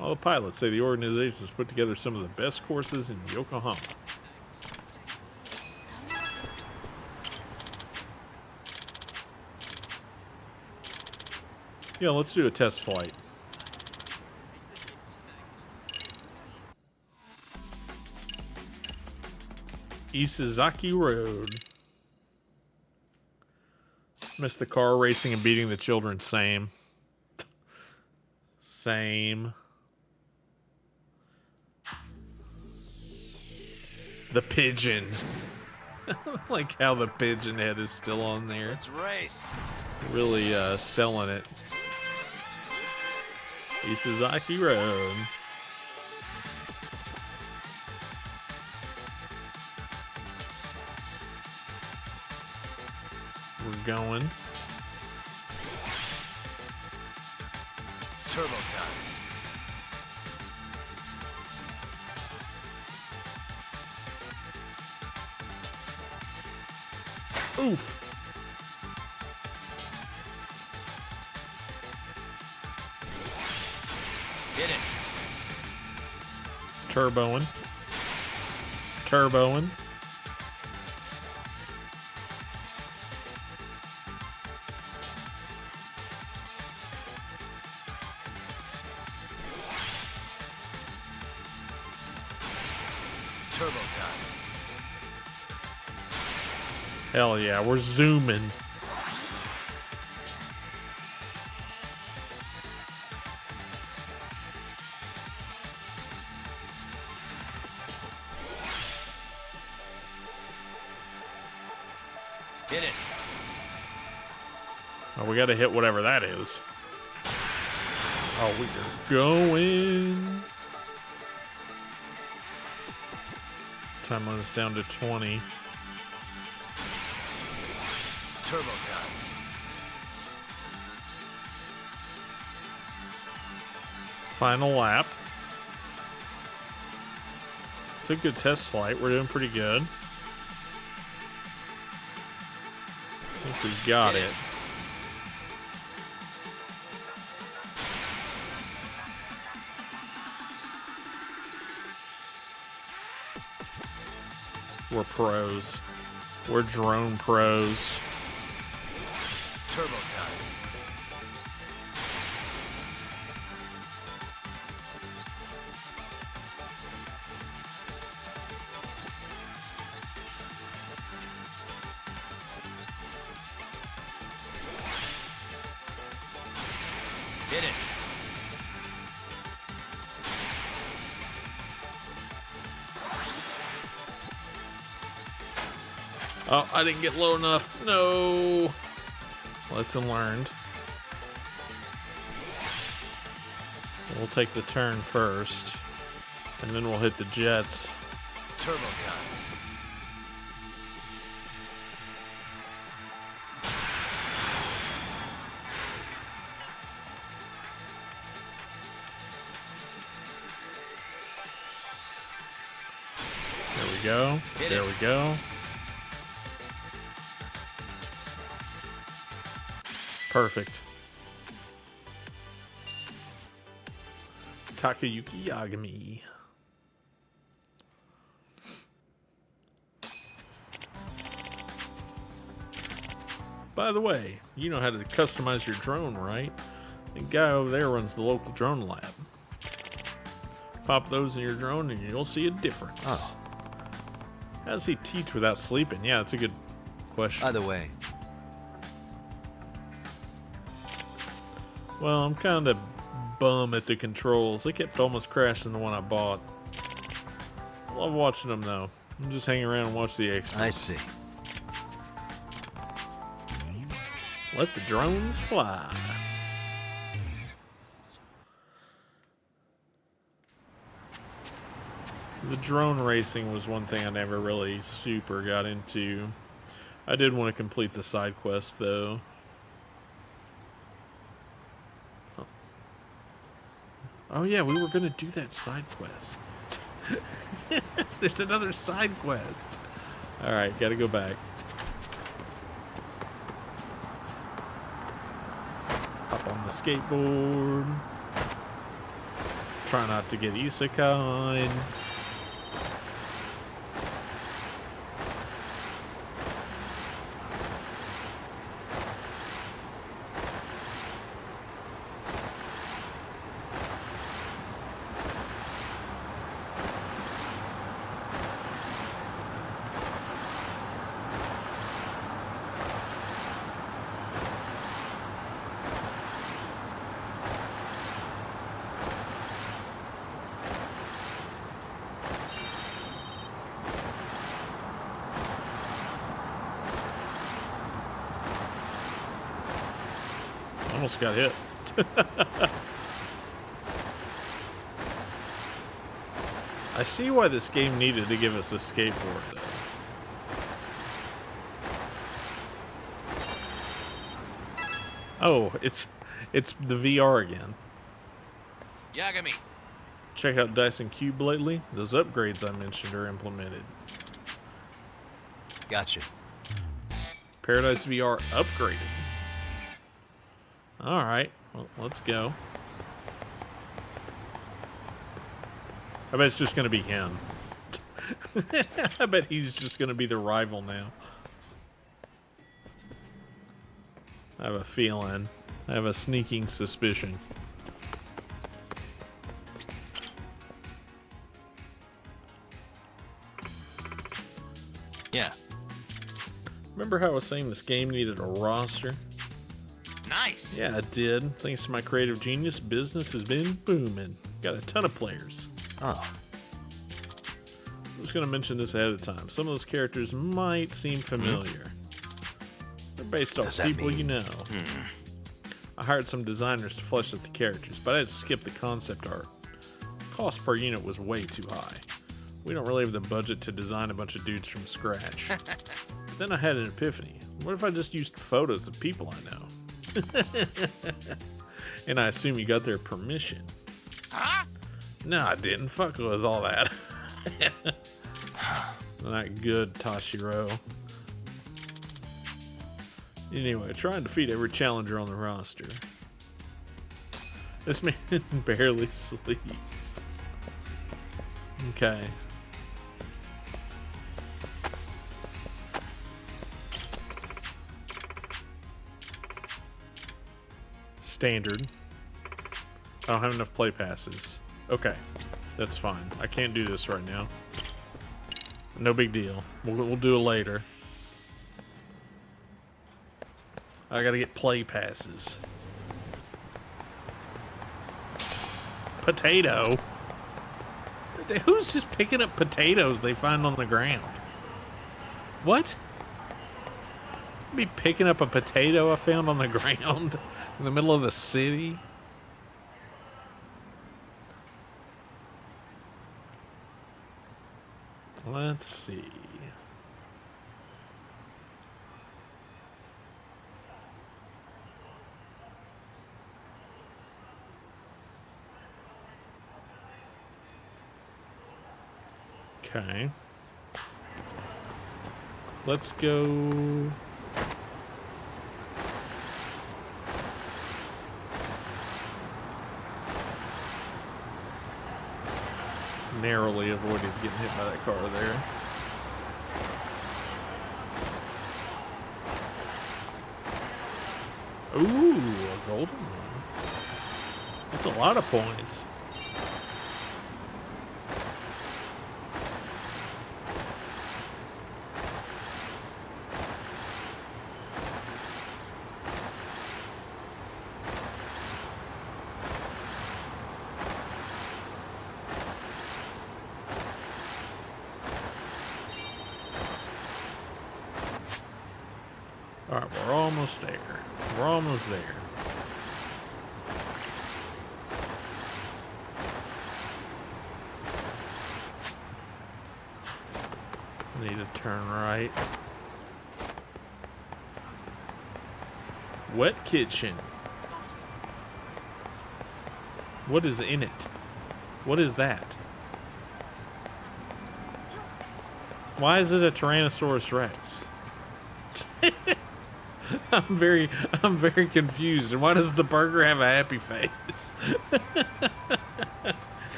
All the pilots say the organization has put together some of the best courses in Yokohama. Yeah, let's do a test flight. Isezaki Road. Missed the car racing and beating the children. Same. Same. The pigeon. Like how the pigeon head is still on there. Let's race. Really selling it. Isezaki Road. We're going. Turbo time. Oof. Get it. Turboing. Turboing. Turbo time. Hell yeah, we're zooming. Get it. Oh, we gotta hit whatever that is. Oh, we're going. Time limits down to 20. Turbo time. Final lap. It's a good test flight. We're doing pretty good. I think we got it. We're pros. We're drone pros. Turbo time. Get it. Oh, I didn't get low enough. No. Lesson learned. We'll take the turn first, and then we'll hit the jets. Turbo time. go. There we go. Perfect. Takayuki Yagami. By the way, you know how to customize your drone, right? The guy over there runs the local drone lab. Pop those in your drone and you'll see a difference. Oh. How does he teach without sleeping? Yeah, that's a good question. By the way, well, I'm kind of bum at the controls. They kept almost crashing the one I bought. I love watching them though. I'm just hanging around and watch the extras. I see. Let the drones fly. The drone racing was one thing I never really super got into. I did want to complete the side quest though. Oh yeah, we were gonna do that side quest. There's another side quest. Alright, gotta go back. Hop on the skateboard. Try not to get isekai. Almost got hit. I see why this game needed to give us a skateboard, though. Oh, it's the VR again. Yagami. Check out Dyson Cube lately. Those upgrades I mentioned are implemented. Gotcha. Paradise VR upgraded. Alright, well, let's go. I bet it's just going to be him. I bet he's just going to be the rival now. I have a feeling. I have a sneaking suspicion. Yeah. Remember how I was saying this game needed a roster? Nice. Yeah, it did. Thanks to my creative genius, business has been booming. Got a ton of players. Oh. I'm just going to mention this ahead of time. Some of those characters might seem familiar. They're based off people you know. I hired some designers to flesh out the characters, but I had to skip the concept art. Cost per unit was way too high. We don't really have the budget to design a bunch of dudes from scratch. But then I had an epiphany. What if I just used photos of people I know? And I assume you got their permission. Huh? No, I didn't. Fuck with all that. Not good, Tashiro. Anyway, try and defeat every challenger on the roster. This man barely sleeps. Okay. Standard. I don't have enough play passes. Okay, that's fine. I can't do this right now. No big deal. We'll do it later. I gotta get play passes. Potato? Who's just picking up potatoes they find on the ground? What? Be picking up a potato I found on the ground in the middle of the city? Let's see. Okay. Let's go. Narrowly avoided getting hit by that car there. Ooh, a golden one. That's a lot of points. Alright, we're almost there. We're almost there. Need to turn right. Wet kitchen. What is in it? What is that? Why is it a Tyrannosaurus Rex? I'm very confused. And why does the burger have a happy face?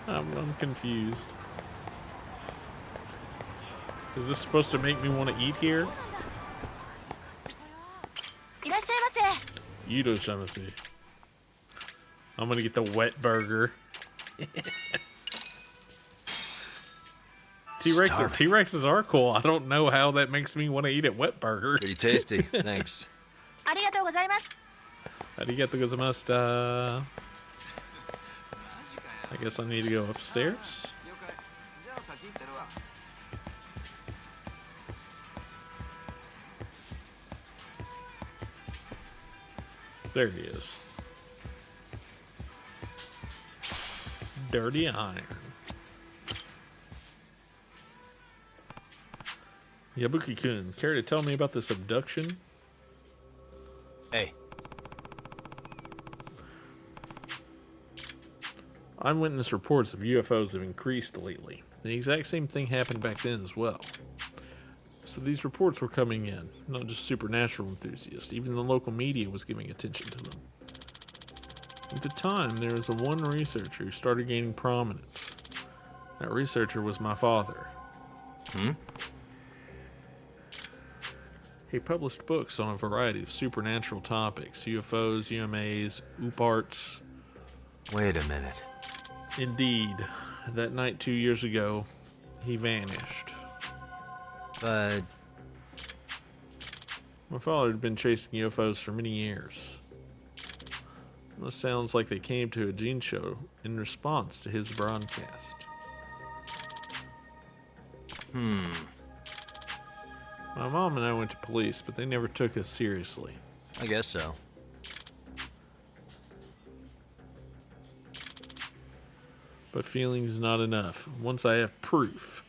I'm confused. Is this supposed to make me want to eat here? Irashaimase. I'm gonna get the wet burger. T-Rexes are cool. I don't know how that makes me want to eat a wet burger. Pretty tasty. Thanks. Arigatou gozaimashita. I guess I need to go upstairs. There he is. Dirty iron. Yabuki-kun, care to tell me about this abduction? Hey. Eyewitness reports of UFOs have increased lately. The exact same thing happened back then as well. So these reports were coming in, not just supernatural enthusiasts, even the local media was giving attention to them. At the time, there was one researcher who started gaining prominence. That researcher was my father. He published books on a variety of supernatural topics, UFOs, UMAs, UPARTs. Wait a minute. Indeed, that night 2 years ago, he vanished. But my father had been chasing UFOs for many years. This sounds like they came to a gene show in response to his broadcast. My mom and I went to police, but they never took us seriously. I guess so. But feeling's not enough. Once I have proof,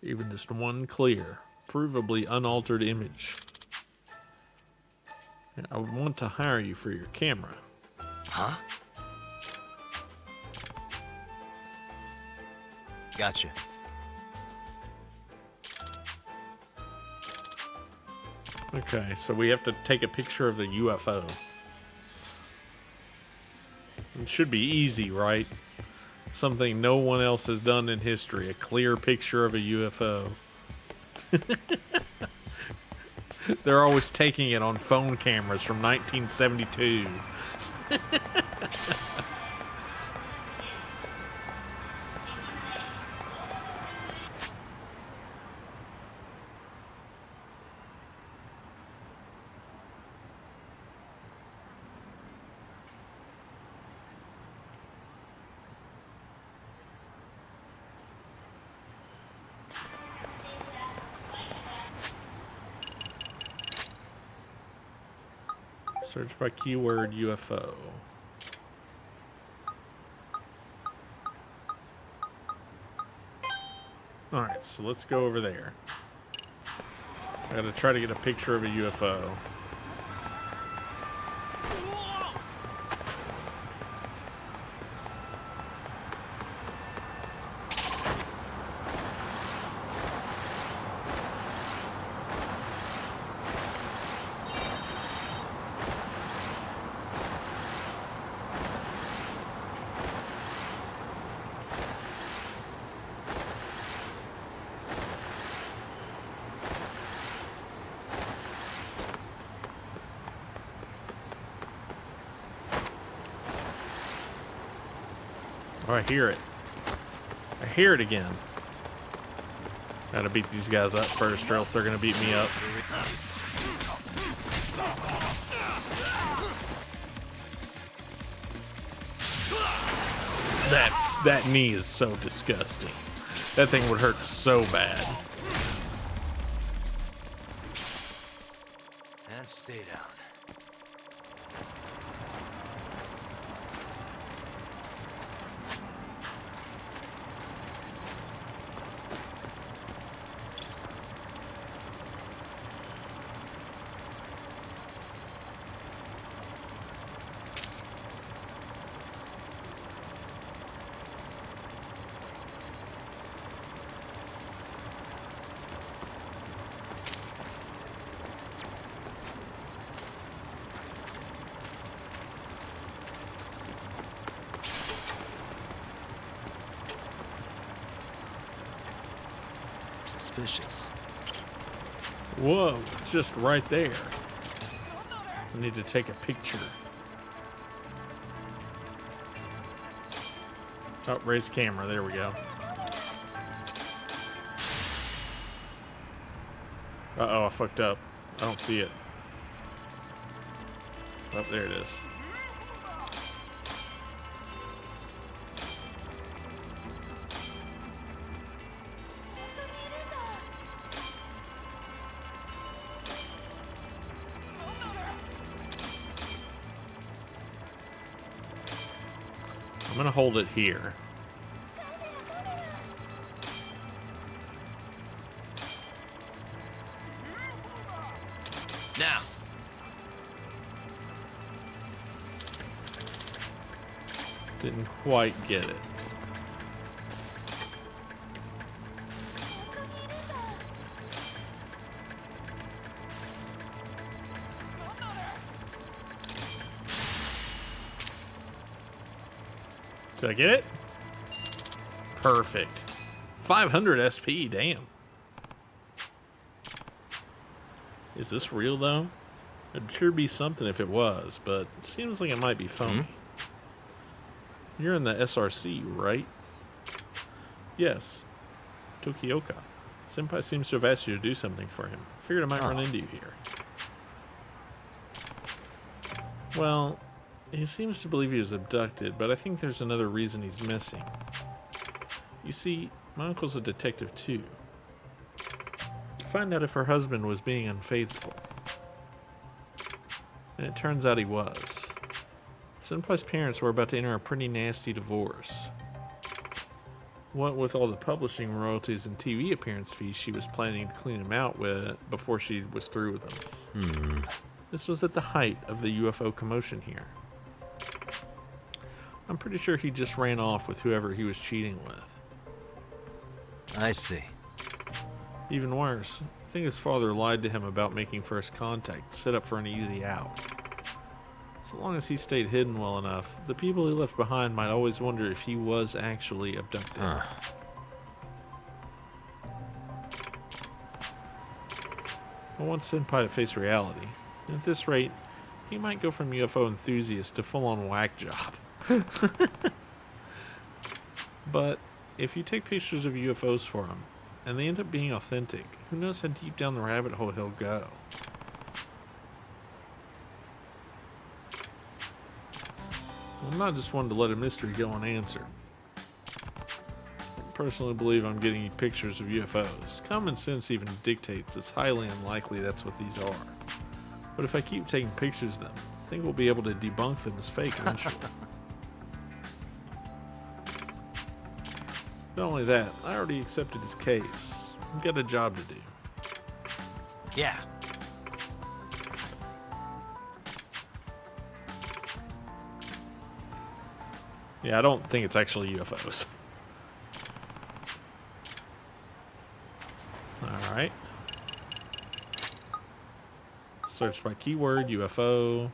even just one clear, provably unaltered image, I would want to hire you for your camera. Huh? Gotcha. Okay, so we have to take a picture of the UFO. It should be easy, right? Something no one else has done in history. A clear picture of a UFO. They're always taking it on phone cameras from 1972. Search by keyword UFO. Alright, so let's go over there. I gotta try to get a picture of a UFO. Oh, I hear it. I hear it again. Gotta beat these guys up first, or else they're gonna beat me up. That knee is so disgusting. That thing would hurt so bad. And stay down. Suspicious. Whoa, just right there. I need to take a picture. Oh, raise camera. There we go. Uh-oh, I fucked up. I don't see it. Oh, there it is. I'm gonna hold it here. Now. Didn't quite get it. Did I get it? Perfect. 500 SP, damn. Is this real though? It'd sure be something if it was, but it seems like it might be phony. You're in the SRC, right? Yes. Tokioka. Senpai seems to have asked you to do something for him. Figured I might run into you here. Well, he seems to believe he was abducted, but I think there's another reason he's missing. You see, my uncle's a detective too. To find out if her husband was being unfaithful. And it turns out he was. Senpai's parents were about to enter a pretty nasty divorce. What with all the publishing royalties and TV appearance fees she was planning to clean him out with before she was through with him. This was at the height of the UFO commotion here. I'm pretty sure he just ran off with whoever he was cheating with. I see. Even worse, I think his father lied to him about making first contact, set up for an easy out. So long as he stayed hidden well enough, the people he left behind might always wonder if he was actually abducted. I want Senpai to face reality. And at this rate, he might go from UFO enthusiast to full-on whack job. But if you take pictures of UFOs for him, and they end up being authentic, who knows how deep down the rabbit hole he'll go. I'm not just one to let a mystery go unanswered. I personally believe I'm getting you pictures of UFOs. Common sense even dictates it's highly unlikely that's what these are. But if I keep taking pictures of them, I think we'll be able to debunk them as fake eventually. Not only that, I already accepted his case. I've got a job to do. Yeah. Yeah, I don't think it's actually UFOs. Alright. Search by keyword, UFO.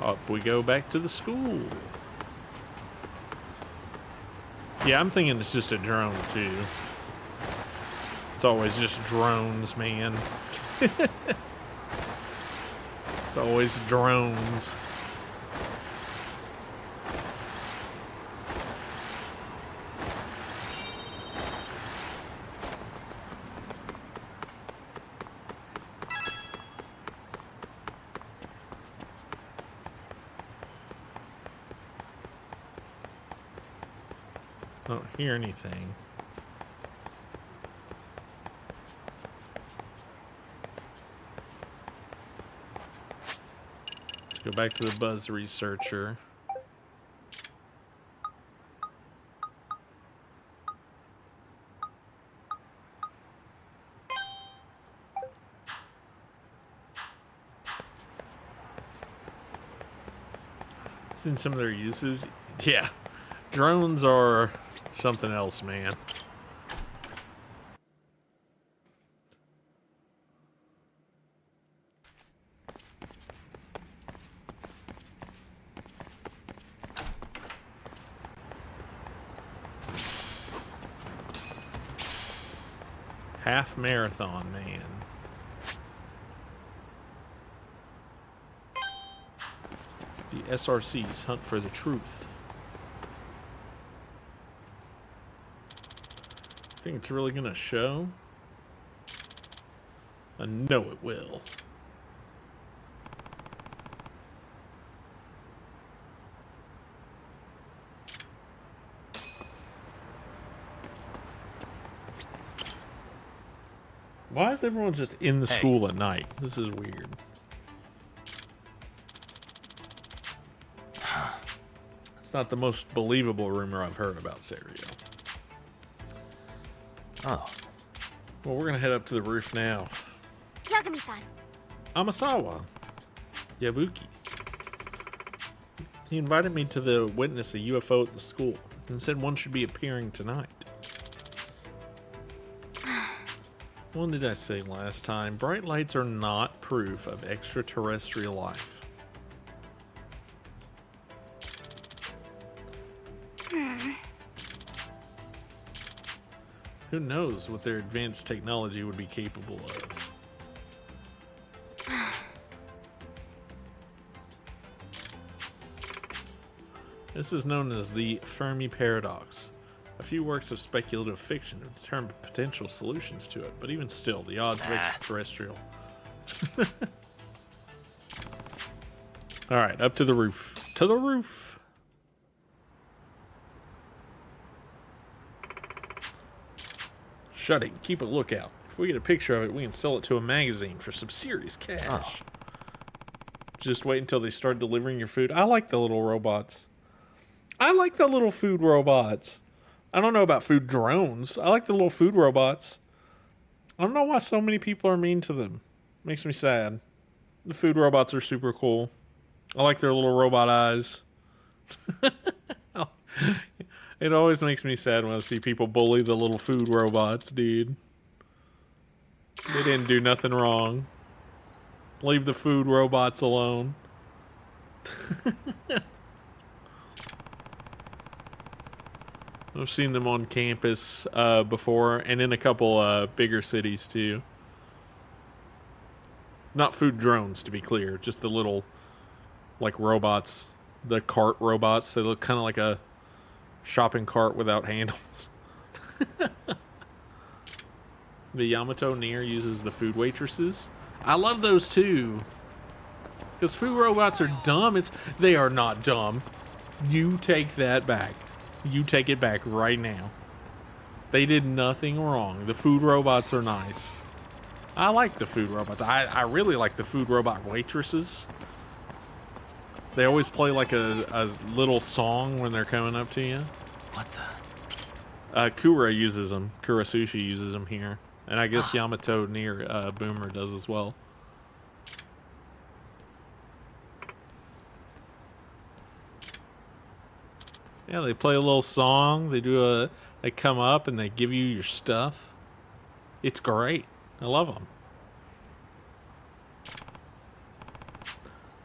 Up we go back to the school. Yeah, I'm thinking it's just a drone too. It's always just drones, man. It's always drones. I don't hear anything. Let's go back to the buzz researcher. Seen some of their uses. Yeah, drones are something else, man. Half marathon, man. The SRCs hunt for the truth. Think it's really gonna show? I know it will. Why is everyone just in the school at night? This is weird. It's not the most believable rumor I've heard about Serio. Oh. Well, we're gonna head up to the roof now. Yagami-san. Amasawa. Yabuki. He invited me to witness a UFO at the school and said one should be appearing tonight. What did I say last time? Bright lights are not proof of extraterrestrial life. Who knows what their advanced technology would be capable of? This is known as the Fermi Paradox. A few works of speculative fiction have determined potential solutions to it, but even still, the odds of extraterrestrial. Alright, up to the roof. To the roof! Shut it. Keep a lookout. If we get a picture of it, we can sell it to a magazine for some serious cash. Oh. Just wait until they start delivering your food. I like the little robots. I like the little food robots. I don't know about food drones. I like the little food robots. I don't know why so many people are mean to them. Makes me sad. The food robots are super cool. I like their little robot eyes. It always makes me sad when I see people bully the little food robots, dude. They didn't do nothing wrong. Leave the food robots alone. I've seen them on campus before, and in a couple bigger cities too. Not food drones, to be clear, just the little, like, robots. The cart robots. They look kind of like a shopping cart without handles. The Yamato Nier uses the food waitresses. I love those too. Because food robots are dumb. They are not dumb. You take that back. You take it back right now. They did nothing wrong. The food robots are nice. I like the food robots. I really like the food robot waitresses. They always play like a little song when they're coming up to you. What the? Kura uses them. Kura Sushi uses them here. And I guess Yamato Nier Boomer does as well. Yeah, they play a little song. They come up and they give you your stuff. It's great. I love them.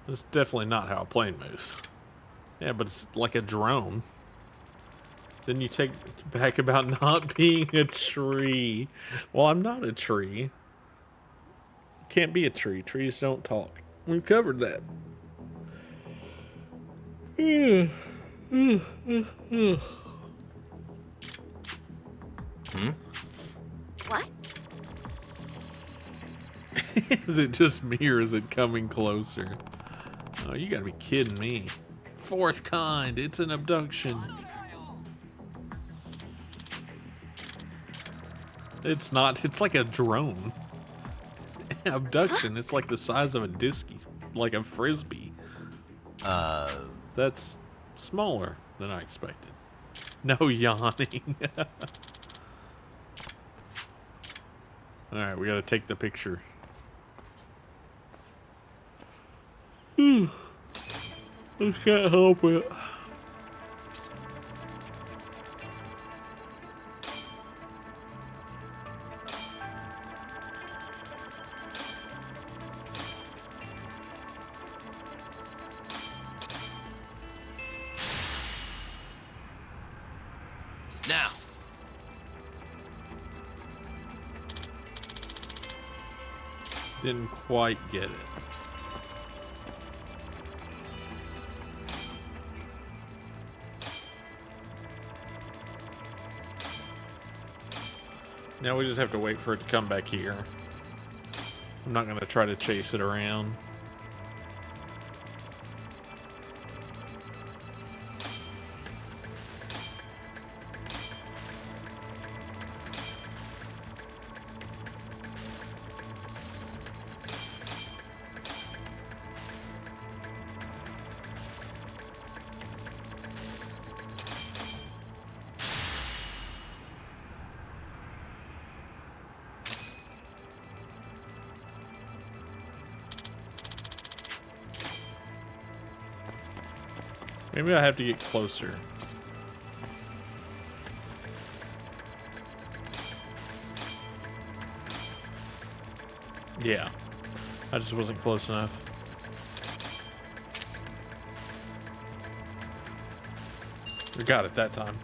That's definitely not how a plane moves. Yeah, but it's like a drone. Then you take back about not being a tree. Well, I'm not a tree. Can't be a tree. Trees don't talk. We've covered that. What? Is it just me or is it coming closer? Oh, you gotta be kidding me. Fourth kind, it's an abduction. It's not, it's like a drone. Abduction, it's like the size of a disc, like a frisbee. That's smaller than I expected. No yawning. Alright, we gotta take the picture. I can't help it. Now. Didn't quite get it. Now we just have to wait for it to come back here. I'm not going to try to chase it around. Maybe I have to get closer. Yeah, I just wasn't close enough. We got it that time.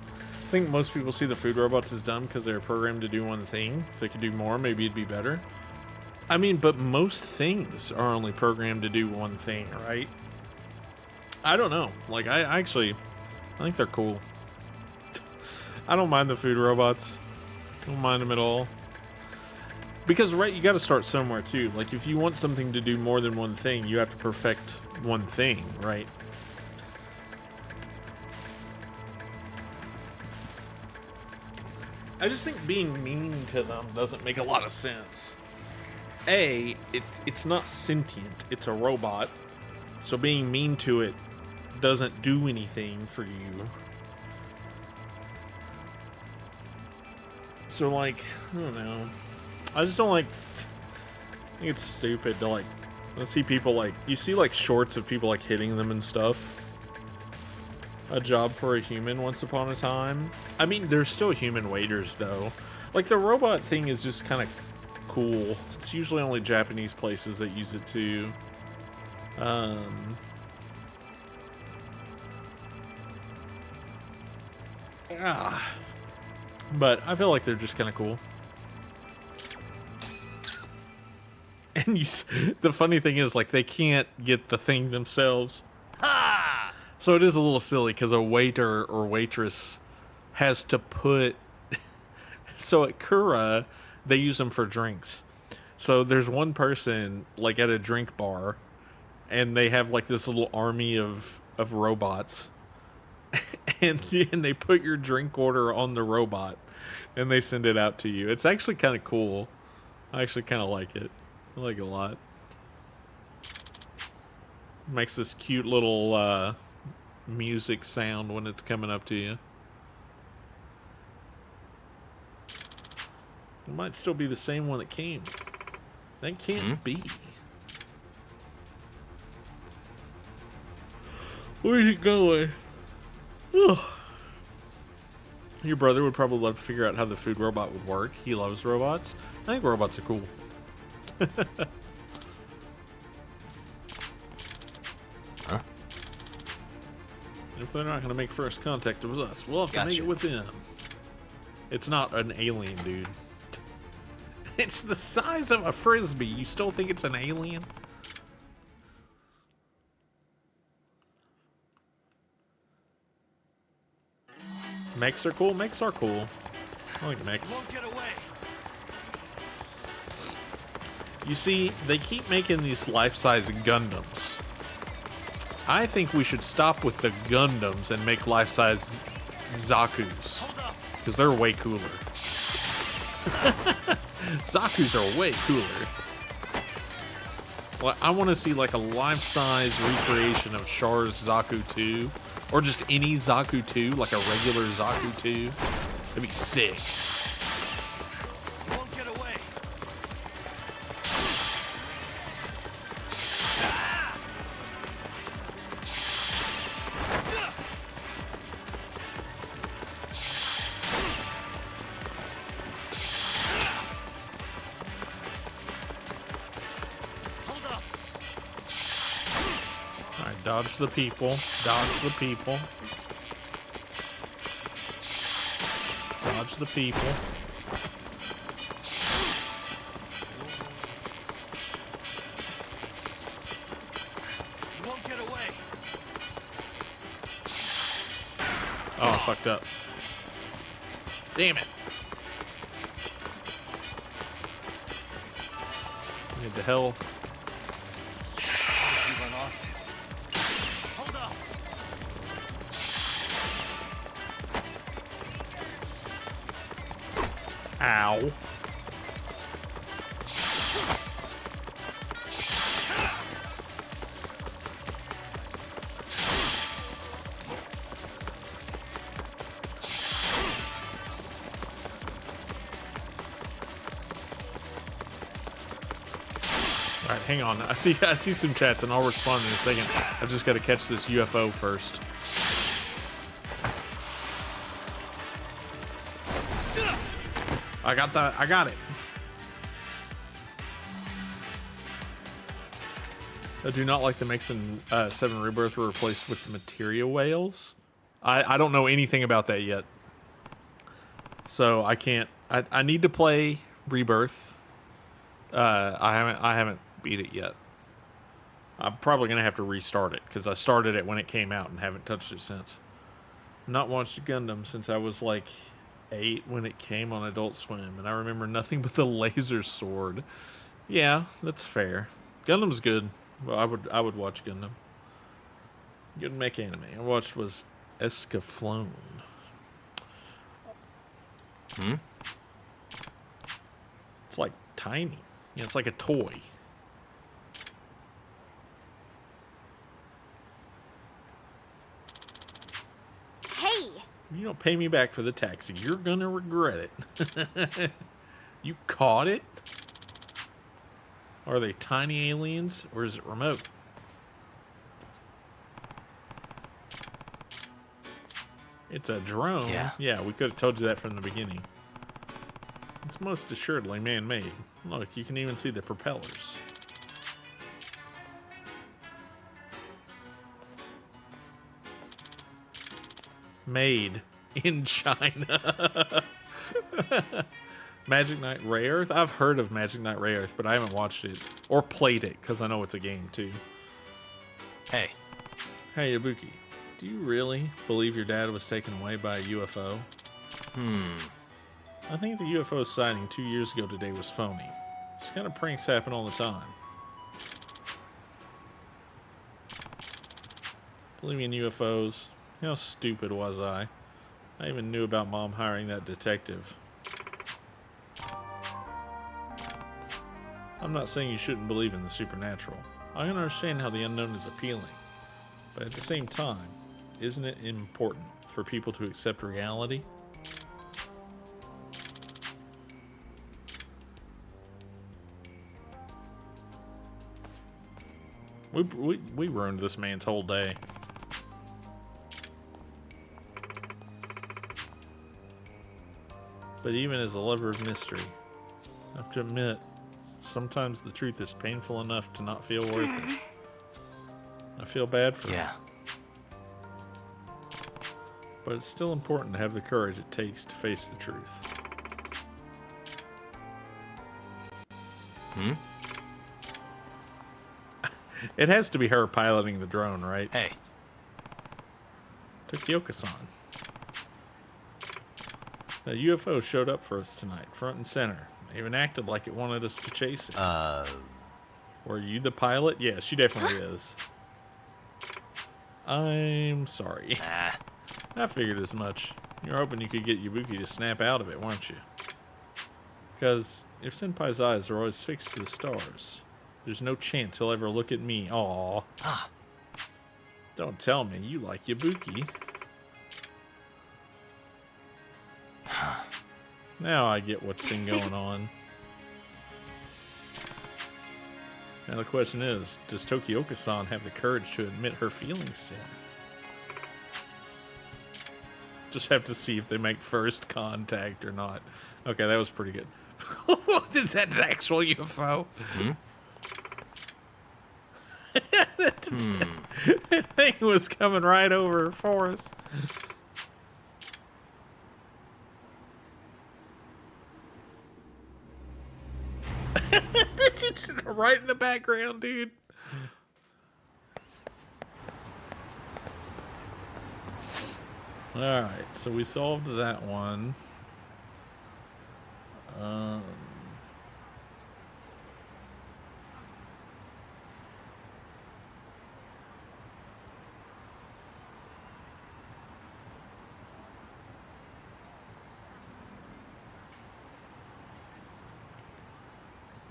I think most people see the food robots as dumb because they're programmed to do one thing. If they could do more, maybe it'd be better. I mean, but most things are only programmed to do one thing, right? I don't know. Like, I think they're cool. I don't mind the food robots. Don't mind them at all. Because, right, you got to start somewhere, too. Like, if you want something to do more than one thing, you have to perfect one thing, right? I just think being mean to them doesn't make a lot of sense. A, it's not sentient. It's a robot. So being mean to it doesn't do anything for you. So, like, I don't know. I just don't like... I think it's stupid to, like... I see people, like... You see, like, shorts of people, like, hitting them and stuff. A Job for a Human once upon a time. I mean, there's still human waiters, though. Like, the robot thing is just kind of cool. It's usually only Japanese places that use it, too. But I feel like they're just kind of cool. And the funny thing is, like, they can't get the thing themselves. Ha! So it is a little silly because a waiter or waitress has to put... So at Kura, they use them for drinks. So there's one person, like, at a drink bar, and they have, like, this little army of robots. And they put your drink order on the robot, and they send it out to you. It's actually kind of cool. I actually kind of like it. I like it a lot. Makes this cute little music sound when it's coming up to you. It might still be the same one that came. That can't be. Where's it going? Oh. Your brother would probably love to figure out how the food robot would work. He loves robots. I think robots are cool. Huh? If they're not going to make first contact with us, we'll have to make Gotcha. it with them. It's not an alien, dude. It's the size of a frisbee. You still think it's an alien? Mechs are cool. Mechs are cool. I like mechs. You see, they keep making these life-size Gundams. I think we should stop with the Gundams and make life-size Zaku's. Because they're way cooler. Zaku's are way cooler. Well, I want to see like a life-size recreation of Char's Zaku 2. Or just any Zaku 2, like a regular Zaku 2. That'd be sick. Dodge the people. Dodge the people. Dodge the people. You won't get away. Oh, I fucked up. Damn it. Need the health. Ow. Alright, hang on. I see some chats and I'll respond in a second. I just gotta catch this UFO first. I got it. I do not like the mix in 7 Rebirth were replaced with materia whales. I don't know anything about that yet. So I can't. I need to play Rebirth. I haven't beat it yet. I'm probably gonna have to restart it because I started it when it came out and haven't touched it since. Not watched Gundam since I was like 8 when it came on Adult Swim, and I remember nothing but the laser sword. Yeah, that's fair. Gundam's good. Well, I would watch Gundam. Good mech anime I watched was Escaflowne. It's like tiny. Yeah, it's like a toy. Hey! You don't pay me back for the taxi. You're gonna regret it. You caught it? Are they tiny aliens, or is it remote? It's a drone. Yeah, we could have told you that from the beginning. It's most assuredly man-made. Look, you can even see the propellers. Made in China. Magic Knight Rayearth? I've heard of Magic Knight Rayearth, but I haven't watched it or played it because I know it's a game too. Hey. Hey, Ibuki. Do you really believe your dad was taken away by a UFO? I think the UFO sighting 2 years ago today was phony. This kind of pranks happen all the time. Believing in UFOs. How stupid was I? I even knew about Mom hiring that detective. I'm not saying you shouldn't believe in the supernatural. I can understand how the unknown is appealing. But at the same time, isn't it important for people to accept reality? We ruined this man's whole day. But even as a lover of mystery, I have to admit, sometimes the truth is painful enough to not feel worth it. I feel bad for him. But it's still important to have the courage it takes to face the truth. It has to be her piloting the drone, right? Hey. Takayuki-san. A UFO showed up for us tonight, front and center. They even acted like it wanted us to chase it. Were you the pilot? Yeah, she definitely is. I'm sorry. I figured as much. You're hoping you could get Yabuki to snap out of it, weren't you? Because if Senpai's eyes are always fixed to the stars, there's no chance he'll ever look at me. Aww. Don't tell me you like Yabuki. Now I get what's been going on. Now the question is, does Tokioka-san have the courage to admit her feelings to him? Just have to see if they make first contact or not. Okay, that was pretty good. Is that an actual UFO? That thing was coming right over for us. Right in the background, dude. Alright, so we solved that one.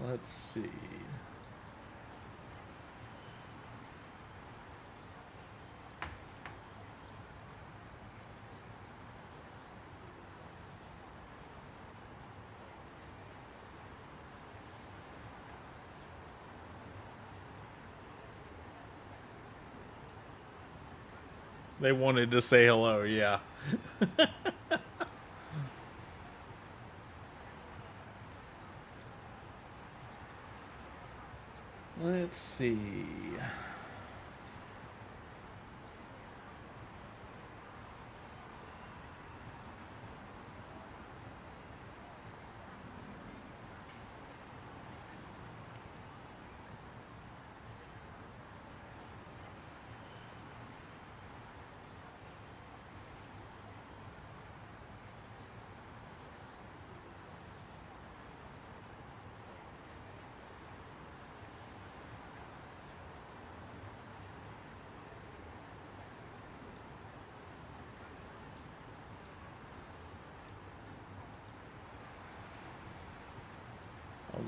Let's see. They wanted to say hello, yeah. Let's see.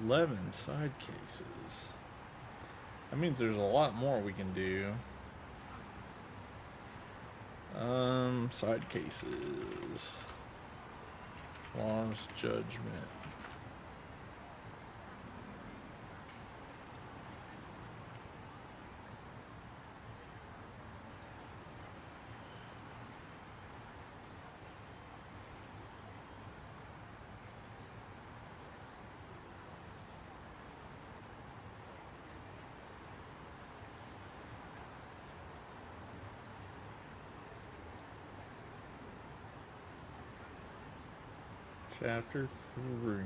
$11 side cases. That means there's a lot more we can do. Side cases. Lost judgment. Chapter 3.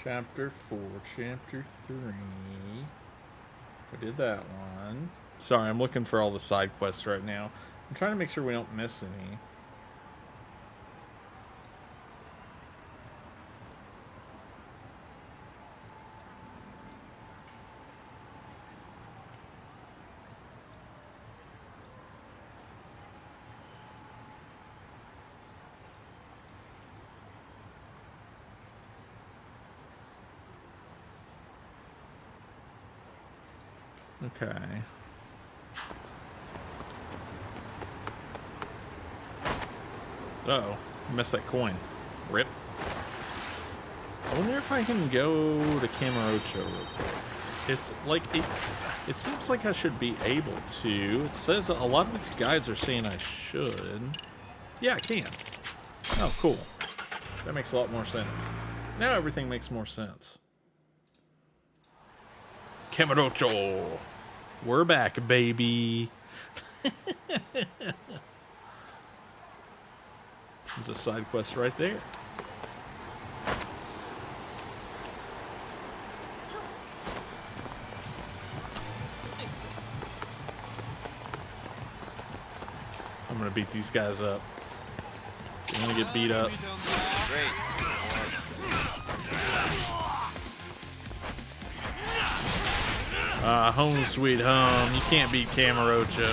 Chapter 4. Chapter 3. We did that one. Sorry, I'm looking for all the side quests right now. I'm trying to make sure we don't miss any. Okay. Uh-oh. Missed that coin. Rip. I wonder if I can go to Kamurocho real quick. It's like, it seems like I should be able to. It says a lot of these guides are saying I should. Yeah, I can. Oh, cool. That makes a lot more sense. Now everything makes more sense. Kamurocho. We're back, baby. There's a side quest right there. I'm gonna beat these guys up. You're gonna get beat up. Great. Home sweet home. You can't beat Camarocho.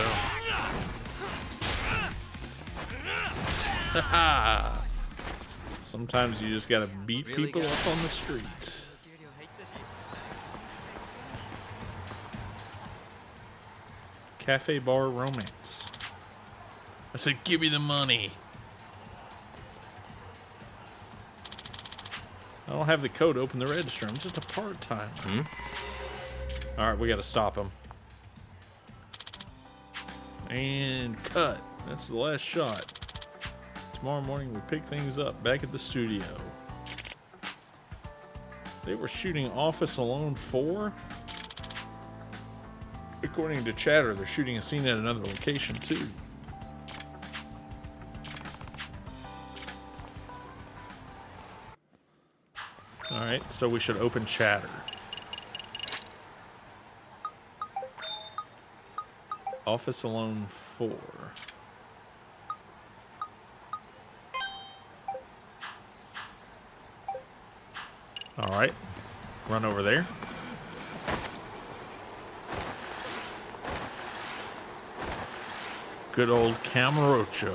Sometimes you just gotta beat people up on the streets. Cafe bar romance. I said, give me the money. I don't have the code to open the register. I'm just a part-timer. All right, we got to stop him. And cut. That's the last shot. Tomorrow morning, we pick things up back at the studio. They were shooting Office Alone 4. According to chatter, they're shooting a scene at another location, too. Alright, so we should open chatter. Office Alone 4. Alright, run over there. Good old Camarocho.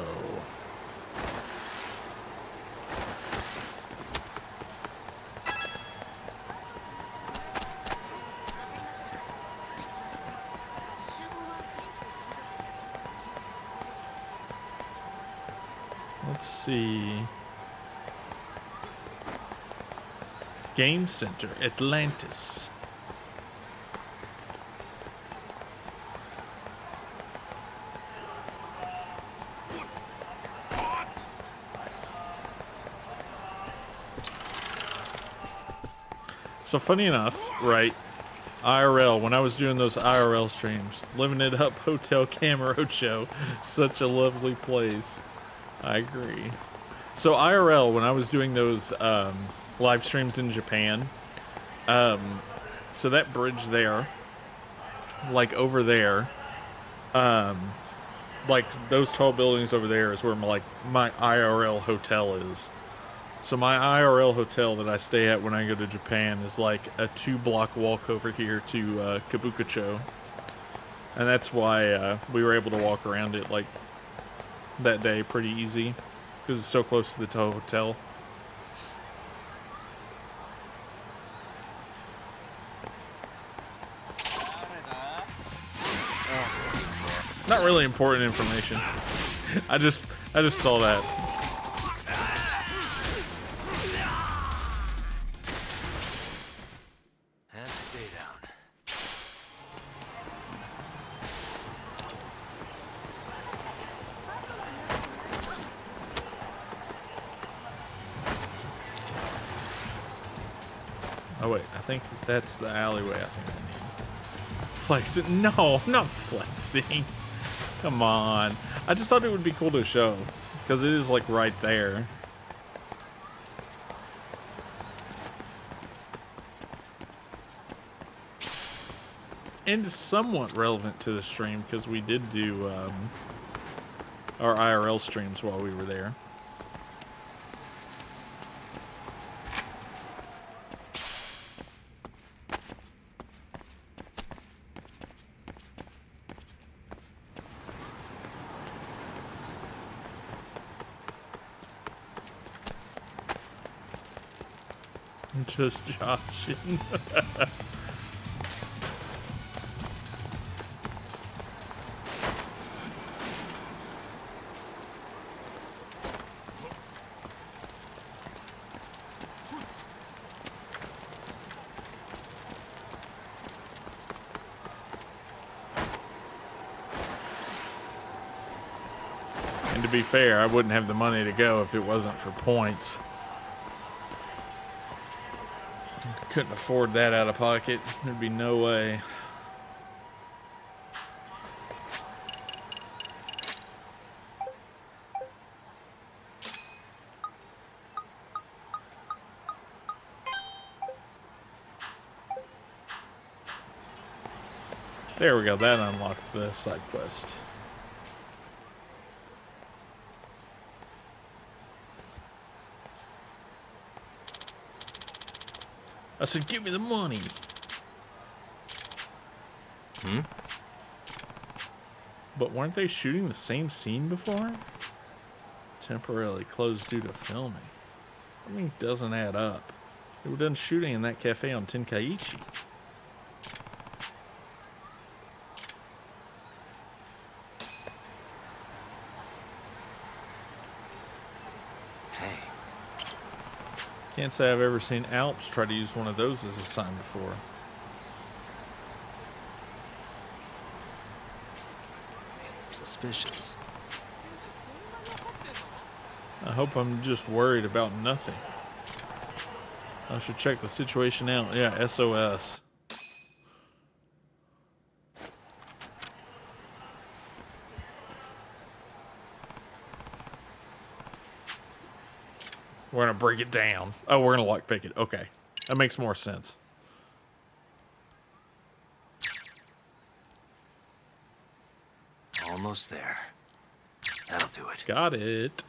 Let's see. Game Center, Atlantis. So funny enough, right? IRL, when I was doing those IRL streams, living it up, Hotel Camarocho, such a lovely place. I agree. So IRL, when I was doing those live streams in Japan, so that bridge there, like over there, like those tall buildings over there is where my IRL hotel is. So my IRL hotel that I stay at when I go to Japan is like a 2-block walk over here to Kabukicho. And that's why we were able to walk around it like that day pretty easy, because it's so close to the Toho Hotel. Not really important information. I just saw that. And stay down. Oh wait, I think that's the alleyway I think I need. Flexing? No, I'm not flexing. Come on. I just thought it would be cool to show, because it is like right there. And somewhat relevant to the stream, because we did do our IRL streams while we were there. Just joshing. And to be fair, I wouldn't have the money to go if it wasn't for points. Couldn't afford that out of pocket. There'd be no way. There we go. That unlocked the side quest. I said, give me the money. But weren't they shooting the same scene before? Temporarily closed due to filming. I mean, it doesn't add up. They were done shooting in that cafe on Tenkaichi. Hey. Can't say I've ever seen Alps try to use one of those as a sign before. Suspicious. I hope I'm just worried about nothing. I should check the situation out. Yeah, SOS. We're gonna break it down. Oh, we're gonna lockpick it. Okay. That makes more sense. Almost there. That'll do it. Got it.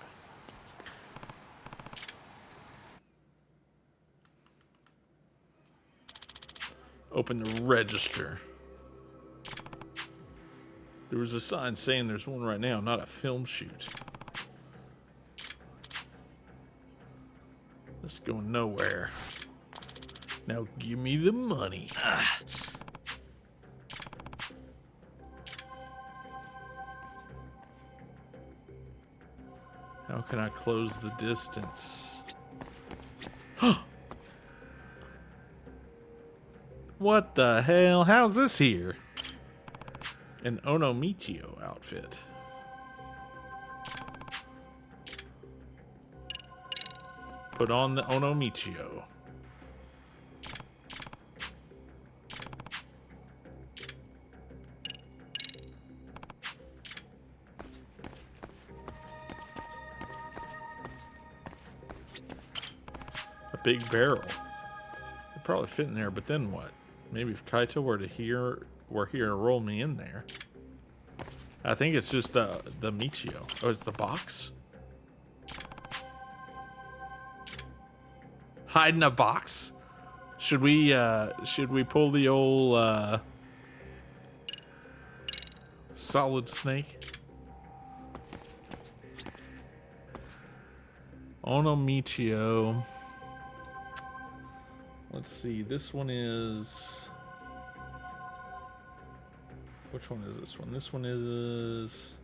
Open the register. There was a sign saying there's one right now, not a film shoot. This is going nowhere. Now give me the money. How can I close the distance? What the hell? How's this here? An Onomichio outfit. Put on the Onomichio. A big barrel. It'd probably fit in there, but then what? Maybe if Kaito were here to roll me in there. I think it's just the Michio. Oh, it's the box? Hide in a box? Should we pull the old Solid Snake? Onomichio. Let's see, this one is... Which one is this one? This one is...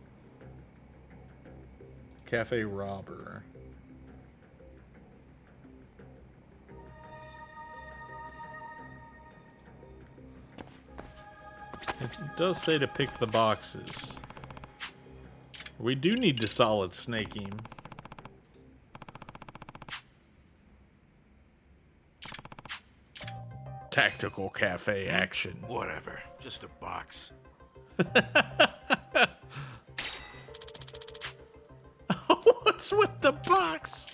Cafe Robber. It does say to pick the boxes. We do need to Solid Snake him. Tactical cafe action. Whatever. Just a box. What's with the box?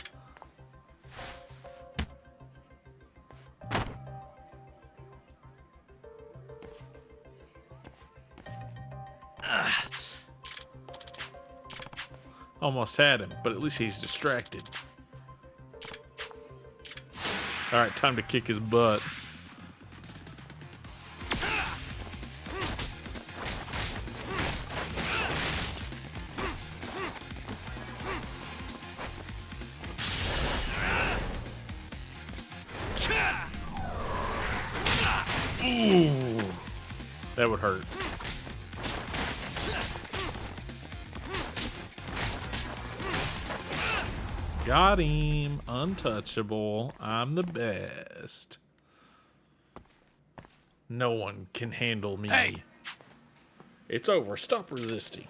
Almost had him, but at least he's distracted. Alright, time to kick his butt. Ooh, that would hurt. Got him. Untouchable. I'm the best. No one can handle me. Hey! It's over. Stop resisting.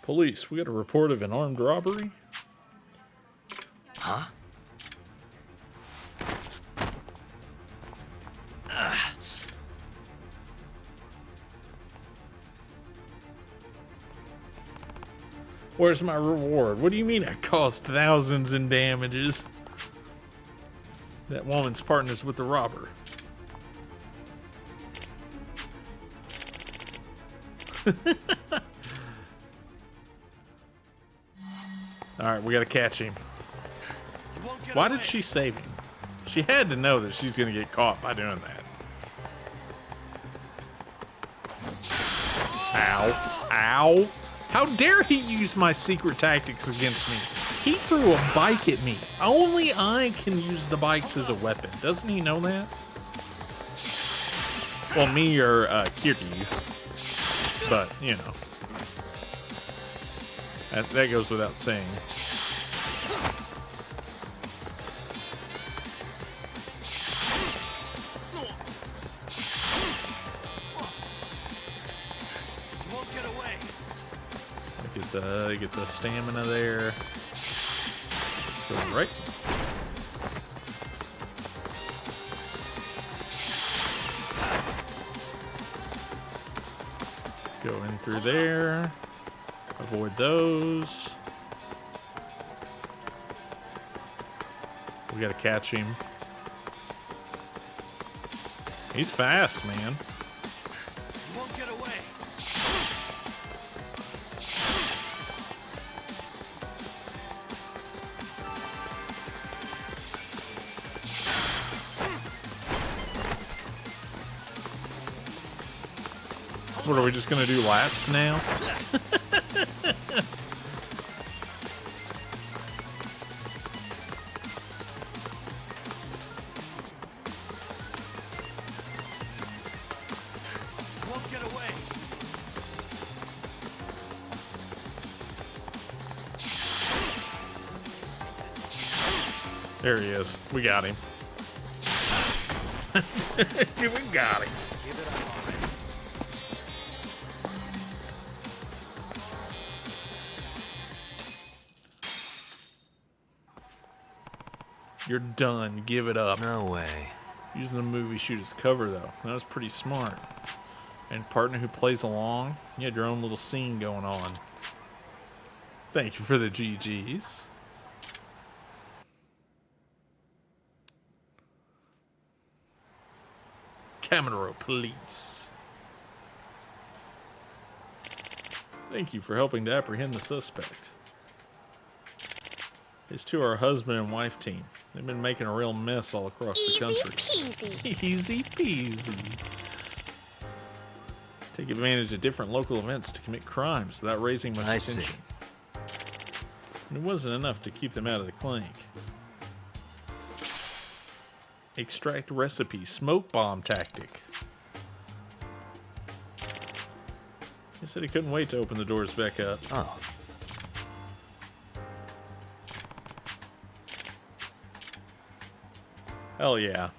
Police, we got a report of an armed robbery. Huh? Where's my reward? What do you mean I caused thousands in damages? That woman's partners with the robber. Alright, we gotta catch him. Why did she save him? She had to know that she's gonna get caught by doing that. Ow. Ow. How dare he use my secret tactics against me? He threw a bike at me. Only I can use the bikes as a weapon. Doesn't he know that? Well, me or Kiryu. But, you know. That goes without saying. Get the stamina there. Go right. Go in through there. Avoid those. We gotta catch him. He's fast, man. You won't get away. What, are we just gonna do laps now? Won't get away. There he is. We got him. We got him. You're done. Give it up. No way. Using the movie shoot as cover, though. That was pretty smart. And partner who plays along, you had your own little scene going on. Thank you for the GGs. Camaro Police. Thank you for helping to apprehend the suspect. It's to our husband and wife team. They've been making a real mess all across the country. Peasy. Easy peasy. Take advantage of different local events to commit crimes without raising much attention. And it wasn't enough to keep them out of the clink. Extract recipe, smoke bomb tactic. He said he couldn't wait to open the doors back up. Oh. Hell yeah.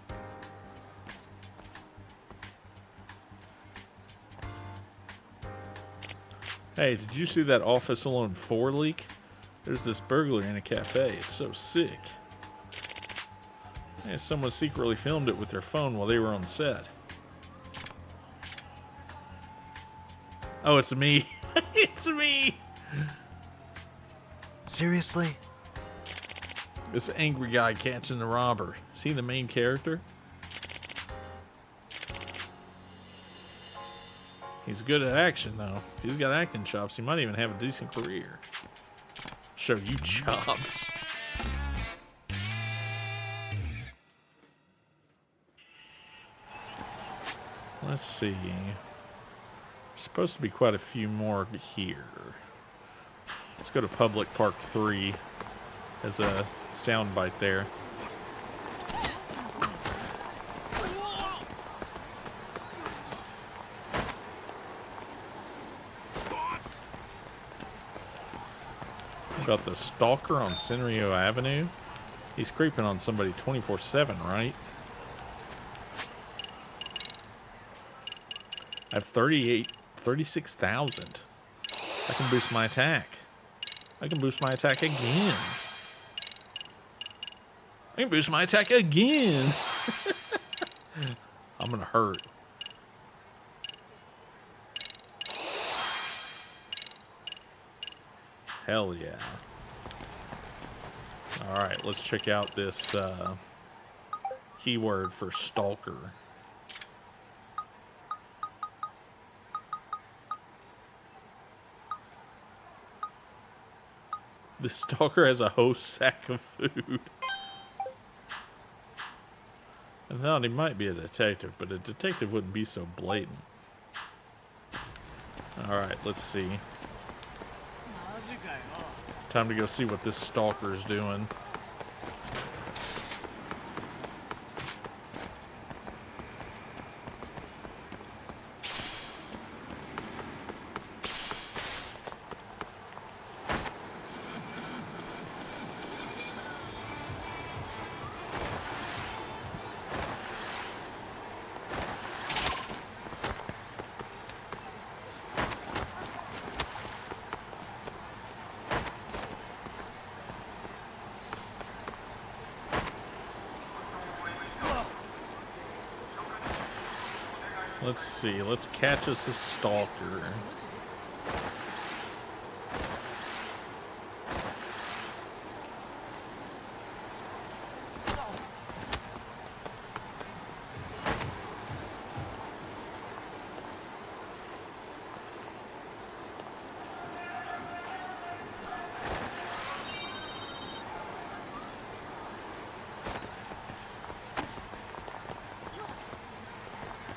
Hey, did you see that Office Alone 4 leak? There's this burglary in a cafe. It's so sick. Yeah, someone secretly filmed it with their phone while they were on set. Oh, it's me. It's me. Seriously? This angry guy catching the robber. Is he the main character? He's good at action, though. If he's got acting chops, he might even have a decent career. Show you chops. Let's see. There's supposed to be quite a few more here. Let's go to Public Park 3 as a soundbite there. About the stalker on Senryo Avenue. He's creeping on somebody 24/7, right? I have 36,000. I can boost my attack. I can boost my attack again. I can boost my attack again. I'm gonna hurt. Hell yeah. Alright, let's check out this keyword for stalker. The stalker has a whole sack of food. I thought he might be a detective, but a detective wouldn't be so blatant. Alright, let's see. Time to go see what this stalker's doing. Let's see, let's catch us a stalker.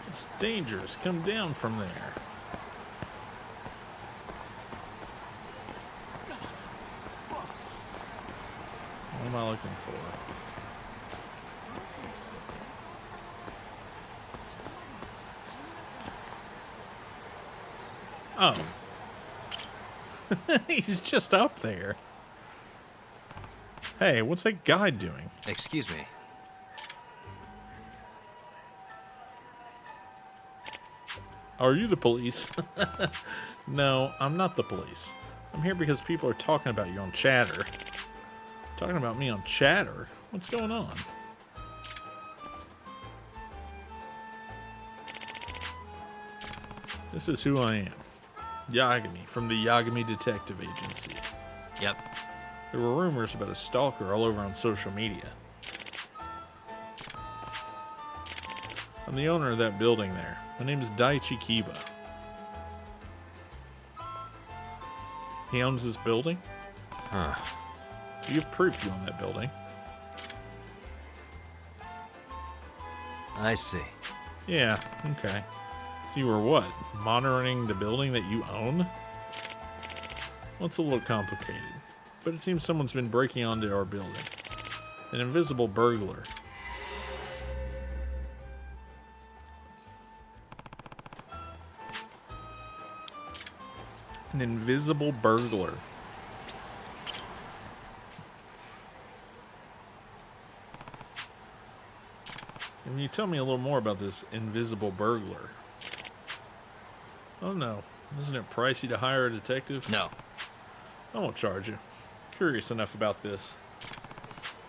It's dangerous. Come down from there. What am I looking for? Oh. He's just up there. Hey, what's that guy doing? Excuse me. Are you the police? No, I'm not the police. I'm here because people are talking about you on Chatter. Talking about me on Chatter? What's going on? This is who I am. Yagami, from the Yagami Detective Agency. Yep. There were rumors about a stalker all over on social media. I'm the owner of that building there. My name is Daichi Kiba. He owns this building? Huh. Do you have proof you own that building? I see. Yeah, okay. So you were what? Monitoring the building that you own? Well, it's a little complicated. But it seems someone's been breaking onto our building. An invisible burglar. An invisible burglar. Can you tell me a little more about this invisible burglar? Oh no, isn't it pricey to hire a detective? No. I won't charge you. Curious enough about this.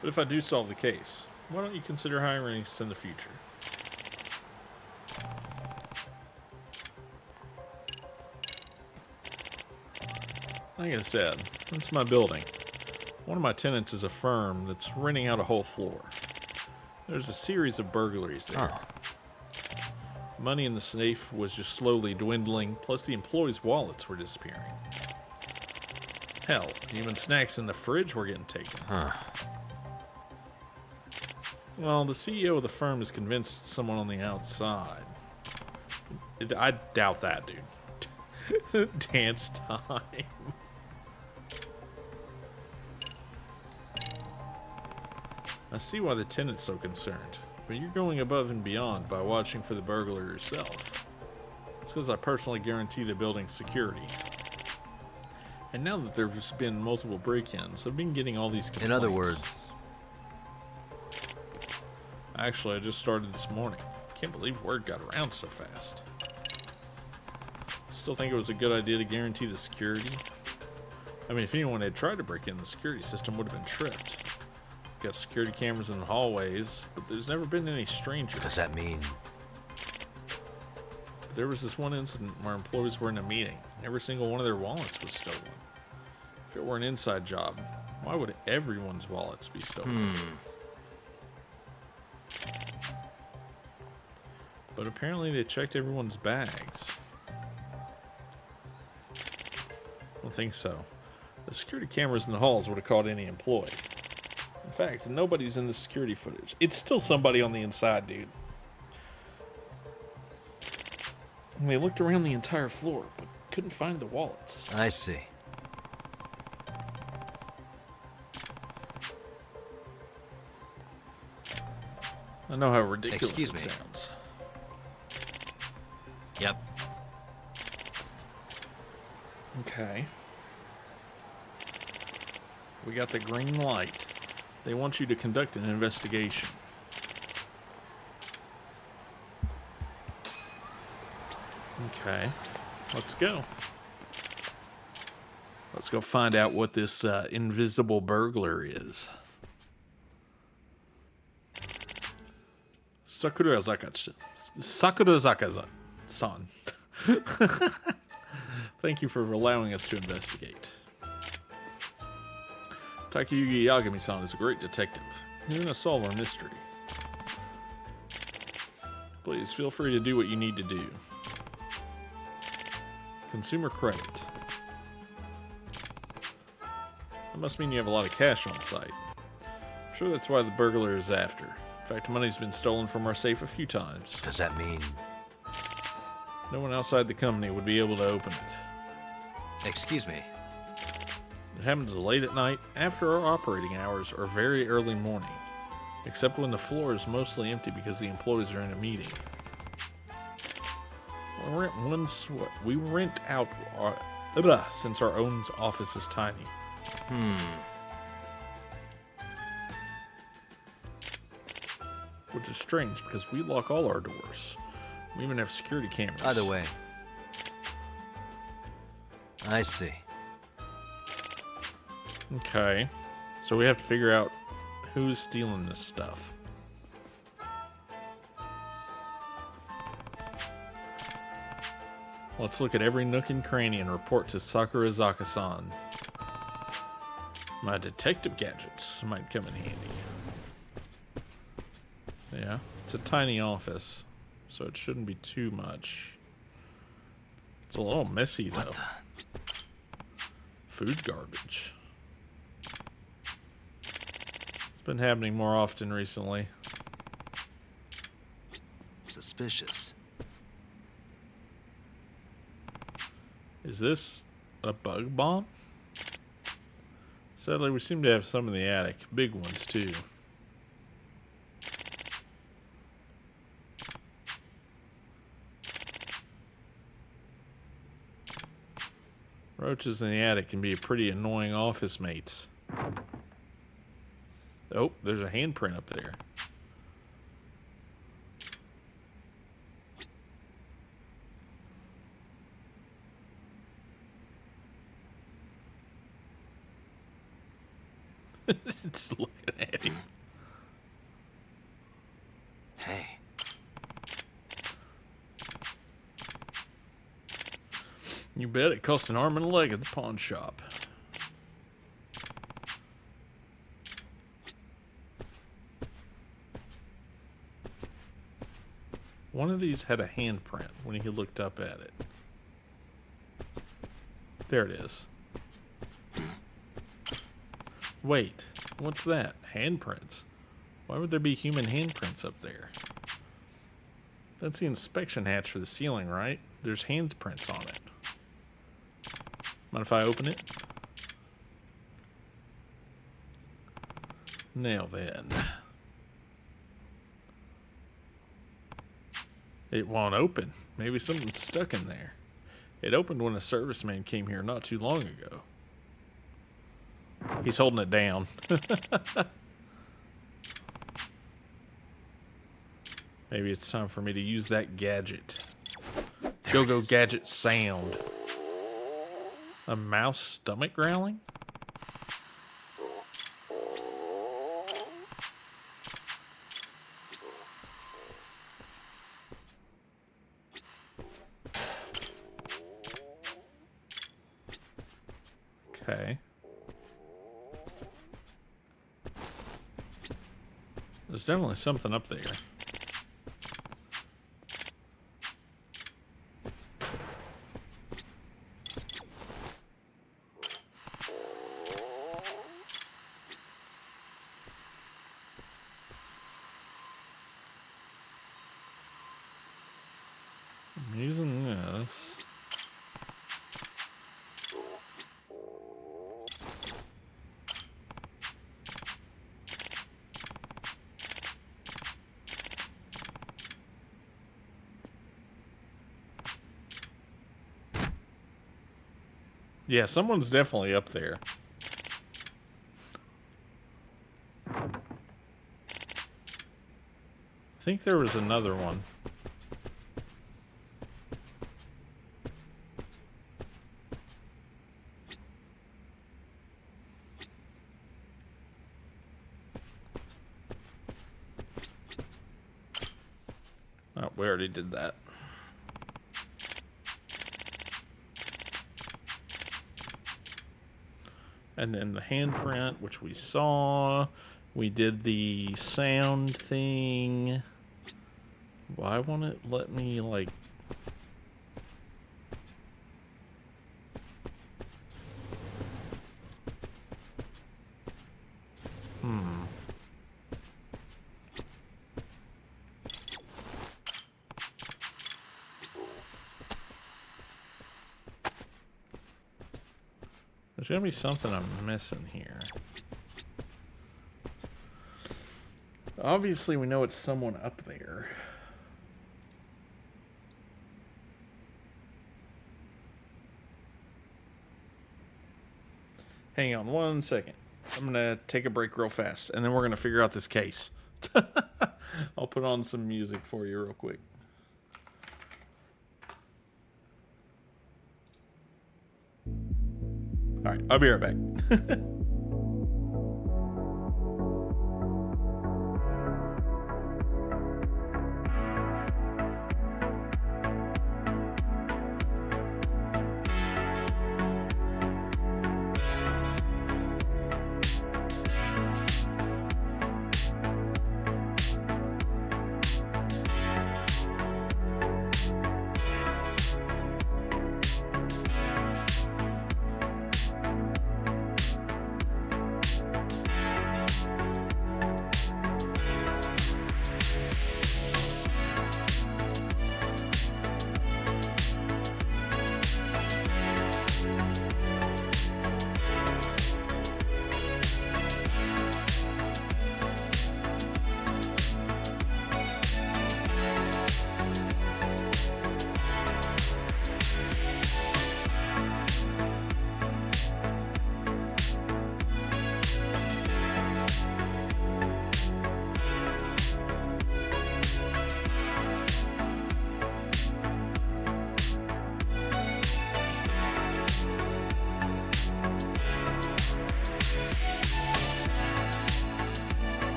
But if I do solve the case, why don't you consider hiring us in the future? Like I said, it's my building. One of my tenants is a firm that's renting out a whole floor. There's a series of burglaries there. Oh. Money in the safe was just slowly dwindling, plus the employees' wallets were disappearing. Hell, even snacks in the fridge were getting taken. Huh. Well, the CEO of the firm is convinced someone on the outside. I doubt that, dude. Dance time. I see why the tenant's so concerned, but you're going above and beyond by watching for the burglar yourself. It says I personally guarantee the building's security. And now that there's been multiple break-ins, I've been getting all these complaints. In other words... Actually, I just started this morning. Can't believe word got around so fast. Still think it was a good idea to guarantee the security? I mean, if anyone had tried to break in, the security system would have been tripped. Got security cameras in the hallways, but there's never been any strangers. Does that mean? But there was this one incident where employees were in a meeting, and every single one of their wallets was stolen. If it were an inside job, why would everyone's wallets be stolen? But apparently they checked everyone's bags. I don't think so. The security cameras in the halls would have caught any employee. In fact, nobody's in the security footage. It's still somebody on the inside, dude. And they looked around the entire floor, but couldn't find the wallets. I see. I know how ridiculous Excuse it me. sounds. Yep. Okay. We got the green light. They want you to conduct an investigation. Okay. Let's go. Let's go find out what this invisible burglar is. Sakurazaka-san. Thank you for allowing us to investigate. Takayuki Yagami-san is a great detective. He's gonna solve our mystery. Please feel free to do what you need to do. Consumer credit. That must mean you have a lot of cash on site. I'm sure that's why the burglar is after. In fact, money's been stolen from our safe a few times. Does that mean... No one outside the company would be able to open it. Excuse me. It happens late at night, after our operating hours, or very early morning. Except when the floor is mostly empty because the employees are in a meeting. We rent out our, since our own office is tiny. Which is strange because we lock all our doors. We even have security cameras. Either way. I see. Okay. So we have to figure out who's stealing this stuff. Let's look at every nook and cranny and report to Sakurazaka-san. My detective gadgets might come in handy. Yeah, it's a tiny office, so it shouldn't be too much. It's a little messy, though. Food garbage. It's been happening more often recently. Suspicious. Is this a bug bomb? Sadly, we seem to have some in the attic. Big ones, too. Roaches in the attic can be pretty annoying office mates. Oh, there's a handprint up there. Just looking at him. Hey. You bet it cost an arm and a leg at the pawn shop. One of these had a handprint when he looked up at it. There it is. Wait, what's that? Handprints? Why would there be human handprints up there? That's the inspection hatch for the ceiling, right? There's handprints on it. Mind if I open it? Now then. It won't open. Maybe something's stuck in there. It opened when a serviceman came here not too long ago. He's holding it down. Maybe it's time for me to use that gadget. Go-go gadget sound. A mouse stomach growling? Okay. There's definitely something up there. Yeah, someone's definitely up there. I think there was another one. Oh, we already did that. And then the handprint, which we saw. We did the sound thing. Why won't it let me, like... There's gonna be something I'm missing here. Obviously, we know it's someone up there. Hang on one second. I'm gonna take a break real fast, and then we're gonna figure out this case. I'll put on some music for you real quick. All right, I'll be right back.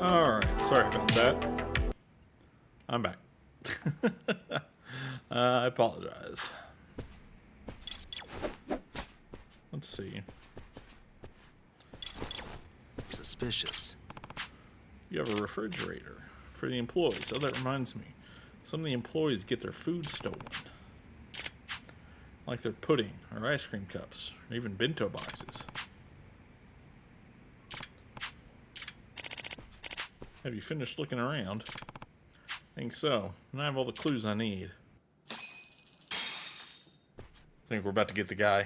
Alright, sorry about that. I'm back. I apologize. Let's see. Suspicious. You have a refrigerator for the employees. Oh, that reminds me. Some of the employees get their food stolen. Like their pudding, or ice cream cups, or even bento boxes. Have you finished looking around? I think so. And I have all the clues I need. I think we're about to get the guy.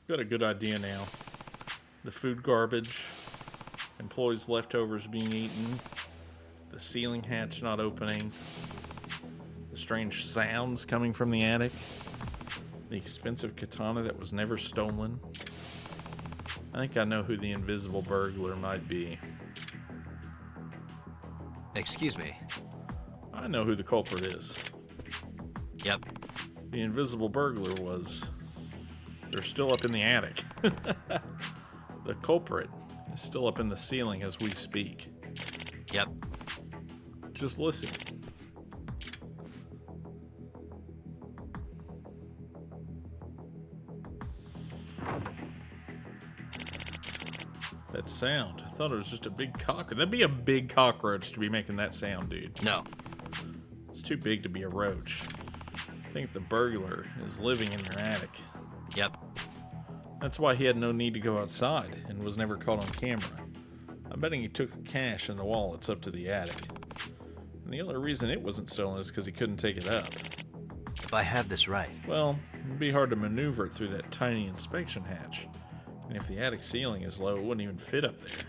Got a good idea now. The food garbage, employees' leftovers being eaten, the ceiling hatch not opening, the strange sounds coming from the attic. The expensive katana that was never stolen. I think I know who the invisible burglar might be. Excuse me. I know who the culprit is. Yep. The invisible burglar was... They're still up in the attic. The culprit is still up in the ceiling as we speak. Yep. Just listen. That sound. I thought it was just a big cockroach. That'd be a big cockroach to be making that sound, dude. No. It's too big to be a roach. I think the burglar is living in your attic. Yep. That's why he had no need to go outside and was never caught on camera. I'm betting he took the cash and the wallets up to the attic. And the only reason it wasn't stolen is because he couldn't take it up. If I have this right. Well, it'd be hard to maneuver it through that tiny inspection hatch. And if the attic ceiling is low, it wouldn't even fit up there.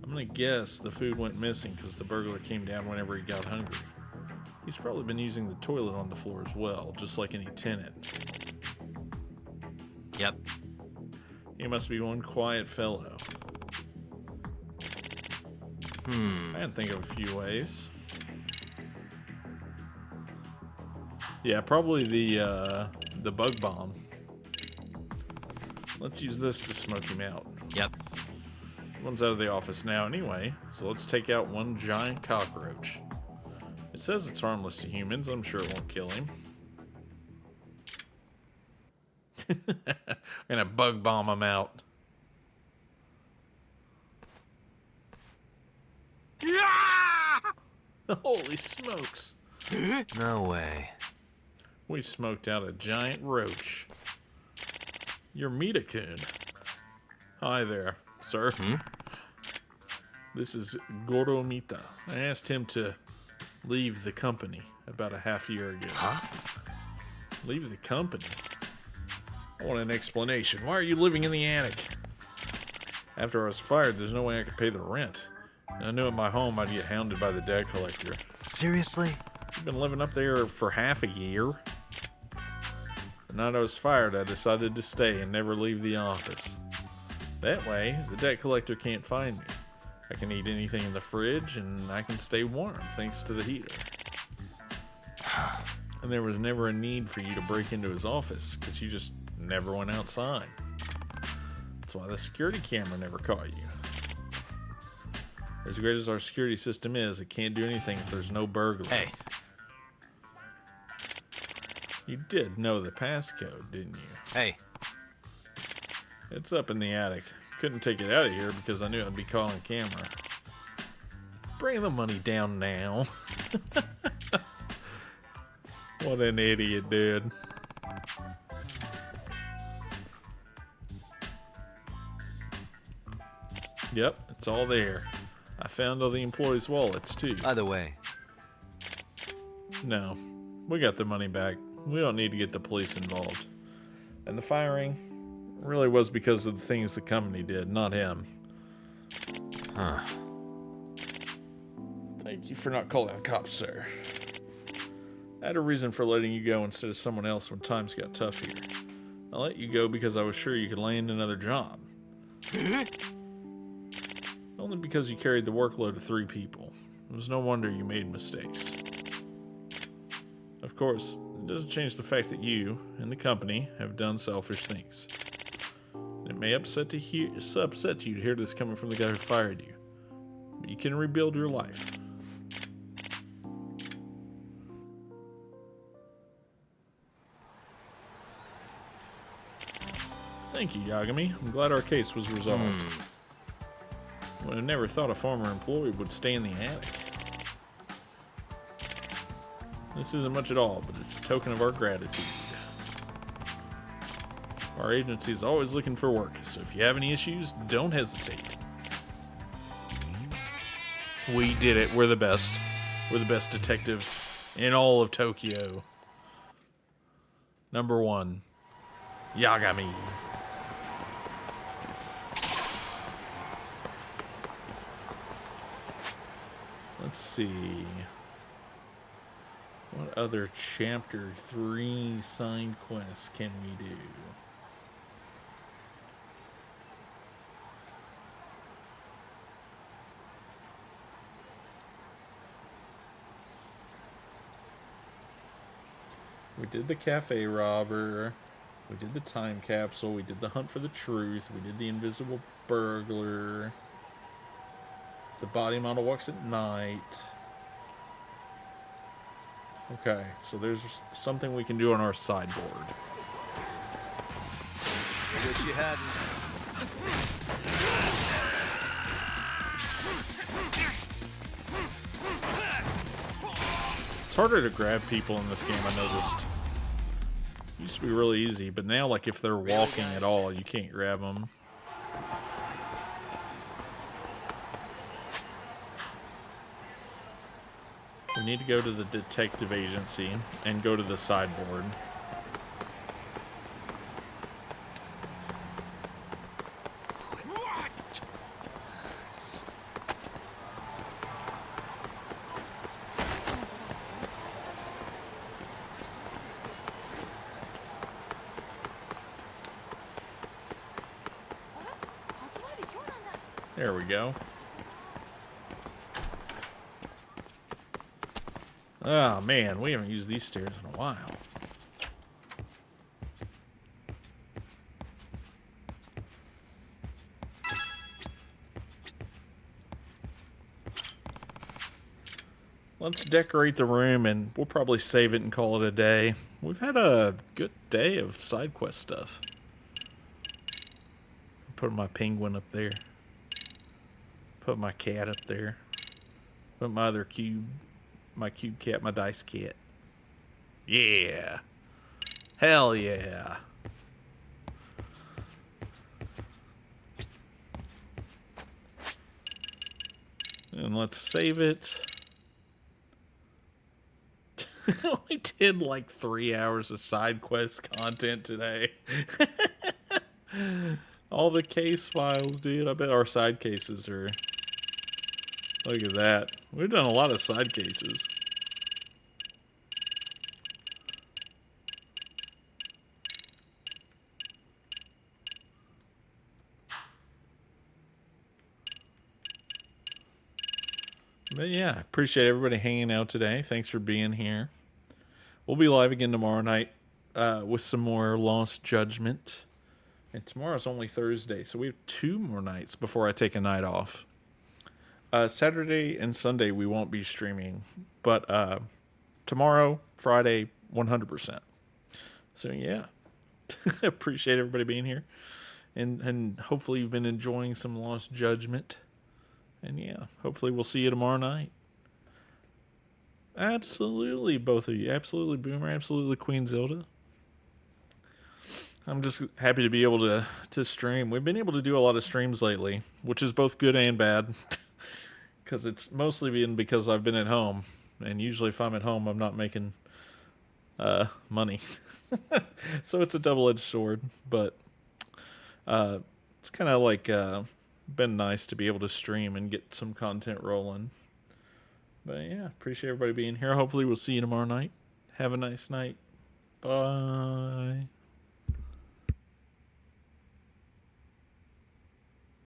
I'm gonna guess the food went missing because the burglar came down whenever he got hungry. He's probably been using the toilet on the floor as well, just like any tenant. Yep. He must be one quiet fellow. I can think of a few ways. Yeah, probably the bug bomb. Let's use this to smoke him out. Yep. One's out of the office now anyway, so let's take out one giant cockroach. It says it's harmless to humans. I'm sure it won't kill him. Gonna bug bomb him out. Holy smokes. No way. We smoked out a giant roach. You're Mita-kun. Hi there, sir. This is Goro Mita. I asked him to leave the company about a half year ago. Huh? Leave the company? I want an explanation. Why are you living in the attic? After I was fired, there's no way I could pay the rent. And I knew at my home I'd get hounded by the debt collector. Seriously? I've been living up there for half a year. The night I was fired, I decided to stay and never leave the office. That way, the debt collector can't find me. I can eat anything in the fridge, and I can stay warm thanks to the heater. And there was never a need for you to break into his office, because you just never went outside. That's why the security camera never caught you. As great as our security system is, it can't do anything if there's no burglar. Hey. You did know the passcode, didn't you? Hey. It's up in the attic. Couldn't take it out of here because I knew I'd be caught on camera. Bring the money down now. What an idiot, dude. Yep, it's all there. I found all the employees' wallets, too. Either way. No, we got the money back. We don't need to get the police involved. And the firing really was because of the things the company did, not him. Huh. Thank you for not calling the cops, sir. I had a reason for letting you go instead of someone else when times got tough here. I let you go because I was sure you could land another job. Only because you carried the workload of 3 people. It was no wonder you made mistakes. Of course, it doesn't change the fact that you and the company have done selfish things. It may upset you to hear this coming from the guy who fired you, but you can rebuild your life. Thank you, Yagami. I'm glad our case was resolved. Would have never thought a former employee would stay in the attic. This isn't much at all, but it's a token of our gratitude. Our agency is always looking for work, so if you have any issues, don't hesitate. We did it. We're the best. We're the best detective in all of Tokyo. Number 1, Yagami. Let's see. What other Chapter 3 side quests can we do? We did the cafe robber. We did the time capsule. We did the hunt for the truth. We did the invisible burglar. The body model walks at night. Okay, so there's something we can do on our sideboard. I wish you hadn't. It's harder to grab people in this game, I noticed. It used to be really easy, but now, like, if they're walking at all, you can't grab them. We need to go to the detective agency and go to the sideboard. There we go. Oh man, we haven't used these stairs in a while. Let's decorate the room and we'll probably save it and call it a day. We've had a good day of side quest stuff. Put my penguin up there. Put my cat up there. Put my other cube. My cube cat, my dice cat. Yeah. Hell yeah. And let's save it. We did like 3 hours of side quest content today. All the case files, dude. I bet our side cases are... Look at that. We've done a lot of side cases. But yeah, appreciate everybody hanging out today. Thanks for being here. We'll be live again tomorrow night with some more Lost Judgment. And tomorrow's only Thursday, so we have 2 more nights before I take a night off. Saturday and Sunday we won't be streaming, but tomorrow, Friday, 100%. So yeah, appreciate everybody being here, and hopefully you've been enjoying some Lost Judgment, and yeah, hopefully we'll see you tomorrow night. Absolutely, both of you, absolutely Boomer, absolutely Queen Zelda. I'm just happy to be able to stream. We've been able to do a lot of streams lately, which is both good and bad. Because it's mostly been because I've been at home. And usually if I'm at home, I'm not making money. So it's a double-edged sword. But it's kind of like been nice to be able to stream and get some content rolling. But yeah, appreciate everybody being here. Hopefully we'll see you tomorrow night. Have a nice night. Bye.